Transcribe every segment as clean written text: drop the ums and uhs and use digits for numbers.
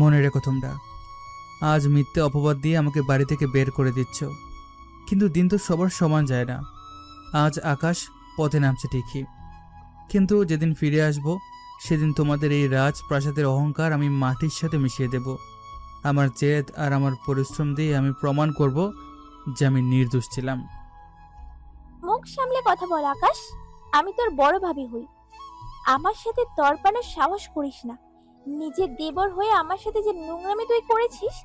মনে রেখো তোমরা, আজ মিথ্যে অপবাদ দিয়ে আমাকে বাড়ি থেকে বের করে দিচ্ছ, কিন্তু দিন তো সবার সমান যায় না। আজ আকাশ পথে নামছে ঠিকই, কিন্তু যেদিন ফিরে আসব সেদিন তোমাদের এই রাজপ্রাসাদের অহংকার আমি মাটির সাথে মিশিয়ে দেব। আমার জেদ আর আমার পরিশ্রম দিয়ে আমি প্রমাণ করব যে আমি নির্দোষ ছিলাম। মুখ সামলে কথা বল আকাশ। আমি তোর বড় ভাবি হই। আমার সাথে তর্পানোর সাহস করিস না। নিজের দেবর হয়ে আমার সাথে যে নোংরামি তুই করেছিস,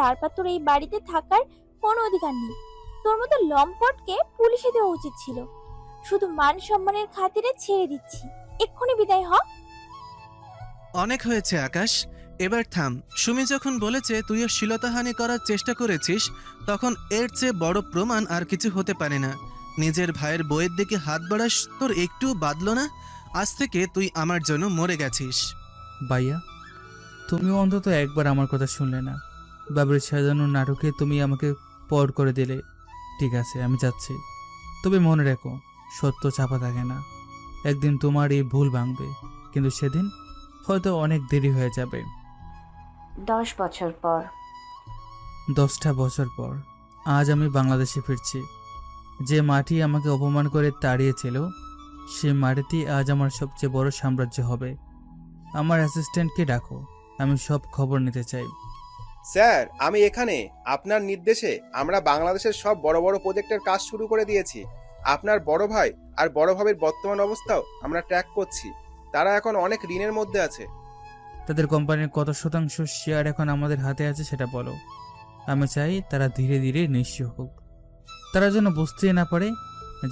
তারপর তোর এই বাড়িতে থাকার কোনো অধিকার নেই। তোর মতো লম্পটকে পুলিশে দেওয়া উচিত ছিল। শুধু মান সম্মানের খাতিরে ছেড়ে দিচ্ছি, এক্ষুনি বিদায় হ। অনেক হয়েছে আকাশ, এবার থাম। সুমি যখন বলেছে তুইও শ্লীলতাহানি করার চেষ্টা করেছিস, তখন এর চেয়ে বড় প্রমাণ আর কিছু হতে পারে না। নিজের ভাইয়ের বইয়ের দিকে হাত বাড়াস তোর একটু বাদলো না? আজ থেকে তুই আমার জন্য মরে গেছিস। ভাইয়া, তুমিও অন্তত একবার আমার কথা শুনলে না। বাবুর সাজানো নাটকে তুমি আমাকে পর করে দিলে। ঠিক আছে, আমি যাচ্ছি, তবে মনে রেখো, সত্য চাপা থাকে না। একদিন তোমার এই ভুল ভাঙবে, কিন্তু সেদিন হয়তো অনেক দেরি হয়ে যাবে। 10 বছর পর। 10টা বছর পর আজ আমি বাংলাদেশে ফিরছি। যে মাটি আমাকে অপমান করে তাড়িয়েছিল, সে মাটিতেই আজ আমার সবচেয়ে বড় সাম্রাজ্য হবে। আমার অ্যাসিস্ট্যান্টকে ডাকো, আমি সব খবর নিতে চাই। স্যার, আমি এখানে। আপনার নির্দেশে আমরা বাংলাদেশের সব বড় বড় প্রজেক্টের কাজ শুরু করে দিয়েছি। আপনার বড় ভাই আর বড় ভাবির বর্তমান অবস্থাও আমরা ট্র্যাক করছি। তারা এখন অনেক ঋণের মধ্যে আছে। তাদের কোম্পানির কত শতাংশ শেয়ার এখন আমাদের হাতে আছে সেটা বলো। আমি চাই তারা ধীরে ধীরে নিঃস্ব হোক। তারা যেন বুঝতেই না পারে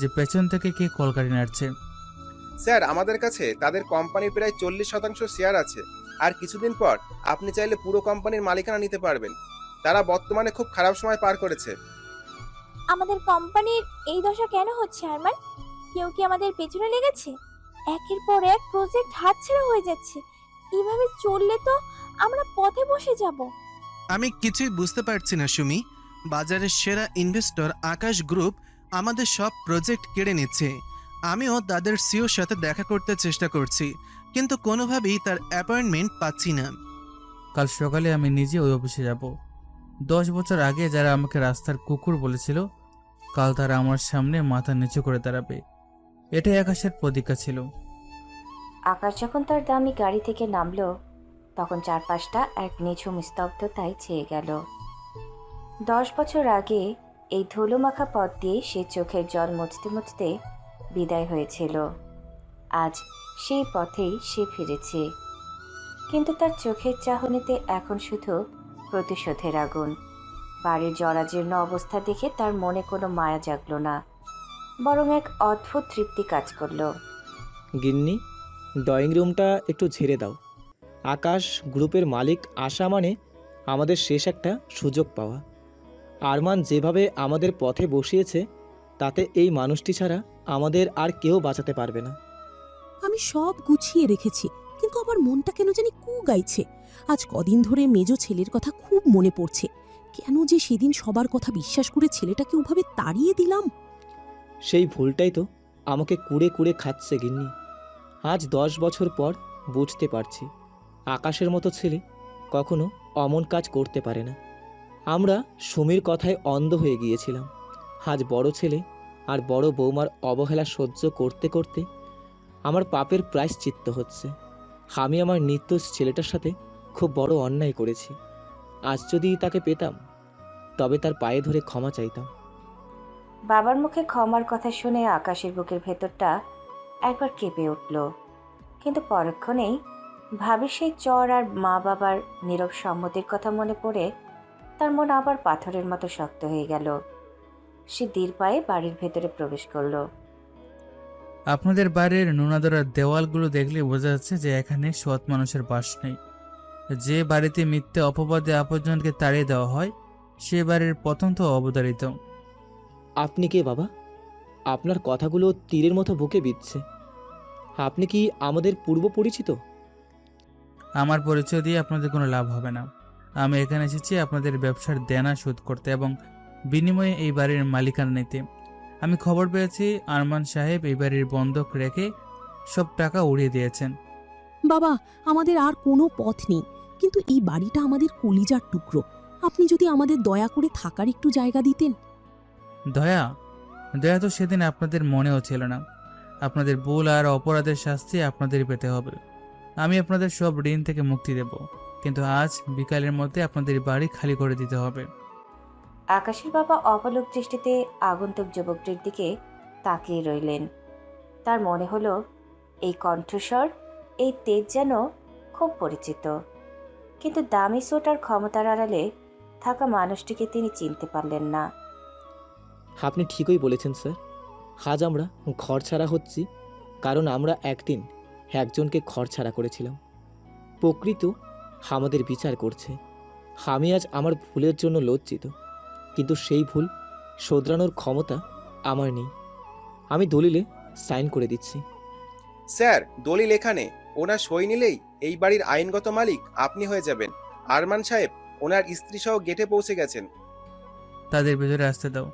যে পেছন থেকে কে কলকারি নাড়ছে। স্যার, আমাদের কাছে তাদের কোম্পানির প্রায় 40% শেয়ার আছে। আর কিছুদিন পর আপনি চাইলে পুরো কোম্পানির মালিকানা নিতে পারবেন। তারা বর্তমানে খুব খারাপ সময় পার করেছে। আমাদের কোম্পানির এই দশা কেন হচ্ছে আরমান? কেউ কি আমাদের পেছনে লেগেছে? একের পর এক প্রজেক্ট হাতছাড়া হয়ে যাচ্ছে। এভাবে চললে তো আমরা পথে বসে যাব। আমি কিছুই বুঝতে পারছি না সুমি। বাজারের সেরা ইনভেস্টর আকাশ গ্রুপ আমাদের সব প্রজেক্ট কেড়ে নিচ্ছে। আমিও তাদের সিওর সাথে দেখা করতে চেষ্টা করছি, কিন্তু কোনোভাবেই তার অ্যাপয়েন্টমেন্ট পাচ্ছি না। কাল সকালে আমি নিজে ওই অফিসে যাব। 10 বছর আগে যারা আমাকে রাস্তার কুকুর বলেছিল, কাল তারা আমার সামনে মাথা নিচু করে দাঁড়াবে। এটাই আকাশের প্রতিজ্ঞা ছিল। আকাশ যখন তার দামি গাড়ি থেকে নামলো, তখন চারপাশটা এক নিঝুম স্তব্ধতায় ছেয়ে গেল। 10 বছর আগে এই ধুলোমাখা পথ দিয়ে সে চোখের জল মুছতে মুছতে বিদায় হয়েছিল। আজ সেই পথেই সে ফিরেছে, কিন্তু তার চোখের চাহনিতে এখন শুধু প্রতিশোধের আগুন। বাড়ির জরাজীর্ণ অবস্থা দেখে তার মনে কোনো মায়া জাগল না, বরং এক অদ্ভুত তৃপ্তি কাজ করল। গিন্নি, ড্রয়িং রুমটা একটু ঝেড়ে দাও। আকাশ গ্রুপের মালিক আসা মানে আমাদের শেষ একটা সুযোগ পাওয়া। আরমান যেভাবে আমাদের পথে বসিয়েছে, তাতে এই মানুষটি ছাড়া আমাদের আর কেউ বাঁচাতে পারবে না। আমি সব গুছিয়ে রেখেছি, কিন্তু আমার মনটা কেন জানি কু গাইছে। আজ কদিন ধরে মেজো ছেলের কথা খুব মনে পড়ছে। কেন যে সেদিন সবার কথা বিশ্বাস করে ছেলেটাকে ওভাবে তাড়িয়ে দিলাম। সেই ভুলটাই তো আমাকে কুড়ে কুড়ে খাচ্ছে গিন্নি। আজ 10 বছর পর বুঝতে পারছি, আকাশের মতো ছেলে কখনো অমন কাজ করতে পারে না। আমরা সুমির কথায় অন্ধ হয়ে গিয়েছিলাম। আজ বড় ছেলে আর বড় বৌমার অবহেলা সহ্য করতে করতে আমার পাপের প্রায়শ্চিত্ত হচ্ছে। আমি আমার নির্দোষ ছেলেটার সাথে খুব বড় অন্যায় করেছি। আজ যদি তাকে পেতাম, তবে তার পায়ে ধরে ক্ষমা চাইতাম। বাবার মুখে ক্ষমার কথা শুনে আকাশের বুকের ভেতরটা একবার কেঁপে উঠল, কিন্তু পরক্ষণেই ভাবি সেই চর আর মা বাবার নীরব সম্মতির কথা মনে পড়ে তার মন আবার পাথরের মতো শক্ত হয়ে গেল। সে ধীর পায়ে বাড়ির ভেতরে প্রবেশ করল। আপনাদের বাড়ির নোনাদরার দেওয়ালগুলো দেখলে বোঝা যাচ্ছে যে এখানে সৎ মানুষের বাস নেই। যে বাড়িতে মিথ্যে অপবাদে আপনজনকে তাড়িয়ে দেওয়া হয়, সে বাড়ির পতন তো অবধারিত। আপনি কে বাবা? আপনার কথাগুলো তীরের মতো বুকে বিঁধছে। আপনি কি আমাদের পূর্ব পরিচিত? আমার পরিচয় দিয়ে আপনাদের কোনো লাভ হবে না। আমি এখানে এসেছি আপনাদের ব্যবসার দেনা শোধ করতে এবং বিনিময়ে এই বাড়ির মালিকানা নিতে। আমি খবর পেয়েছি আরমান সাহেব এই বাড়ির বন্ধক রেখে সব টাকা উড়িয়ে দিয়েছেন। বাবা, আমাদের আর কোনো পথ নেই, কিন্তু এই বাড়িটা আমাদের কলিজার টুকরো। আপনি যদি আমাদের দয়া করে থাকার একটু জায়গা দিতেন। দয়া? দয়া তো সেদিন আপনাদের মনেও ছিল না। আপনাদের ভুল আর অপরাধের শাস্তি আপনাদেরই পেতে হবে। আমি আপনাদের সব ঋণ থেকে মুক্তি দেব, কিন্তু আজ বিকালের মধ্যে আপনাদের বাড়ি খালি করে দিতে হবে। আকাশের বাবা অপলক দৃষ্টিতে আগন্তুক যুবকটির দিকে তাকিয়ে রইলেন। তার মনে হলো এই কণ্ঠস্বর, এই তেজ যেন খুব পরিচিত, কিন্তু দামি সোটার ক্ষমতার আড়ালে থাকা মানুষটিকে তিনি চিনতে পারলেন না। আপনি ঠিকই বলেছেন স্যার। আজ আমরা ঘর ছাড়া হচ্ছি কারণ আমরা একদিন একজনকে ঘর ছাড়া করেছিলাম। প্রকৃত আমাদের বিচার করছে। আমি আজ আমার ভুলের জন্য লজ্জিত, কিন্তু সেই ভুল শোধরানোর ক্ষমতা আমার নেই। আমি দলিলে সাইন করে দিচ্ছি। স্যার, দলিল এখানে। ওনার সই নিলেই এই বাড়ির আইনগত মালিক আপনি হয়ে যাবেন। আরমান সাহেব ওনার স্ত্রী সহ গেটে পৌঁছে গেছেন। তাদের ভেতরে আসতে দাও।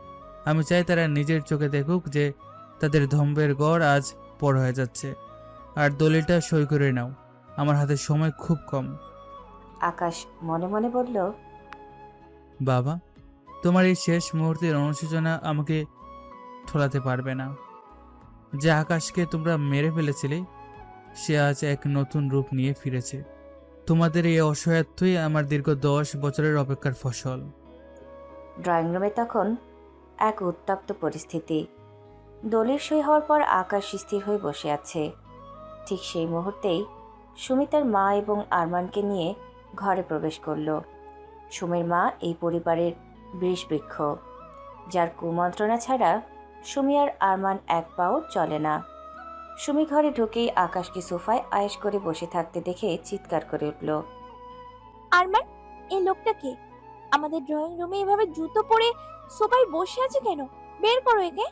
আমি চাই তারা নিজের চোখে দেখুক যে তাদের ধম্বের গড় আজ পর হয়ে যাচ্ছে। আর দলিলটা সই করে নাও, আমার হাতে সময় খুব কম। আকাশ মনে মনে বলল, বাবা, তোমার এই শেষ মুহূর্তের অনুশোচনা আমাকে ঠোলাতে পারবে না। যে আকাশকে তোমরা মেরে ফেলেছিলে সে আজ এক নতুন রূপ নিয়ে ফিরেছে। তোমাদের এই অসহায়ত্বই আমার দীর্ঘ 10 বছরের অপেক্ষার ফসল। ড্রয়িং রুমে তখন এক উত্তপ্ত পরিস্থিতি। দলিল সই হওয়ার পর আকাশ স্থির হয়ে বসে আছে। ঠিক সেই মুহূর্তেই সুমি তার মা এবং আরমানকে নিয়ে ঘরে প্রবেশ করল। সুমির মা এই পরিবারের বৃষ-বৃক্ষ, যার কুমন্ত্রণা ছাড়া সুমি আর আরমান এক পাও চলে না। সুমি ঘরে ঢুকেই আকাশকে সোফায় আয়েশ করে বসে থাকতে দেখে চিৎকার করে উঠল, আরমান, এই লোকটা কে? আমাদের ড্রয়িং রুমে এভাবে জুতো পরে সোফায় বসে আছে কেন? বের করো একে।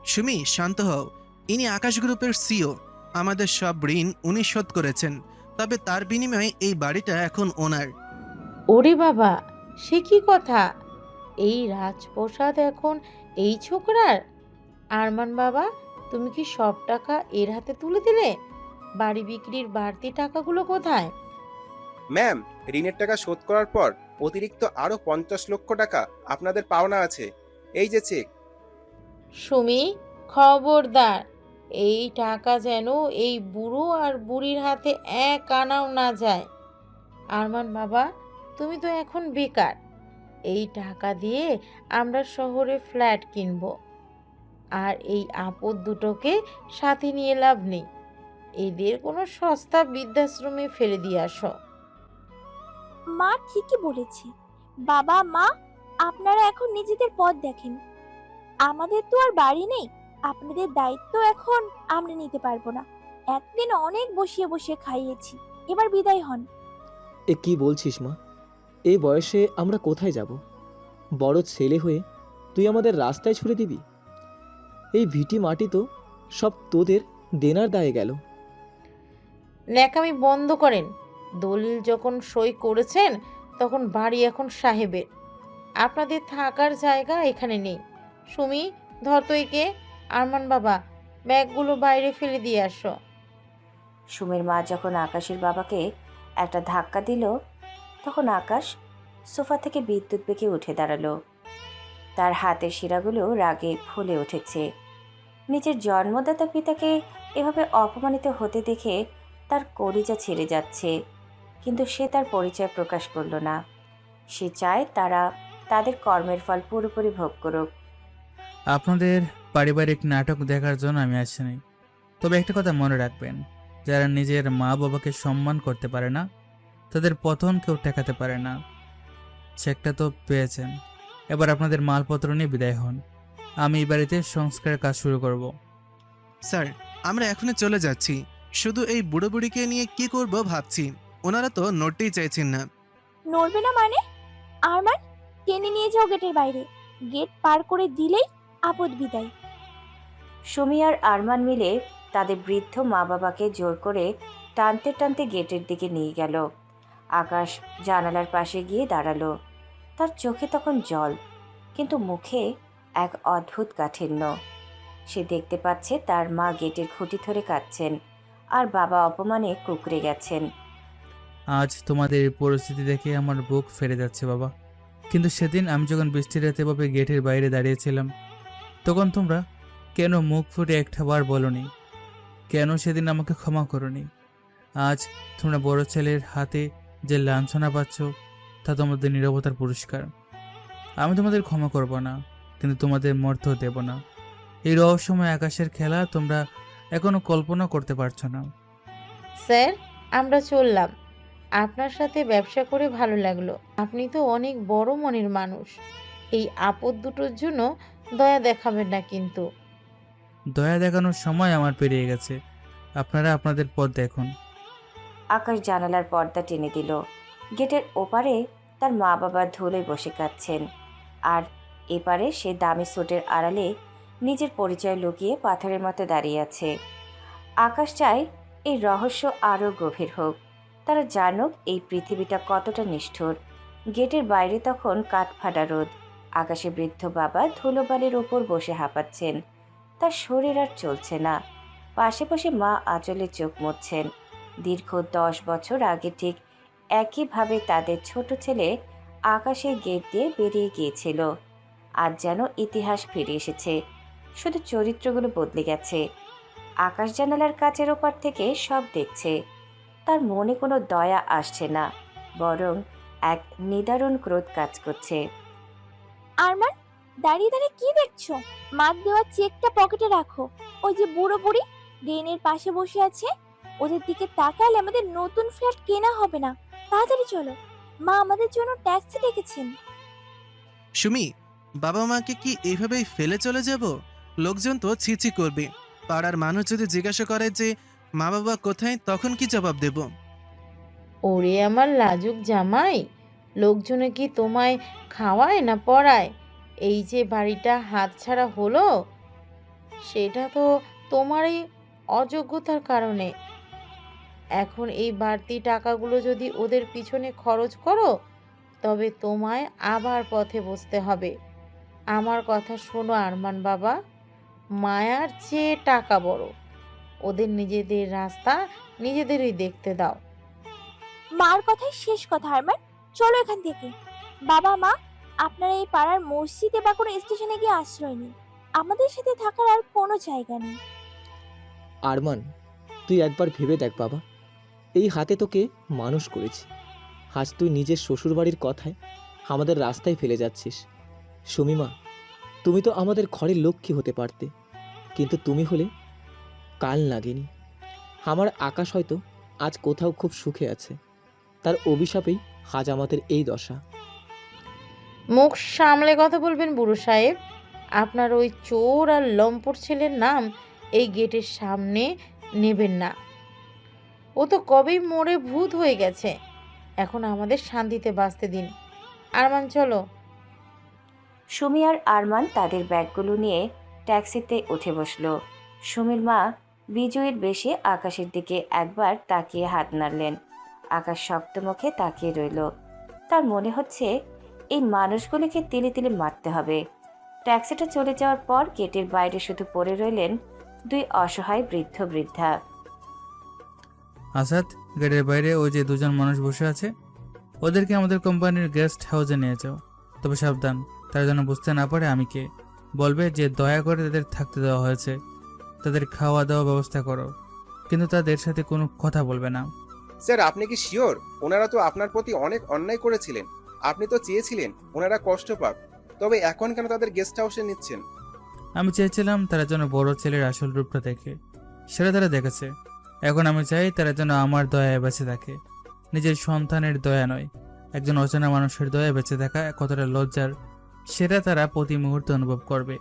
সুমি, শান্ত হও। ইনি আকাশ গ্রুপের সিও। আমাদের সব ঋণ উনি শোধ করেছেন, তবে তার বিনিময়ে এই বাড়িটা এখন ওনার। ওরে বাবা, সে কি কথা! এই রাজপ্রাসাদ এখন এই ছোকরার? আরমান বাবা, তুমি কি সব টাকা এর হাতে তুলে দিলে? বাড়ি বিক্রির বাড়তি টাকাগুলো কোথায়? ম্যাম, ঋণের টাকা শোধ করার পর অতিরিক্ত আরো 50 লক্ষ টাকা আপনাদের পাওনা আছে। এই যে চেক। সুমি, খবরদার! এই টাকা যেন এই বুড়ো আর বুড়ির হাতে এক আনাও না যায়। আরমান বাবা, তুমি তো এখন বেকার। এই টাকা দিয়ে আমরা শহরে ফ্ল্যাট কিনব। আর এই আপদ দুটোকে সাথে নিয়ে লাভ নেই। এদের কোনো সস্তা বৃদ্ধাশ্রমে ফেলে দিয়ে আসো। মা ঠিকই বলেছে। বাবা, মা, আপনারা এখন নিজেদের পথ দেখেন। আমাদের তো আর বাড়ি নেই। আপনাদের দায়িত্ব এখন আমরা নিতে পারবো না। একদিন অনেক বসিয়ে বসিয়ে খাইয়েছি, এবার বিদায় হন। এ কি বলছিস মা? এই বয়সে আমরা কোথায় যাব? বড় ছেলে হয়ে তুই আমাদের রাস্তায় ছুড়ে দিবি? এই ভিটি মাটি তো সব তোদের দেনার দায়ে গেল। ন্যাকামি বন্ধ করেন। দলিল যখন সই করেছেন তখন বাড়ি এখন সাহেবের। আপনাদের থাকার জায়গা এখানে নেই। সুমি, ধর তো একে। আরমান বাবা, ব্যাগগুলো বাইরে ফেলে দিয়ে আসো। সুমির মা যখন আকাশের বাবাকে একটা ধাক্কা দিল, তখন আকাশ সোফা থেকে বিদ্যুৎ বেগে উঠে দাঁড়ালো। তার হাতের শিরাগুলো রাগে ফুলে উঠেছে। নিজের জন্মদাতা পিতাকে এভাবে অপমানিত হতে দেখে তার কলিজা ছেড়ে যাচ্ছে, কিন্তু সে তার পরিচয় প্রকাশ করল না। সে চায় তারা তাদের কর্মের ফল পুরোপুরি ভোগ করুক। আপনাদের পারিবারিক নাটক দেখার জন্য আমি আসিনি। তবে একটা কথা মনে রাখবেন, যারা নিজের মা বাবাকে সম্মান করতে পারে না তাদের পতন কেউ ঠেকাতে পারে না। চেকটা তো পেয়েছেন, এবার আপনাদের মালপত্র নিয়ে বিদায় হন। আমি এই বাড়িতে সংস্কারের কাজ শুরু করব। স্যার, আমরা এখনই চলে যাচ্ছি। শুধু এই বুড়ো বুড়িকে নিয়ে কি করব ভাবছি। ওনারা তো নড়তেই চাইছেন না। নড়বে না মানে? আরমান, টেনে নিয়ে যাও গেটের বাইরে। গেট পার করে দিলেই আপদ বিদায়। সুমি আর আরমান মিলে তাদের বৃদ্ধ মা বাবাকে জোর করে টানতে টানতে গেটের দিকে নিয়ে গেল। আকাশ জানালার পাশে গিয়ে দাঁড়ালো। তার চোখে তখন জল, কিন্তু মুখে এক অদ্ভুত কাঠিন্য। সে দেখতে পাচ্ছে তার মা গেটের খুঁটি ধরে কাঁদছেন আর বাবা অপমানে কুঁকড়ে গেছেন। আজ তোমাদের এই পরিস্থিতি দেখে আমার বুক ফেরে যাচ্ছে বাবা। কিন্তু সেদিন আমি যখন বৃষ্টির রাতে এভাবে গেটের বাইরে দাঁড়িয়েছিলাম, তখন তোমরা কেন মুখ ফুটে একটা বার বলনি? কেন সেদিন আমাকে ক্ষমা করনি? আজ তোমরা বড় ছেলের হাতে যে লাঞ্ছনা পাচ্ছ, তা তোমাদের নীরবতার পুরস্কার। আমি তোমাদের ক্ষমা করব না, কিন্তু তোমাদের মরতেও দেব না। এই রহস্যময় আকাশের খেলা তোমরা এখনো কল্পনা করতে পারছো না। স্যার, আমরা চললাম। আপনার সাথে ব্যবসা করে ভালো লাগলো। আপনি তো অনেক বড় মনের মানুষ। এই আপদ দুটোর জন্য দয়া দেখাবেন না কিন্তু। দয়া দেখানোর সময় আমার পেরিয়ে গেছে। আপনারা আপনাদের পথ দেখুন। আকাশ জানালার পর্দা টেনে দিল। গেটের ওপারে তার মা বাবা ধুলোয় বসে কাঁদছেন, আর এপারে সে দামি স্যুটের আড়ালে নিজের পরিচয় লুকিয়ে পাথরের মতো দাঁড়িয়ে আছে। আকাশ চায় এই রহস্য আরও গভীর হোক, তারা জানুক এই পৃথিবীটা কতটা নিষ্ঠুর। গেটের বাইরে তখন কাঠফাটা রোদ। আকাশে বৃদ্ধ বাবা ধুলোবালির ওপর বসে হাঁপাচ্ছেন, তার শরীর আর চলছে না। পাশে পাশে মা আঁচলে চোখ মুছছেন। দীর্ঘ 10 বছর আগে ঠিক একইভাবে তাদের ছোট ছেলে আকাশের গেট দিয়ে বেরিয়ে গিয়েছিল। আজ যেন ইতিহাস ফিরে এসেছে, শুধু চরিত্রগুলো বদলে গেছে। আকাশ জানালার কাচের ওপার থেকে সব দেখছে। তার মনে কোনো দয়া আসছে না, বরং এক নিদারুণ ক্রোধ কাজ করছে। আরমান, দাঁড়িয়ে দাঁড়িয়ে কি দেখছো? মার দেওয়া চেকটা পকেটে রাখো। ওই যে বুড়ো বুড়ি ড্রেনের পাশে বসে আছে, ওদের দিকে তাকালে আমাদের নতুন ফ্ল্যাট কেনা হবে না। তাড়াতাড়ি চলো, মা আমাদের জন্য ট্যাক্সি ডেকেছেন। সুমি, বাবা মাকে কি এইভাবেই ফেলে চলে যাব? লোকজন তো ছিছি করবে। পাড়ার মানুষ যদি জিজ্ঞাসা করে যে মা বাবা কোথায়, তখন কি জবাব দেব? ওরে আমার লাজুক জামাই, লোকজনে কি তোমায় খাওয়ায় না পড়ায়? এই যে বাড়িটা হাতছাড়া হলো, সেটা তো তোমারই অযোগ্যতার কারণে। এখন এই বাড়তি টাকাগুলো যদি ওদের পিছনে খরচ করো, তবে তোমায় আবার পথে বসতে হবে। আমার কথা শোনো আরমান বাবা, মায়ার চেয়ে টাকা বড়। ওদের নিজেদের রাস্তা নিজেদেরই দেখতে দাও। মার কথাই শেষ কথা আরমান, চলো এখান থেকে। বাবা মা, আপনারা এই পাড়ার মসজিদে বা কোনো স্টেশনে গিয়ে আশ্রয় নিন। আমাদের সাথে থাকার আর কোনো জায়গা নেই। আরমান, তুই একবার ভেবে দেখ বাবা, এই হাতে তোকে মানুষ করেছি। আজ তুই নিজের শ্বশুরবাড়ির কথায় আমাদের রাস্তায় ফেলে যাচ্ছিস। সুমিমা, তুমি তো আমাদের ঘরের লক্ষ্মী হতে পারতে, কিন্তু তুমি হলে কাল লাগেনি। আমার আকাশ হয়তো আজ কোথাও খুব সুখে আছে, তার অভিশাপেই আজ আমাদের এই দশা। মুখ সামলে কথা বলবেন বুড়ো সাহেব। আপনার ওই চোর আর লম্পট ছেলের নাম এই গেটের সামনে নেবেন না। ও তো কবেই মরে ভূত হয়ে গেছে। এখন আমাদের শান্তিতে বাঁচতে দিন। আরমান চলো। সুমি আর আরমান তাদের ব্যাগগুলো নিয়ে ট্যাক্সিতে উঠে বসলো। সুমির মা বিজয়ীর বেশে আকাশের দিকে একবার তাকিয়ে হাত নাড়লেন। আকাশ শক্ত মুখে তাকিয়ে রইল। তার মনে হচ্ছে এই মানুষগুলিকে তিলে তিলে মারতে হবে। ট্যাক্সিটা চলে যাওয়ার পর গেটের বাইরে শুধু পড়ে রইলেন দুই অসহায় বৃদ্ধ বৃদ্ধা। আসাদ, গেটের বাইরে ওই যে দুজন মানুষ বসে আছে, ওদেরকে আমাদের কোম্পানির গেস্ট হাউসে নিয়ে যাও। তবে সাবধান, তারা যেন বুঝতে না পারে আমি কে। বলবে যে দয়া করে তাদের থাকতে দেওয়া হয়েছে, তাদের খাওয়া দাওয়া ব্যবস্থা করো, কিন্তু তাদের সাথে কোনো কথা বলবে না। স্যার, আপনি কি শিওর? ওনারা তো আপনার প্রতি অনেক অন্যায় করেছিলেন। আপনি তো চেয়েছিলেন ওনারা কষ্ট পাক, তবে এখন কেন তাদের গেস্ট হাউসে নিচ্ছেন? আমি চেয়েছিলাম তারা যেন বড় ছেলের আসল রূপটা দেখে, সেটা তারা দেখেছে। এখন আমি চাই তারা যেন আমার দয়ায় বেঁচে থাকে, নিজের সন্তানের দয়া নয়। একজন অচেনা মানুষের দয়ায় বেঁচে থাকা কতটা লজ্জার, সেটা তারা প্রতি মুহূর্তে অনুভব করবে।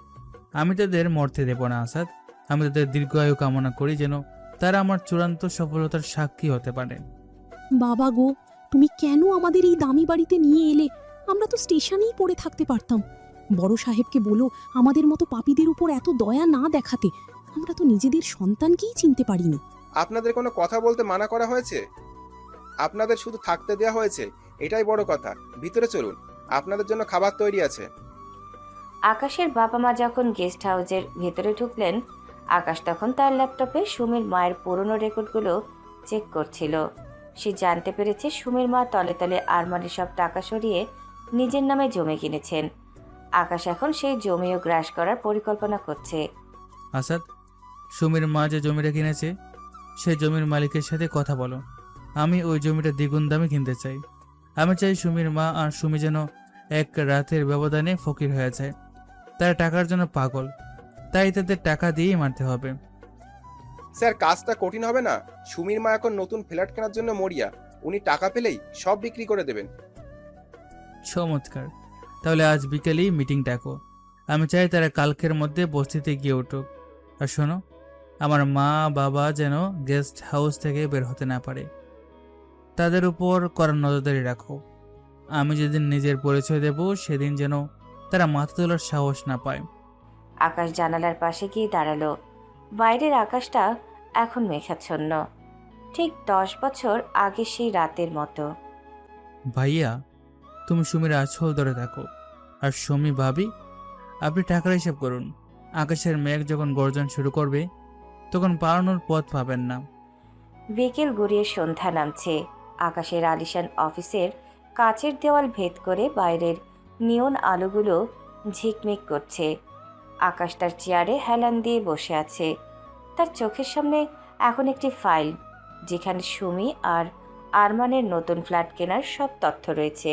আমি তাদের মরতে দেব না আসাদ। আমি তাদের দীর্ঘায়ু কামনা করি, যেন তারা আমার চূড়ান্ত সফলতার সাক্ষী হতে পারে। বাবা গো, তুমি কেন আমাদের এই দামি বাড়িতে নিয়ে এলে? আমরা তো স্টেশনেই পড়ে থাকতে পারতাম। বড় সাহেবকে বলো আমাদের মতো পাপীদের উপর এত দয়া না দেখাতে। আমরা তো নিজেদের সন্তানকেই চিনতে পারিনি। আপনাদের কোনো কথা বলতে মানা করা হয়েছে? আপনাদের শুধু থাকতে দেওয়া হয়েছে, এটাই বড় কথা। ভিতরে চলুন, আপনাদের জন্য খাবার তৈরি আছে। আকাশের বাবা মা যখন গেস্ট হাউসের ভেতরে ঢুকলেন, আকাশ তখন তার ল্যাপটপে সুমির মায়ের পুরনো রেকর্ডগুলো চেক করছিল। সে জানতে পেরেছে সুমির মা তলে তলে আরমানের সব টাকা সরিয়ে নিজের নামে জমি কিনেছেন। আকাশ এখন সেই জমিও গ্রাস করার পরিকল্পনা করছে। আসাদ, সুমির মা যে জমিটা কিনেছে সেই জমির মালিকের সাথে কথা বলো। আমি ওই জমিটা দ্বিগুণ দামে কিনতে চাই। আমি চাই সুমির মা আর সুমি যেন এক রাতের ব্যবধানে ফকির হয়ে যায়। তারা টাকার জন্য পাগল, তাই তাদের টাকা দিয়েই মারতে হবে। স্যার, কাজটা কঠিন হবে না? সুমির মা এখন নতুন ফ্ল্যাট কেনার জন্য মরিয়া। উনি টাকা পেলেই সব বিক্রি করে দেবেন। চমৎকার, তাহলে আজ বিকেলেই মিটিং ডাকো। আমি চাই তারা কালকের মধ্যে বস্তিতে গিয়ে উঠুক। আর শোনো, আমার মা বাবা যেন গেস্ট হাউস থেকে বের হতে না পারে। তাদের উপর কড়া নজরদারি রাখো। আমি যেদিন নিজের পরিচয় দেব সেদিন যেন তারা মাথা তোলার সাহস না পায়। আকাশ জানালার পাশে গিয়ে দাঁড়ালো। বাইরের আকাশটা এখন মেঘাচ্ছন্ন, ঠিক 10 বছর আগে সেই রাতের মতো। ভাইয়া, তুমি সুমির আঁচল ধরে থাকো। আর সুমি ভাবি, আপনি টাকার হিসাব করুন। আকাশের মেঘ যখন গর্জন শুরু করবে তখন পালানোর পথ পাবেন না। বিকেল গড়িয়ে সন্ধ্যা নামছে। আকাশের আলিশান অফিসের কাচের দেওয়াল ভেদ করে বাইরের নিয়ন আলোগুলো ঝিকমিক করছে। আকাশ তার চেয়ারে হেলান দিয়ে বসে আছে। তার চোখের সামনে এখন একটি ফাইল, যেখানে সুমি আর আরমানের নতুন ফ্ল্যাট কেনার সব তথ্য রয়েছে।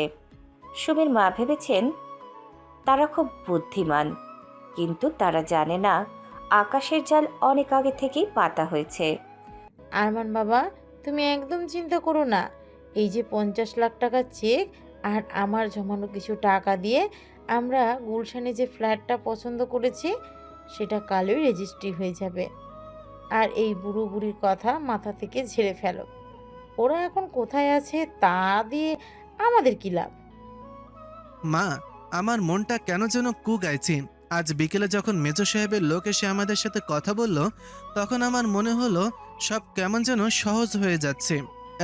সুমির মা ভেবেছেন তারা খুব বুদ্ধিমান, কিন্তু তারা জানে না আকাশের জাল অনেক আগে থেকেই পাতা হয়েছে। আরমান বাবা, তুমি একদম চিন্তা করো না। এই যে 50 লাখ টাকা চেক আর আমার জমানো কিছু টাকা দিয়ে আমরা গুলশানে যে ফ্ল্যাটটা পছন্দ করেছি সেটা কালই রেজিস্ট্রি হয়ে যাবে। আর এই বুড়ো বুড়ির কথা মাথা থেকে ঝেড়ে ফেলো। ওরা এখন কোথায় আছে তা দিয়ে আমাদের কি লাভ? মা, আমার মনটা কেন যেন কু গাইছে। আজ বিকেলে যখন মেজো সাহেবের লোক এসে আমাদের সাথে কথা বলল, তখন আমার মনে হলো সব কেমন যেন সহজ হয়ে যাচ্ছে।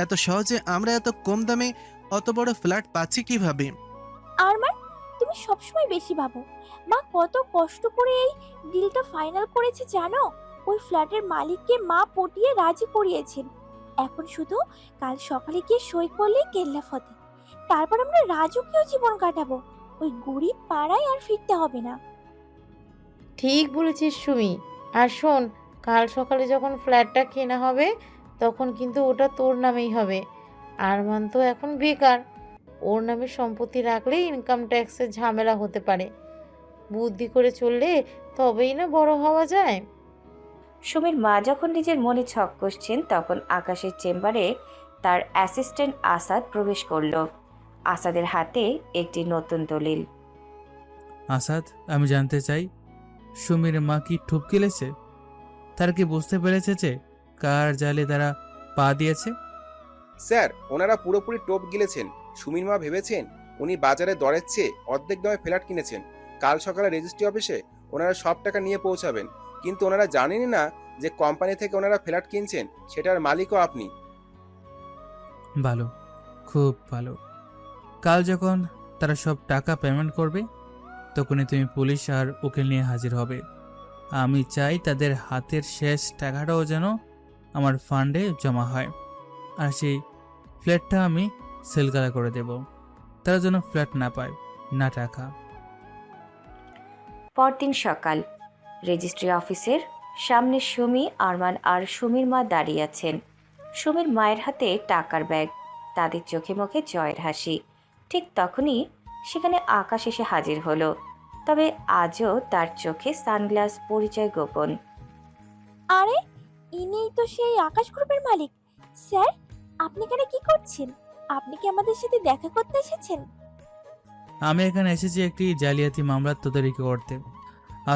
এত সহজে আমরা এত কম দামে অত বড় ফ্ল্যাট পাচ্ছি কিভাবে? আরমান, তুমি সবসময় বেশি ভাবো। মা কত কষ্ট করে এই ডিলটা ফাইনাল করেছে জানো? ওই ফ্ল্যাটের মালিককে মা পটিয়ে রাজি করিয়েছেন। এখন শুধু কাল সকালে গিয়ে সই করলেই কেল্লা ফতে। তারপর আমরা রাজকীয় জীবন কাটাবো। ওই গরিব পাড়ায় আর ফিরতে হবে না। ঠিক বলেছিস সুমি। আর শোন, কাল সকালে যখন ফ্ল্যাটটা কেনা হবে তখন কিন্তু ওটা তোর নামেই হবে। আরমান তো এখন বেকার, ওর নামে সম্পত্তি রাখলে ইনকাম ট্যাক্সের ঝামেলা হতে পারে। বুদ্ধি করে চললে তবেই না বড় হওয়া যায়। সুমির মা যখন নিজের মনে ছক কষছেন, তখন আকাশের চেম্বারে তার অ্যাসিস্ট্যান্ট আসাদ প্রবেশ করল। আসাদের হাতে একটি নতুন দলিল। আসাদ, আমি জানতে চাই, সুমির মা কি ঠুপ গিলেছে? তারা কি বুঝতে পেরেছে যে কার জালে তারা পা দিয়েছে? স্যার, ওনারা পুরোপুরি টোপ গিলেছেন। সুমির মা ভেবেছেন উনি বাজারে দরের চেয়ে অর্ধেক দামে ফ্ল্যাট কিনেছেন। কাল সকালে রেজিস্ট্রি অফিসে ওনারা সব টাকা নিয়ে পৌঁছাবেন, কিন্তু ওনারা জানেনই না যে কোম্পানি থেকে ওনারা ফ্ল্যাট কিনছেন সেটার মালিকও আপনি। ভালো, খুব ভালো। কাল যখন তারা সব টাকা পেমেন্ট করবে তখনই তুমি পুলিশ আর উকিল নিয়ে হাজির হবে। আমি চাই তাদের হাতের শেষ টাকাটাও যেন আমার ফান্ডে জমা হয়। আর সেই ফ্ল্যাটটা আমি সেলগালা করে দেব। তারা যেন ফ্ল্যাট না পায়, না টাকা। পরদিন সকাল, রেজিস্ট্রি অফিসের সামনে সুমি, আরমান আর সুমির মা দাঁড়িয়ে আছেন। সুমির মায়ের হাতে টাকার ব্যাগ, তাদের চোখে মুখে জয়ের হাসি। ঠিক তখনই সেখানে আকাশ এসে হাজির হলো। তবে আজও তার চোখে সানগ্লাস, পরিচয় গোপন। আরে, ইনিই তো সেই আকাশ গ্রুপের মালিক। স্যার, আপনি এখানে কি করছেন? আপনি কি আমাদের সাথে দেখা করতে এসেছেন? আমি এখানে এসেছি একটি জালিয়াতি মামলার তদারকি করতে।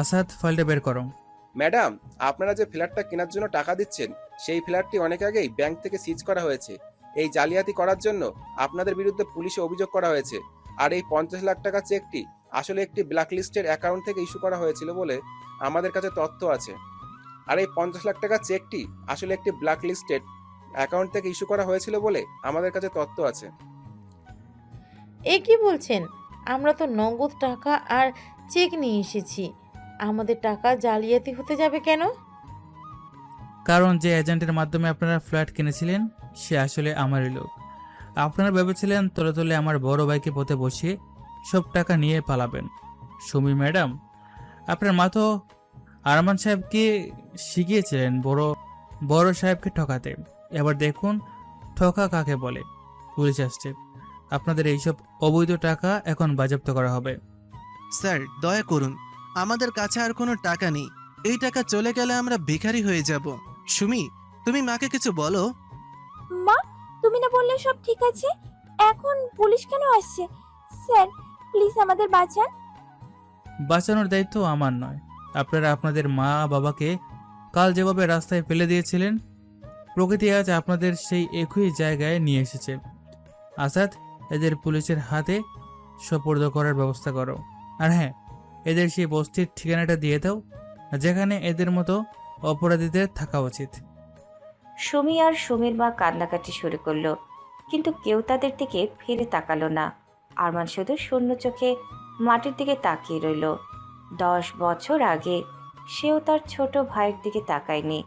আসাদ, ফাইলটা বের করো। ম্যাডাম, আপনারা যে ফ্ল্যাটটা কেনার জন্য টাকা দিচ্ছেন সেই ফ্ল্যাটটি অনেক আগেই ব্যাংক থেকে সিজ করা হয়েছে। এই জালিয়াতি করার জন্য আপনাদের বিরুদ্ধে পুলিশে অভিযোগ করা হয়েছে। আর এই 50 লাখ টাকা চেকটি আসলে একটি ব্ল্যাকলিস্টেড অ্যাকাউন্ট থেকে ইস্যু করা হয়েছিল বলে আমাদের কাছে তথ্য আছে। আর এই 50 লাখ টাকা চেকটি আসলে একটি ব্ল্যাকলিস্টেড অ্যাকাউন্ট থেকে ইস্যু করা হয়েছিল বলে আমাদের কাছে তথ্য আছে। এ কি বলছেন? আমরা তো নগদ টাকা আর চেক নিয়ে এসেছি। আমাদের টাকা জালিয়াতি হতে যাবে কেন? কারণ যে এজেন্টের মাধ্যমে আপনারা ফ্ল্যাট কিনেছিলেন সে আসলে আমারই লোক। আপনারা ভেবেছিলেন তলে তলে আমার বড় ভাইকে পথে বসিয়ে সব টাকা নিয়ে পালাবেন। সুমি ম্যাডাম, আপনার মা তো আরমান সাহেবকে শিখিয়েছিলেন বড় বড় সাহেবকে ঠকাতে। এবার দেখুন ঠকা কাকে বলে। পুলিশ আসছে, আপনাদের এইসব অবৈধ টাকা এখন বাজেয়াপ্ত করা হবে। স্যার দয়া করুন, আমাদের কাছে আর কোনো টাকা নেই। এই টাকা চলে গেলে আমরা ভিখারি হয়ে যাব। সুমি, তুমি মাকে কিছু বলো। মা, তুমি না বললে সব ঠিক আছে, এখন পুলিশ কেন আসছে? স্যার প্লিজ আমাদের বাঁচান। বাঁচানোর দায়িত্ব আমার নয়। আপনারা আপনাদের মা বাবাকে কাল যেভাবে রাস্তায় ফেলে দিয়েছিলেন, প্রকৃতি আজ আপনাদের সেই একই জায়গায় নিয়ে এসেছে। আসাদ, এদের পুলিশের হাতে সোপর্দ করার ব্যবস্থা করো। আর হ্যাঁ, এদের সেই বস্তির ঠিকানাটা দিয়ে দাও যেখানে এদের মতো অপরাধীদের থাকা উচিত। সুমি আর সুমির মা কান্নাকাটি শুরু করলো, কিন্তু কেউ তাদের দিকে ফিরে তাকালো না। আরমান শুধু শূন্য চোখে মাটির দিকে তাকিয়ে রইল। 10 বছর আগে সেও তার ছোট ভাইয়ের দিকে তাকায়নি।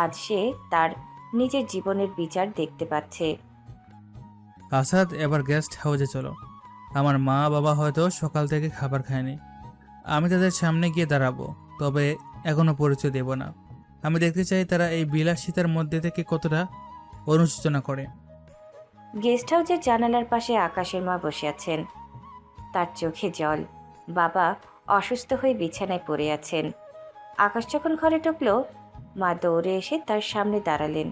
আজ সে তার নিজের জীবনের বিচার দেখতে পাচ্ছে। আসাদ, এবার গেস্ট হাউসে চলো। আমার মা বাবা হয়তো সকাল থেকে খাবার খায়নি। আমি তাদের সামনে গিয়ে দাঁড়াবো, তবে এখনো পরিচয় দেব না। আমি দেখতে চাই তারা এই বিলাসিতার মধ্যে থেকে কতটা অনুশোচনা করে। গেস্ট হাউসের জানালার পাশে আকাশের মা বসে আছেন, তার চোখে জল। বাবা অসুস্থ হয়ে বিছানায় পড়ে আছেন। আকাশ যখন ঘরে ঢুকলো, মা দৌড়ে এসে তার সামনে দাঁড়ালেন।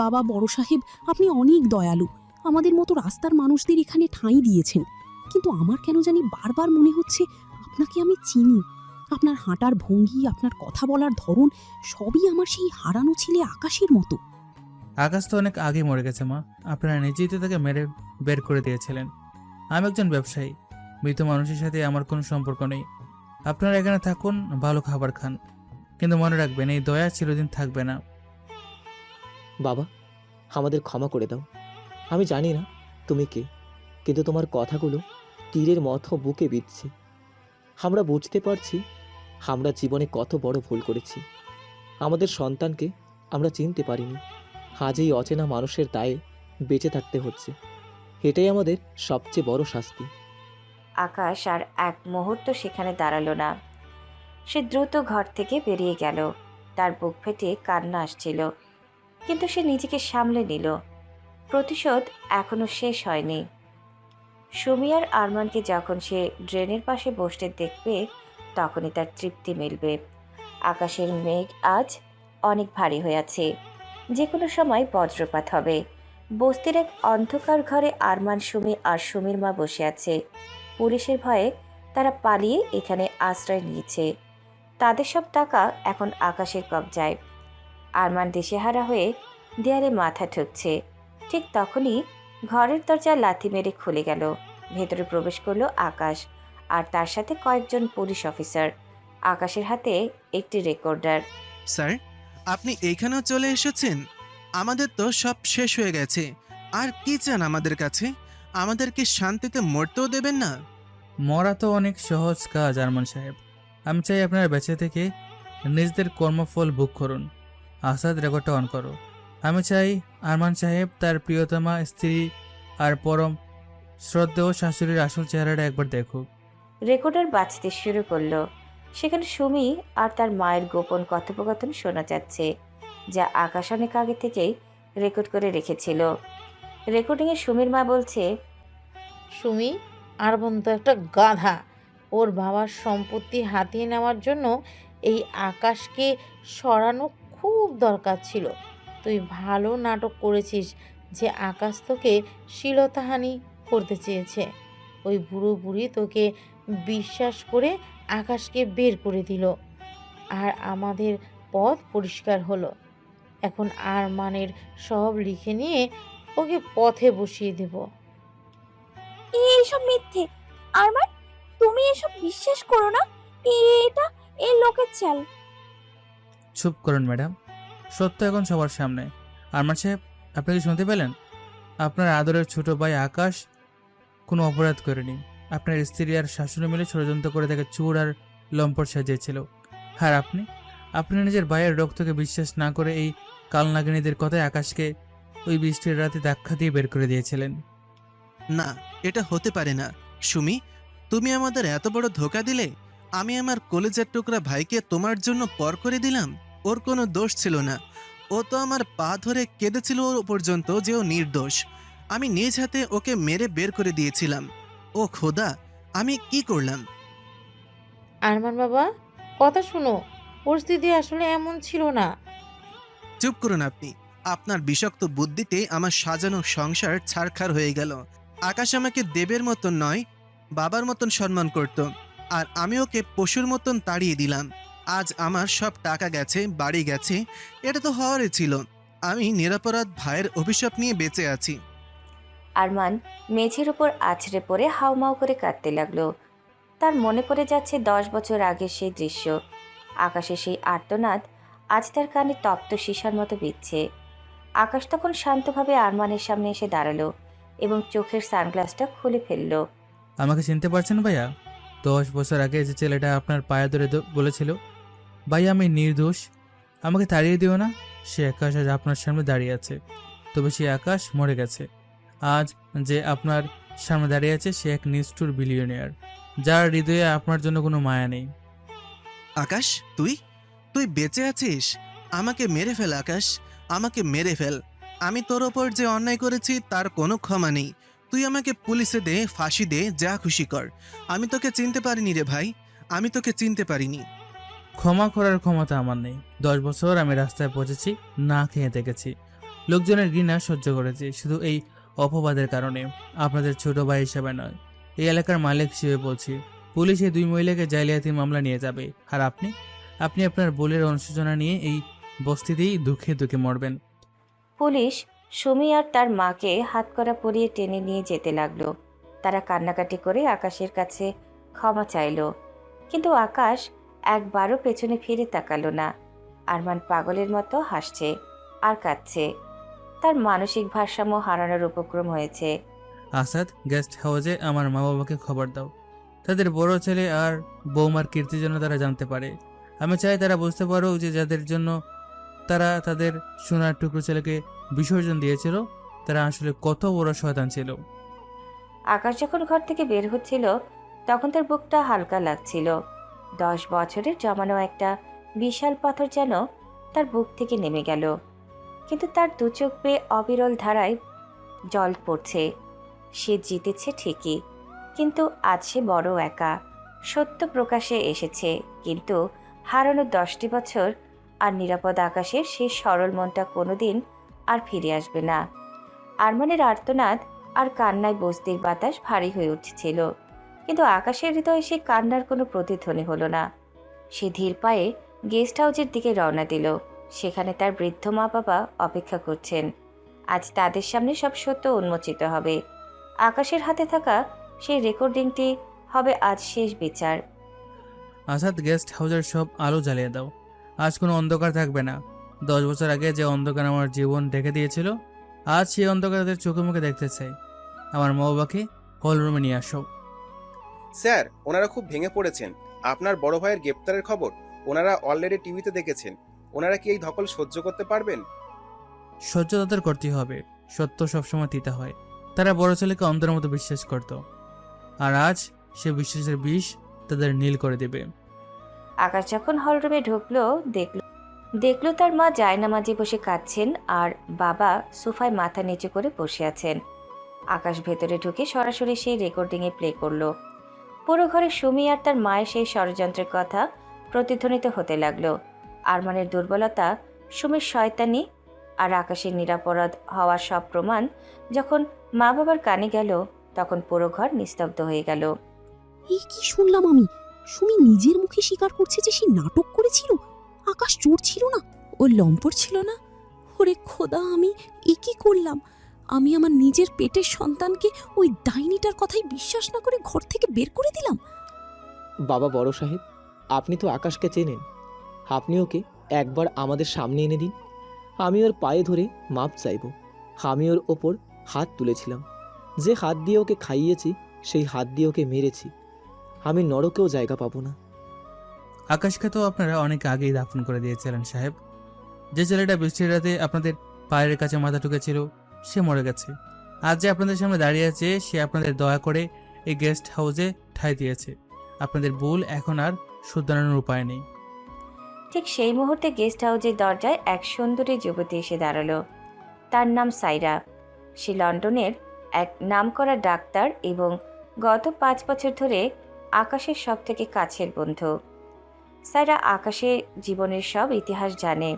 বাবা বড় সাহেব, আপনি অনেক দয়ালু। আমাদের মতো রাস্তার মানুষদের এখানে ঠাঁই দিয়েছেন, কিন্তু আমার কেন জানি বারবার মনে হচ্ছে আপনাকে আমি চিনি। আপনার হাঁটার ভঙ্গি, আপনার কথা বলার ধরন, সবই আমার সেই হারানো ছেলে আকাশের মতো। আকাশ তো অনেক আগে মরে গেছে মা। আপনারা নিজেই তো তাকে মেরে বের করে দিয়েছিলেন। আমি একজন ব্যবসায়ী, মৃত মানুষের সাথে আমার কোনো সম্পর্ক নেই। আপনারা এখানে থাকুন, ভালো খাবার খান, কিন্তু মনে রাখবেন এই দয়া চিরদিন থাকবে না। বাবা, আমাদের ক্ষমা করে দাও। আমি জানি না তুমি কে, কিন্তু তোমার কথাগুলো তীরের মতো বুকে বিঁধছে। আমরা বুঝতে পারছি আমরা জীবনে কত বড় ভুল করেছি। আমাদের সন্তানকে আমরা চিনতে পারিনি। আজ এই অচেনা মানুষের দায়ে বেঁচে থাকতে হচ্ছে। এটাই আমাদের সবচেয়ে বড় শাস্তি। আকাশ আর এক মুহূর্ত সেখানে দাঁড়ালো না। সে দ্রুত ঘর থেকে বেরিয়ে গেল। তার বুক ফেটে কান্না আসছিল, কিন্তু সে নিজেকে সামলে নিল। প্রতিশোধ এখনো শেষ হয়নি। সুমি আর আরমানকে যখন সে ড্রেনের পাশে বসতে দেখবে, তখনই তার তৃপ্তি মিলবে। আকাশের মেঘ আজ অনেক ভারী হয়ে আছে, যে কোনো সময় বজ্রপাত হবে। বস্তির এক অন্ধকার ঘরে আরমান, সুমি আর সুমির মা বসে আছে। পুলিশের ভয়ে তারা পালিয়ে এখানে আশ্রয় নিয়েছে। তাদের সব টাকা এখন আকাশের কবজায়। আরমান দিশেহারা হয়ে দেয়ালে মাথা ঠুকছে। ঠিক তখনই ঘরের দরজা লাথি মেরে খুলে গেল। ভেতরে প্রবেশ করলো আকাশ আর তার সাথে কয়েকজন পুলিশ অফিসার। আকাশের হাতে একটি রেকর্ডার। স্যার, আপনি এইখানেও চলে এসেছেন? আমাদের তো সব শেষ হয়ে গেছে। আর কি চান আমাদের কাছে? আমাদেরকে শান্তিতে মরতেও দেবেন না? মরা তো অনেক সহজ কাজ আরমান সাহেব। আমি চাই আপনারা বেঁচে থেকে নিজেদের কর্মফল ভোগ করুন। আসাদ, রেকর্ডটা অন করো। আমি চাই আরমান সাহেব তার প্রিয়তমা স্ত্রী আর পরম শ্রদ্ধেয় শাশুড়ির আসল চেহারাটা একবার দেখুক। রেকর্ডার বাজতে শুরু করলো। সেখানে সুমি আর তার মায়ের গোপন কথোপকথন শোনা যাচ্ছে, যা আকাশ অনেক আগে থেকেই রেকর্ড করে রেখেছিল। রেকর্ডিংয়ে সুমির মা বলছে, সুমি, আরমান তো একটা গাধা। ওর বাবার সম্পত্তি হাতিয়ে নেওয়ার জন্য এই আকাশকে সরানো খুব দরকার ছিল। তুই ভালো নাটক করেছিস যে আকাশ তোকে শ্লীলতাহানি করতে চেয়েছে। ওই বুড়ো বুড়ি তোকে বিশ্বাস করে আকাশকে বের করে দিল, আর আমাদের পথ পরিষ্কার হলো। এখন আরমানের সব লিখে নিয়ে ওকে পথে বসিয়ে দেব। এইসব মিথ্যে। আরমান, তুমি এসব বিশ্বাস করো না। এটা এই লোকের চাল। চুপ করুন ম্যাডাম, সত্য এখন সবার সামনে। আরমান সাহেব, আপনি কি শুনতে পেলেন? আপনার আদরের ছোট ভাই আকাশ কোনো অপরাধ করেনি। আপনার স্ত্রী আর শাশুড়ি মিলে ষড়যন্ত্র করে তাকে চোর আর লম্পট সাজিয়েছিল। আর আপনি নিজের ভাইয়ের রক্তকে বিশ্বাস না করে এই কালনাগিনীদের কথায় আকাশকে ওই বৃষ্টির রাতে ধাক্কা দিয়ে বের করে দিয়েছিলেন। না, এটা হতে পারে না। সুমি, তুমি আমাদের এত বড় ধোঁকা দিলে। আমি আমার কলেজের টুকরা ভাইকে তোমার জন্য পর করে দিলাম। ওর কোনো দোষ ছিল না। ও তো আমার পা ধরে কেঁদেছিল ও পর্যন্ত যে ও নির্দোষ। আমি নিজ হাতে ওকে মেরে বের করে দিয়েছিলাম। ও খোদা, আমি কি করলাম? আরমান বাবা, কথা শুনো, পরিস্থিতি আসলে এমন ছিল না। চুপ করুন আপনি। আপনার বিষাক্ত বুদ্ধিতে আমার সাজানো সংসার ছারখার হয়ে গেল। আকাশ আমাকে দেবের মতন নয়, বাবার মতন সম্মান করত, আর আমি ওকে পশুর মতন তাড়িয়ে দিলাম। আজ আমার সব টাকা গেছে, বাড়ি গেছে। এটা তো হওয়ারই ছিল। আমি নিরপরাধ ভাইয়ের অভিশাপ নিয়ে বেঁচে আছি। আরমান মেঝের উপর আছড়ে পড়ে হাউমাউ করে কাঁদতে লাগলো। তার মনে পড়ে যাচ্ছে 10 বছর আগের সেই দৃশ্য। আকাশে সেই আর্তনাদ আজ তার কানে তপ্ত সীসার মতো বিচ্ছে। আকাশ তখন শান্তভাবে আরমানের সামনে এসে দাঁড়ালো এবং চোখের সানগ্লাসটা খুলে ফেললো। আমাকে চিনতে পারছেন ভাইয়া? 10 বছর আগে যে ছেলেটা আপনার পায়ে ধরে বলেছিল, ভাইয়া আমি নির্দোষ, আমাকে তাড়িয়ে দিও না, সে আকাশ আজ আপনার সামনে দাঁড়িয়ে আছে। তবে সে আকাশ মরে গেছে। আজ যে আপনার সামনে দাঁড়িয়ে আছে সে এক নিষ্ঠুর বিলিয়নিয়ার, যার হৃদয়ে আপনার জন্য কোনো মায়া নেই। আকাশ, তুই বেঁচে আছিস? আমাকে মেরে ফেল আকাশ, আমাকে মেরে ফেল। আমি তোর ওপর যে অন্যায় করেছি তার কোনো ক্ষমা নেই। তুই আমাকে পুলিশে দে, ফাঁসি দে, যা খুশি কর। আমি তোকে চিনতে পারিনি রে ভাই, আমি তোকে চিনতে পারিনি। ক্ষমা করার ক্ষমতা আমার নেই। 10 বছর আমি রাস্তায় পৌঁছেছি, না খেয়ে দেখেছি, লোকজনের ঘৃণা সহ্য করেছি, শুধু এই অপবাদের কারণে। আপনাদের ছোট ভাই হিসেবে নয়, এই এলাকার মালিক হিসেবে বলছি। পুলিশ এই 2 মহিলাকে জালিয়াতি মামলা নিয়ে যাবে, আর আপনি আপনার বোলের অনুশোচনা নিয়ে এই বস্তিতেই দুঃখে দুঃখে মরবেন। পুলিশ সুমি আর তার মাকে হাতকড়া পরিয়ে টেনে নিয়ে যেতে লাগলো। তারা কান্নাকাটি করে আকাশের কাছে ক্ষমা চাইলো, কিন্তু আকাশ একবারও পেছনে ফিরে তাকালো না। আরমান পাগলের মতো হাসছে আর কাঁদছে। তার মানসিক ভারসাম্য হারানোর উপক্রম হয়েছে। আসাদ, গেস্ট হাউসে আমার মা বাবাকে খবর দাও। তাদের বড় ছেলে আর বৌমার কীর্তি যেন তারা জানতে পারে। আমি চাই তারা বুঝতে পারো যে যাদের জন্য তারা তাদের সোনার টুকরো ছেলেকে বিসর্জন দিয়েছিল, তারা আসলে কত বড় শয়তান ছিল। আকাশ যখন ঘর থেকে বের হচ্ছিল তখন তার বুকটা হালকা লাগছিল। 10 বছরের জমানো একটা বিশাল পাথর যেন তার বুক থেকে নেমে গেল। কিন্তু তার দু চোখ বেয়ে অবিরল ধারায় জল পড়ছে। সে জিতেছে ঠিকই, কিন্তু আজ সে বড় একা। সত্য প্রকাশে এসেছে, কিন্তু হারানো 10টি বছর আর নিরাপদ আকাশের সেই সরল মনটা কোনোদিন আর ফিরে আসবে না। আরমানের আর্তনাদ আর কান্নায় বস্তির বাতাস ভারী হয়ে উঠছিল, কিন্তু আকাশের হৃদয়ে সে কান্নার কোনো প্রতিধ্বনি হলো না। সে ধীর পায়ে গেস্ট হাউসের দিকে রওনা দিল। সেখানে তার বৃদ্ধ মা বাবা অপেক্ষা করছেন। আজ তাদের সামনে সব সত্য উন্মোচিত হবে। আকাশের হাতে থাকা সেই রেকর্ডিংটি হবে আজ শেষ বিচার। আসাদ, গেস্ট হাউসের সব আলো জ্বালিয়ে দাও। আজ কোনো অন্ধকার থাকবে না। 10 বছর আগে যে অন্ধকার আমার জীবন ঢেকে দিয়েছিল, আজ সেই অন্ধকার তাদের চোখে মুখে দেখতে চাই। আমার মা বাবাকে হল রুমে নিয়ে আসো। স্যার, ওনারা খুব ভেঙে পড়েছেন। আপনার বড় ভাইয়ের গ্রেপ্তারের খবর ওনারা অলরেডি টিভিতে দেখেছেন। ওনারা কি এই ধকল সহ্য করতে পারবেন? সহ্য তাদের করতে হবে। সত্য সবসময় তিতা হয়। তারা বড় ছেলেকে অন্ধের মতো বিশ্বাস করত, আর আজ সে বিশ্বাসের বিষ তাদের নীল করে দেবে। আকাশ যখন হলরুমে ঢুকলো দেখলো তার মা জায়নামাজে বসে কাঁদছেন আর বাবা সোফায় মাথা নিচু করে বসে আছেন। আকাশ ভেতরে ঢুকে সরাসরি সেই রেকর্ডিংয়ে প্লে করলো। পুরো ঘরে সুমি আর তার মায়ের সেই ষড়যন্ত্রের কথা প্রতিধ্বনিত হতে লাগলো। আরমানের দুর্বলতা, সুমির শয়তানি আর আকাশের নিরাপরাধ হওয়ার সব প্রমাণ যখন মা বাবার কানে গেল, তখন পুরো ঘর নিস্তব্ধ হয়ে গেল। এই কি শুনলাম আমি? সুমি নিজের মুখে স্বীকার করছে যে সে নাটক করেছিল। আকাশ চোর ছিল না, ও লম্পট ছিল না। ওরে খোদা, আমি এ কি করলাম? আমি আমার নিজের পেটের সন্তানকে ওই ডাইনিটার কথাই বিশ্বাস না করে ঘর থেকে বের করে দিলাম। বাবা বড় সাহেব, আপনি তো আকাশকে চেনেন। আপনি ওকে একবার আমাদের সামনে এনে দিন। আমি ওর পায়ে ধরে মাপ চাইব। আমি ওর ওপর হাত তুলেছিলাম। যে হাত দিয়ে ওকে খাইয়েছি সেই হাত দিয়ে ওকে মেরেছি। আমি নরকেও জায়গা পাবো না। আকাশকে তো আপনারা অনেক আগেই দাফন করে দিয়েছিলেন সাহেব। যে ছেলেটা বৃষ্টির রাতে আপনাদের পায়ের কাছে মাথা ঠুকেছিল সে মরে গেছে। আজ যে আপনাদের সামনে দাঁড়িয়ে আছে সে আপনাদের দয়া করে এই গেস্ট হাউসে ঠাঁই দিয়েছে। আপনাদের ভুল এখন আর শুধরানোর উপায় নেই। ঠিক সেই মুহূর্তে গেস্ট হাউসের দরজায় এক সুন্দরী যুবতী এসে দাঁড়ালো। তার নাম সাইরা। সে লন্ডনের এক নামকরা ডাক্তার এবং গত 5 বছর ধরে আকাশের সব থেকে কাছের বন্ধু। সাইরা আকাশের জীবনের সব ইতিহাস জানে।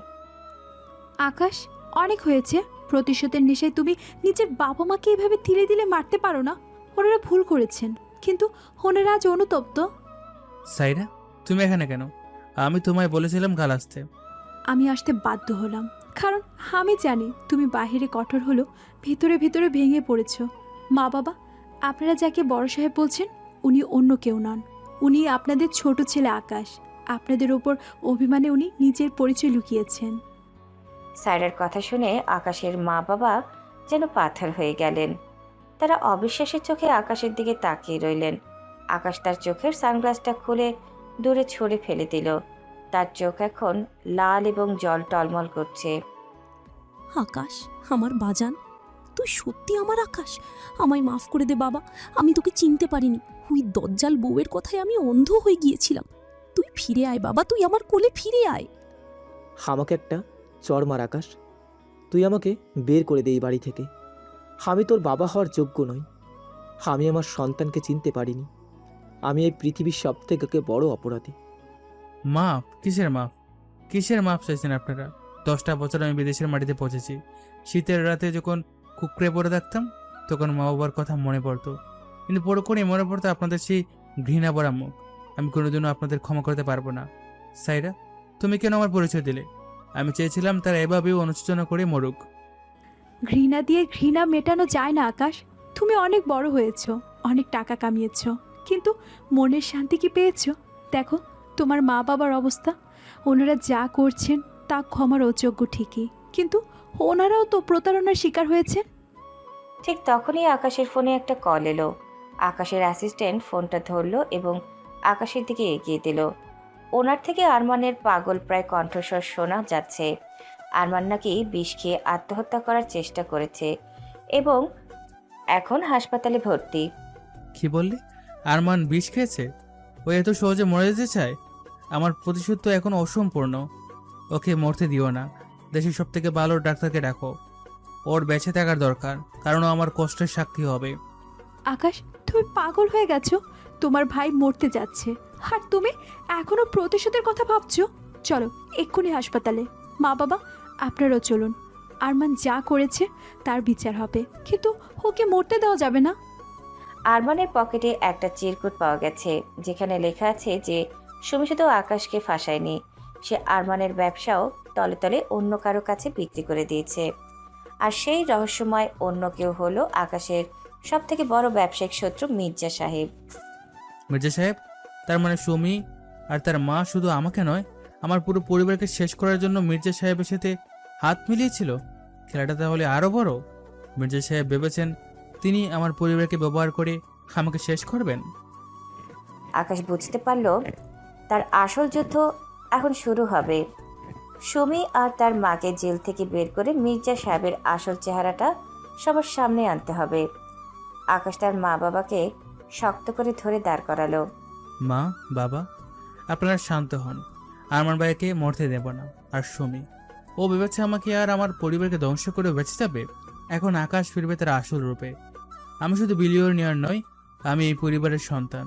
আকাশ, অনেক হয়েছে। প্রতিশোধের নেশায় তুমি নিজের বাবা মাকে এভাবে তিলে দিলে মারতে পারো না। ওনারা ভুল করেছেন, কিন্তু ওনারা আজ অনুতপ্ত। সাইরা, তুমি এখানে কেন? আমি তোমায় বলেছিলাম গাল আসতে। আমি আসতে বাধ্য হলাম, কারণ আমি জানি তুমি বাহিরে কঠোর হলো ভিতরে ভিতরে ভেঙে পড়েছ। মা বাবা, আপনারা যাকে বড় সাহেব বলছেন উনি অন্য কেউ নন। উনি আপনাদের ছোট ছেলে আকাশ। আপনাদের ওপর অভিমানে উনি নিজের পরিচয় লুকিয়েছেন। সাইরার কথা শুনে আকাশের মা বাবা যেন পাথর হয়ে গেলেন। তারা অবিশ্বাসের চোখে আকাশের দিকে তাকিয়ে রইলেন। আকাশ তার চোখের সানগ্লাসটা খুলে দূরে ছড়ে ফেলে দিল। তার চোখ এখন লাল এবং জল টলমল করছে। আকাশ, আমার বাজান, তুই সত্যি আমার আকাশ। আমায় মাফ করে দে বাবা, আমি তোকে চিনতে পারিনি। ওই দজ্জাল বউয়ের কথায় আমি অন্ধ হয়ে গিয়েছিলাম। তুই ফিরে আয় বাবা, তুই আমার কোলে ফিরে আয়। আমাকে একটা চড় মার আকাশ। তুই আমাকে বের করে দে এই বাড়ি থেকে। আমি তোর বাবা হওয়ার যোগ্য নই। আমি আমার সন্তানকে চিনতে পারিনি। আমি এই পৃথিবীর সব থেকে বড় অপরাধী। মাফ? কিসের মাফ? কিসের মাফ চাইছেন আপনারা? 10টা বছর আমি বিদেশের মাটিতে পৌঁছেছি। শীতের রাতে যখন কুকড়ে পড়ে থাকতাম তখন মা বাবার কথা মনে পড়তো, কিন্তু বড় করে মনে পড়তো আপনাদের সেই ঘৃণা ভরা মুখ। আমি কোনোদিনও আপনাদের ক্ষমা করতে পারবো না। সাইরা, তুমি কেন আমার পরিচয় দিলে? আমি চেয়েছিলাম তারা এভাবেও অনুশোচনা করে মরুক। ঘৃণা দিয়ে ঘৃণা মেটানো যায় না আকাশ। তুমি অনেক বড় হয়েছো, অনেক টাকা কামিয়েছো, কিন্তু মনের শান্তি কি পেয়েছো? দেখো তোমার মা বাবার অবস্থা। ওনারা যা করছেন তা ক্ষমার অযোগ্য ঠিকই, কিন্তু ওনারাও তো প্রতারণার শিকার হয়েছে। ঠিক তখনই আকাশের ফোনে একটা কল এলো। আকাশের অ্যাসিস্ট্যান্ট ফোনটা ধরলো এবং আকাশের দিকে এগিয়ে দিল। ওনার থেকে আরমানের পাগল প্রায় কণ্ঠস্বর শোনা যাচ্ছে। আরমান নাকি বিষ খেয়ে আত্মহত্যা করার চেষ্টা করেছে এবং এখন হাসপাতালে ভর্তি। কি বললি? আরমান বিষ খেয়েছে? ও এত সহজে মরে যেতে চায়? আমার প্রতিশোধ তো এখন অসম্পূর্ণ। ওকে মরতে দিও না। দেশের সব থেকে ভালো ডাক্তারকে ডাকো। ওর বেঁচে থাকার দরকার, কারণ ও আমার কষ্টের সাক্ষী হবে। আকাশ, তুমি পাগল হয়ে গেছো। তোমার ভাই মরতে যাচ্ছে আর তুমি এখনো প্রতিশোধের কথা ভাবছো। চলো এক্ষুনি হাসপাতালে। মা বাবা, আপনারাও চলুন। আরমান যা করেছে তার বিচার হবে, কিন্তু ওকে মরতে দেওয়া যাবে না। আরমানের পকেটে একটা চিরকুট পাওয়া গেছে, যেখানে লেখা আছে যে সুমি শুধু আকাশকে ফাঁসায়নি, সে আরমানের ব্যবসাও তলে তলে অন্য কারো কাছে বিক্রি করে দিয়েছে। আর সেই রহস্যময় অন্য কেউ হলো আকাশের সব থেকে বড় ব্যবসায়িক শত্রু মির্জা সাহেব। মির্জা সাহেব? তার মানে সুমি আর তার মা শুধু আমাকে নয়, আমার পুরো পরিবারকে শেষ করার জন্য মির্জা সাহেবের সাথে হাত মিলিয়েছিল। খেলাটা তাহলে আরও বড়। মির্জা সাহেব ভেবেছেন তিনি আমার পরিবারকে ব্যবহার করে আমাকে শেষ করবেন। আকাশ বুঝতে পারল তার আসল যুদ্ধ এখন শুরু হবে। সুমি আর তার মাকে জেল থেকে বের করে মির্জা সাহেবের আসল চেহারাটা সবার সামনে আনতে হবে। আকাশ তার মা বাবাকে শক্ত করে ধরে দাঁড় করালো। মা, বাবা, আপনারা শান্ত হন। আরমান ভাইকে মরতে দেব না। আর সুমি, ও ভেবেছে আমাকে আর আমার পরিবারকে ধ্বংস করে বেঁচে যাবে। এখন আকাশ ফিরবে তার আসল রূপে। আমি শুধু বিলিয়নিয়ার নই, আমি এই পরিবারের সন্তান।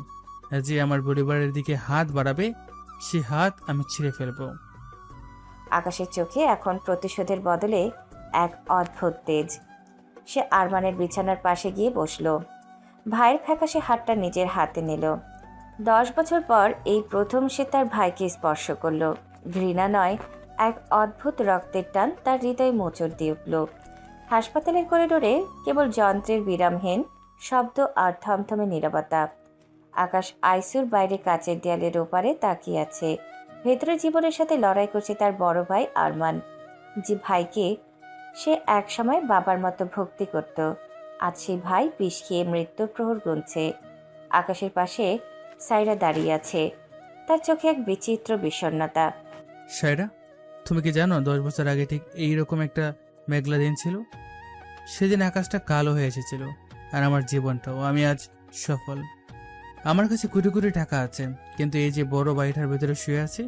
যে আমার পরিবারের দিকে হাত বাড়াবে সে হাত আমি ছিঁড়ে ফেলবো। আকাশের চোখে এখন প্রতিশোধের বদলে এক অদ্ভুত তেজ। সে আরমানের বিছানার পাশে গিয়ে বসল। ভাইয়ের ফ্যাকাশে হাতটা নিজের হাতে নিল। 10 বছর পর এই প্রথম সে তার ভাইকে স্পর্শ করল। ঘৃণা নয়, এক অদ্ভুত রক্তের টান তার হৃদয় মোচড় দিয়ে উঠল। হাসপাতালের করিডোরে কেবল যন্ত্রের বিরামহীন শব্দ আর থমথমে নীরবতা। আকাশ আইসিইউর বাইরে কাচের দেয়ালের ওপারে তাকিয়ে আছে। ভেতরের জীবনের সাথে লড়াই করছে তার বড় ভাই আরমান, যে ভাইকে সে একসময় বাবার মতো ভক্তি করত। আজ সেই ভাই বিষ খেয়ে মৃত্যুর প্রহর গুনছে। আকাশের পাশে সাইরা দাঁড়িয়ে আছে, তার চোখে এক বিচিত্র বিষণ্ণতা। সায়রা, তুমি কি জানো 10 বছর আগে ঠিক এইরকম একটা মেঘলা দিন ছিল? সেদিন আকাশটা কালো হয়ে এসেছিল, আর আমার জীবনটাও। আমি আজ সফল। আমার কাছে কোটি কোটি টাকা আছে, কিন্তু এই যে বড় বাড়িটার ভেতরে শুয়ে আছি,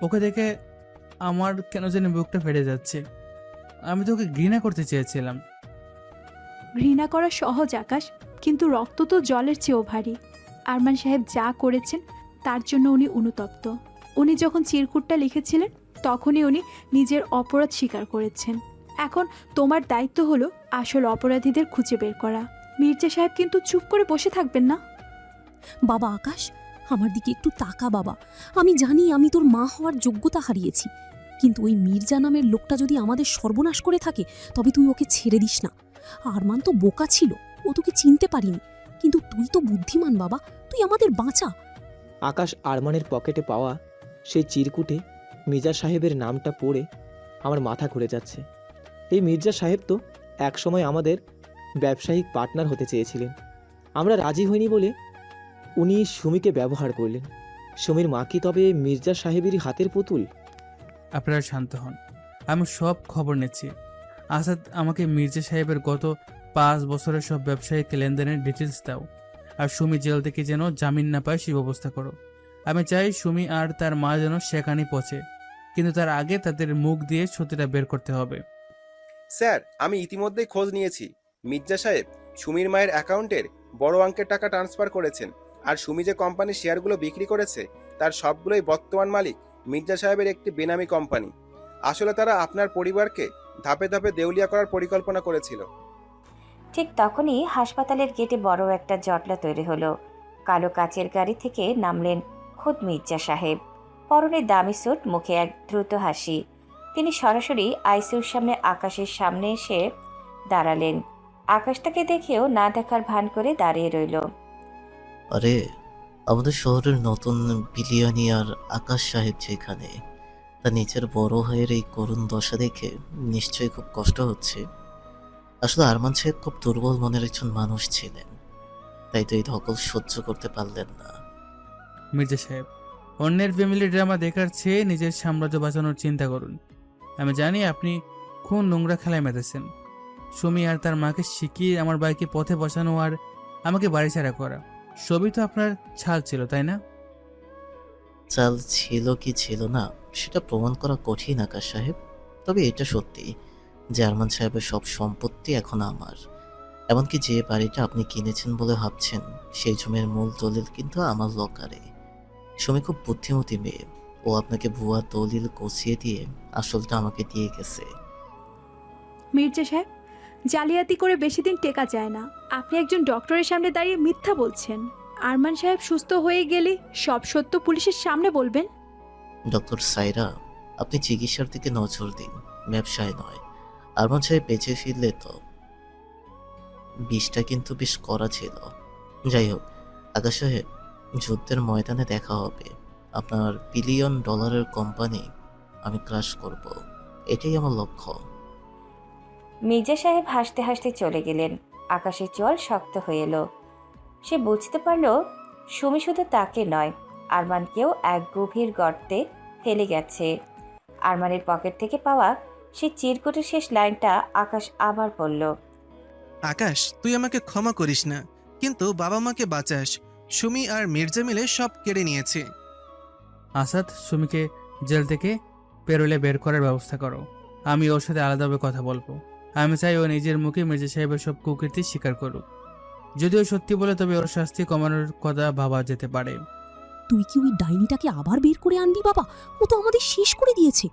ওকে দেখে আমার কেন জানি বুকটা ফেটে যাচ্ছে। আমি তো ওকে ঘৃণা করতে চেয়েছিলাম। ঘৃণা করা সহজ আকাশ, কিন্তু রক্ত তো জলের চেয়েও ভারী। আরমান সাহেব যা করেছেন তার জন্য উনি অনুতপ্ত। উনি যখন চিরকুটটা লিখেছিলেন তখনই উনি নিজের অপরাধ স্বীকার করেছেন। এখন তোমার দায়িত্ব হলো আসল অপরাধীদের খুঁজে বের করা। মির্জা সাহেব কিন্তু চুপ করে বসে থাকবেন না। বাবা আকাশ, আমার দিকে একটু তাকা বাবা। আমি জানি আমি তোর মা হওয়ার যোগ্যতা হারিয়েছি, কিন্তু ওই মির্জা নামের লোকটা যদি আমাদের সর্বনাশ করে থাকে তবে তুই ওকে ছেড়ে দিস না। আরমান তো বোকা ছিল, ও তোকে চিনতে পারিনি, কিন্তু তুই তো বুদ্ধিমান বাবা, তুই আমাদের বাঁচা। আকাশ আরমানের পকেটে পাওয়া সেই চিরকুটে মির্জা সাহেবের নামটা পড়ে আমার মাথা ঘুরে যাচ্ছে। এই মির্জা সাহেব তো একসময় আমাদের ব্যবসায়িক পার্টনার হতে চেয়েছিলেন। আমরা রাজি হইনি বলে উনি সুমিকে ব্যবহার করলেন। সুমির মা কি তবে মির্জা সাহেবেরই হাতের পুতুল? আপনারা শান্ত হন, আমি সব খবর নিচ্ছি। আসাদ, আমাকে মির্জা সাহেবের গত 5 বছরের সব ব্যবসায়িক লেনদেনের ডিটেলস দাও, আর সুমি জেল থেকে যেন জামিন না পায় সেই ব্যবস্থা করো। আমি চাই সুমি আর তার মা যেন সেখানেই পৌঁছে, কিন্তু তার আগে তাদের মুখ দিয়ে সত্যিটা বের করতে হবে। স্যার, আমি ইতিমধ্যেই খোঁজ নিয়েছি। মির্জা সাহেব সুমির মায়ের অ্যাকাউন্টের বড় অঙ্কের টাকা ট্রান্সফার করেছেন, আর সুমি যে কোম্পানির শেয়ারগুলো বিক্রি করেছে তার সবগুলোই বর্তমান মালিক মির্জা সাহেবের একটি বেনামি কোম্পানি। আসলে তারা আপনার পরিবারকে ধাপে ধাপে দেউলিয়া করার পরিকল্পনা করেছিল। ঠিক তখনই হাসপাতালের গেটে বড় একটা জটলা তৈরি হলো। কালো কাচের গাড়ি থেকে নামলেন খুদ মির্জা সাহেব। পরনে দামি স্যুট, মুখে এক দ্রুত হাসি। তিনি সরাসরি আইসিইউর সামনে আকাশের সামনে এসে দাঁড়ালেন। আকাশটাকে দেখেও না দেখার ভান করে দাঁড়িয়ে রইল। আরে, আমাদের শহরের নতুন বিলিয়নিয়ার আকাশ সাহেব যেখানে, তা নিজের বড় ভাইয়ের এই করুণ দশা দেখে নিশ্চয়ই খুব কষ্ট হচ্ছে। আসলে আরমান সাহেব খুব দুর্বল মনের একজন মানুষ ছিলেন, তাই তো এই ধকল সহ্য করতে পারলেন না। মির্জা সাহেব, অন্যের ফ্যামিলি ড্রামা দেখার চেয়ে নিজের সাম্রাজ্য বাঁচানোর চিন্তা করুন। আমি জানি আপনি কোন নোংরা খেলায় মেতেছেন। সুমি আর তার মাকে শিখিয়ে আমার ভাইকে পথে বসানো আর আমাকে বাড়ি ছাড়া করা, সবই তো আপনার ছাল ছিল, তাই না? চাল ছিল কি ছিল না সেটা প্রমাণ করা কঠিন আকাশ সাহেব। তবে এটা সত্যি যে আরমান সাহেবের সব সম্পত্তি এখন আমার। এমনকি যে বাড়িটা আপনি কিনেছেন বলে ভাবছেন সেই জমির মূল দলিল কিন্তু আমার লকারে। সুমি খুব বুদ্ধিমতী মেয়ে, ও আপনাকে ভুয়া দলিল কষিয়ে দিয়ে আসলটা আমাকে দিয়ে গেছে। মির্জা সাহেব, জালিয়াতি করে বেশি দিন টেকা যায় না। আপনি একজন ডক্টরের সামনে দাঁড়িয়ে মিথ্যা বলছেন। আরমান সাহেব সুস্থ হয়ে গেলে সব সত্য পুলিশের সামনে বলবেন। ডক্টর সাইরা, আপনি চিকিৎসার দিকে নজর দিন, ব্যবসায় নয়। আরমান সাহেব বেঁচে ফিরলে তো। বিষটা কিন্তু বেশ কড়া ছিল। যাই হোক আকাশ সাহেব, যুদ্ধের ময়দানে দেখা হবে। আপনার $1 বিলিয়ন কোম্পানি আমি ক্রাশ করব, এটাই আমার লক্ষ্য। মির্জা সাহেব হাসতে হাসতে চলে গেলেন। আকাশের চোয়াল শক্ত হয়ে এলো। সে বুঝতে পারল সুমি শুধু তাকে নয়, আরমানকেও এক গভীর গর্তে ফেলে গেছে। আরমানের পকেট থেকে পাওয়া সেই চিরকুটের শেষ লাইনটা আকাশ আবার পড়ল। আকাশ, তুই আমাকে ক্ষমা করিস না, কিন্তু বাবা মাকে বাঁচাস। সুমি আর মির্জা মিলে সব কেড়ে নিয়েছে। আসাদ, সুমিকে জেল থেকে পেরোলে বের করার ব্যবস্থা করো। আমি ওর সাথে আলাদাভাবে কথা বলবো। আমি চাই ও নিজের মুখে মির্জা সাহেবের সব কুকীর্তি স্বীকার করুক। যদিও সত্যি বলে তবে ওর শাস্তি কমানোর কথা ভাবা যেতে পারে। তুই কি ওই ডাইনিটাকে আবার বের করে আনবি বাবা? ও তো আমাদের শেষ করে দিয়েছে।